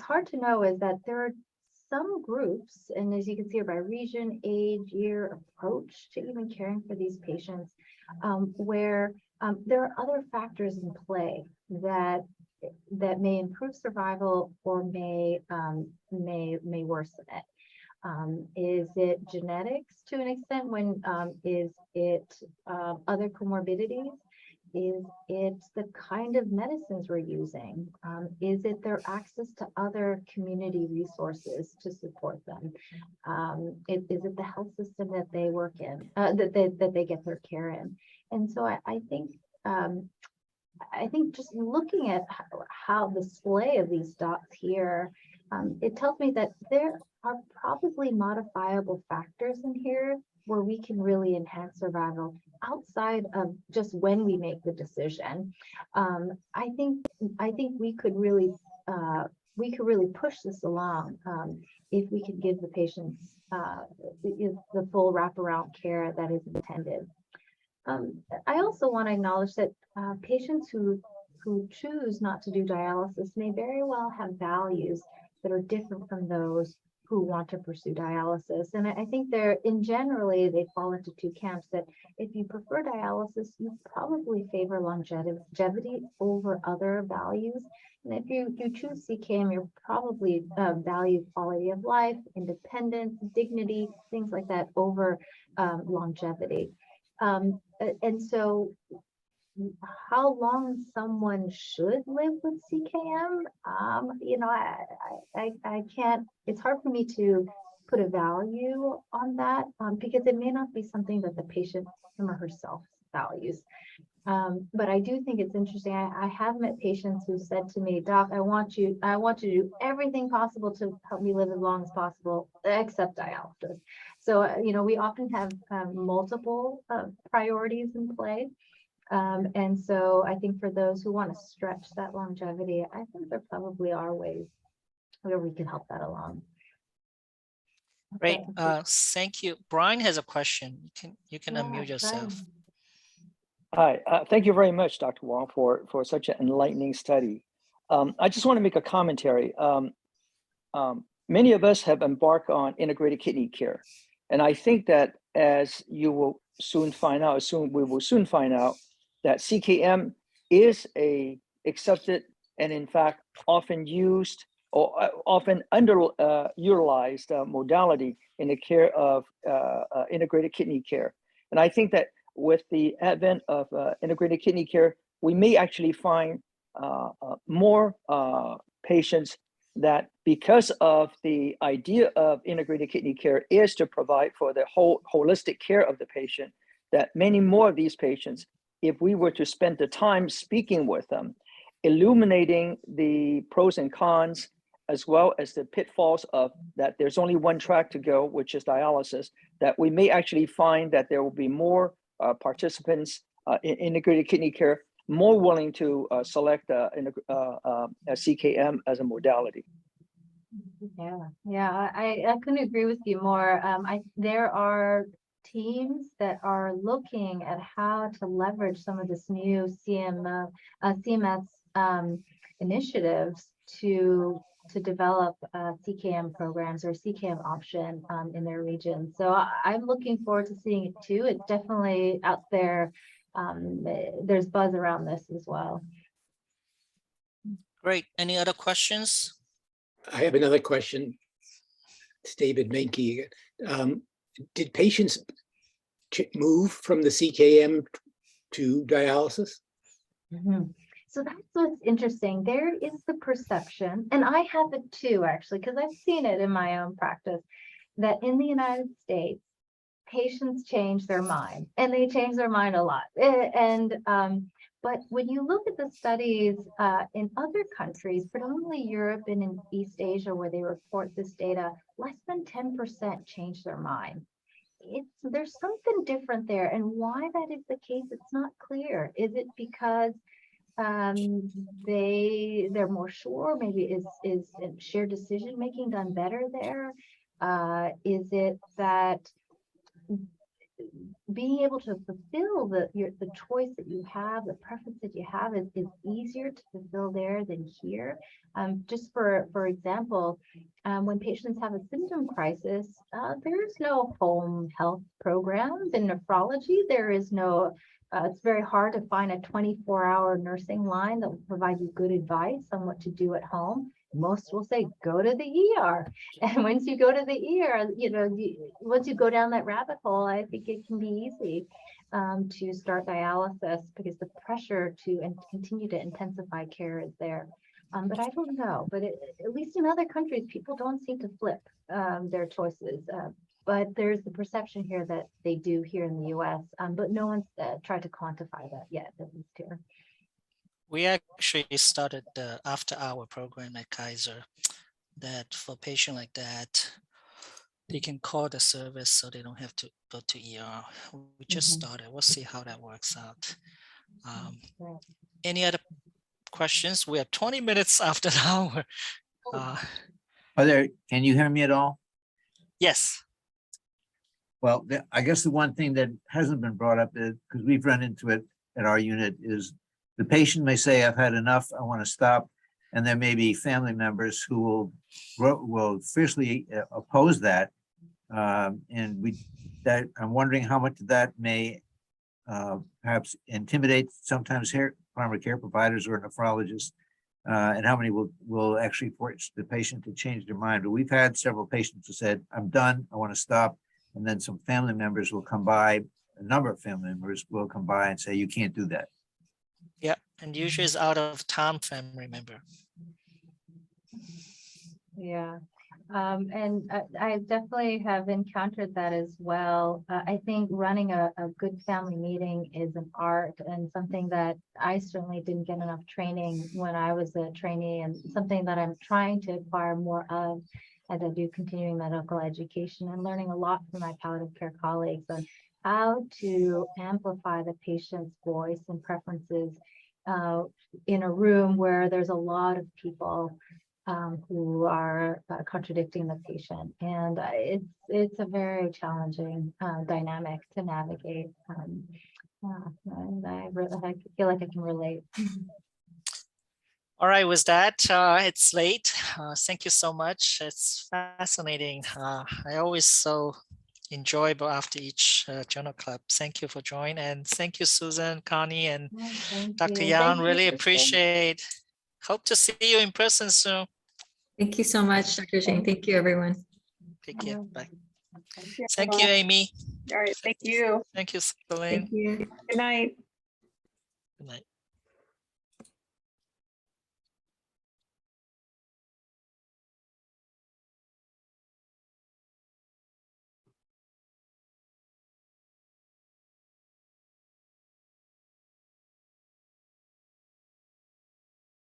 hard to know is that there are some groups, and as you can see by region, age, year, approach to even caring for these patients, where there are other factors in play that may improve survival or may worsen it. Is it genetics to an extent? Is it other comorbidities? Is it the kind of medicines we're using? Is it their access to other community resources to support them? Is it the health system that they work in, that they get their care in? And so I think just looking at how the display of these dots here, it tells me that there are probably modifiable factors in here where we can really enhance survival outside of just when we make the decision. I think we could really push this along if we could give the patients the full wraparound care that is intended. I also want to acknowledge that patients who choose not to do dialysis may very well have values that are different from those who want to pursue dialysis. And I think generally they fall into two camps, that if you prefer dialysis, you probably favor longevity over other values. And if you choose CKM, you probably value quality of life, independence, dignity, things like that over longevity. And so how long someone should live with CKM, I can't, it's hard for me to put a value on that because it may not be something that the patient him or herself values. But I do think it's interesting. I have met patients who said to me, Doc, I want you to do everything possible to help me live as long as possible, except dialysis. So, we often have multiple priorities in play. And so I think for those who want to stretch that longevity, I think there probably are ways where we can help that along. Great. Thank you. Brian has a question. You can unmute yourself. Hi, thank you very much, Dr. Wong, for such an enlightening study. I just want to make a commentary. Many of us have embarked on integrated kidney care. And I think that as you will soon find out, we will soon find out that CKM is a accepted and in fact often used or often underutilized modality in the care of integrated kidney care. And I think that with the advent of integrated kidney care, we may actually find more patients that, because of the idea of integrated kidney care is to provide for the whole holistic care of the patient, that many more of these patients, if we were to spend the time speaking with them, illuminating the pros and cons, as well as the pitfalls of that there's only one track to go, which is dialysis, that we may actually find that there will be more participants in integrated kidney care more willing to select a CKM as a modality. Yeah, I couldn't agree with you more. There are teams that are looking at how to leverage some of this new CMS initiatives to develop CKM programs or CKM option in their region. So I'm looking forward to seeing it too. It's definitely out there. There's buzz around this as well. Great. Any other questions? I have another question. It's David Menke. Did patients move from the CKM to dialysis? Mm-hmm. So that's what's interesting. There is the perception, and I have it too, actually, because I've seen it in my own practice, that in the United States, patients change their mind, and they change their mind a lot. But when you look at the studies in other countries, predominantly Europe and in East Asia, where they report this data, less than 10% change their mind. There's something different there, and why that is the case, it's not clear. Is it because they're more sure? Maybe is shared decision making done better there? Is it that being able to fulfill the choice that you have, the preference that you have is easier to fulfill there than here? Just for example, when patients have a symptom crisis, there is no home health programs. In nephrology, there is no, it's very hard to find a 24-hour nursing line that will provide you good advice on what to do at home. Most will say, go to the ER. And once you go to the ER, once you go down that rabbit hole, I think it can be easy to start dialysis because the pressure to continue to intensify care is there. But I don't know. But at least in other countries, people don't seem to flip their choices. But there's the perception here that they do here in the US. But no one's tried to quantify that yet, at least here. We actually started the after-hour program at Kaiser that for patients like that, they can call the service so they don't have to go to ER. We just started. We'll see how that works out. Any other questions? We are 20 minutes after the hour. Can you hear me at all? Yes. Well, I guess the one thing that hasn't been brought up is, because we've run into it at our unit, is the patient may say, I've had enough, I want to stop. And there may be family members who will fiercely oppose that. And I'm wondering how much of that may perhaps intimidate sometimes primary care providers or nephrologists, and how many will actually force the patient to change their mind. But we've had several patients who said, I'm done, I want to stop. And then some family members will come by, a number of family members will come by and say, you can't do that. Yeah, and usually it's out of town family member. Yeah, And I definitely have encountered that as well. I think running a good family meeting is an art and something that I certainly didn't get enough training when I was a trainee, and something that I'm trying to acquire more of as I do continuing medical education and learning a lot from my palliative care colleagues on how to amplify the patient's voice and preferences in a room where there's a lot of people who are contradicting the patient, and it's a very challenging dynamic to navigate. And I feel like I can relate. All right, with that, it's late. Thank you so much. It's fascinating. I always so enjoyable after each journal club. Thank you for joining, and thank you, Susan, Connie, and Dr. Yang. Really appreciate. Hope to see you in person soon. Thank you so much, Dr. Zhang. Thank you, everyone. Take care. Bye. Thank you, Amy. All right. Thank you. Thank you, Celine. Thank you. Good night. Good night.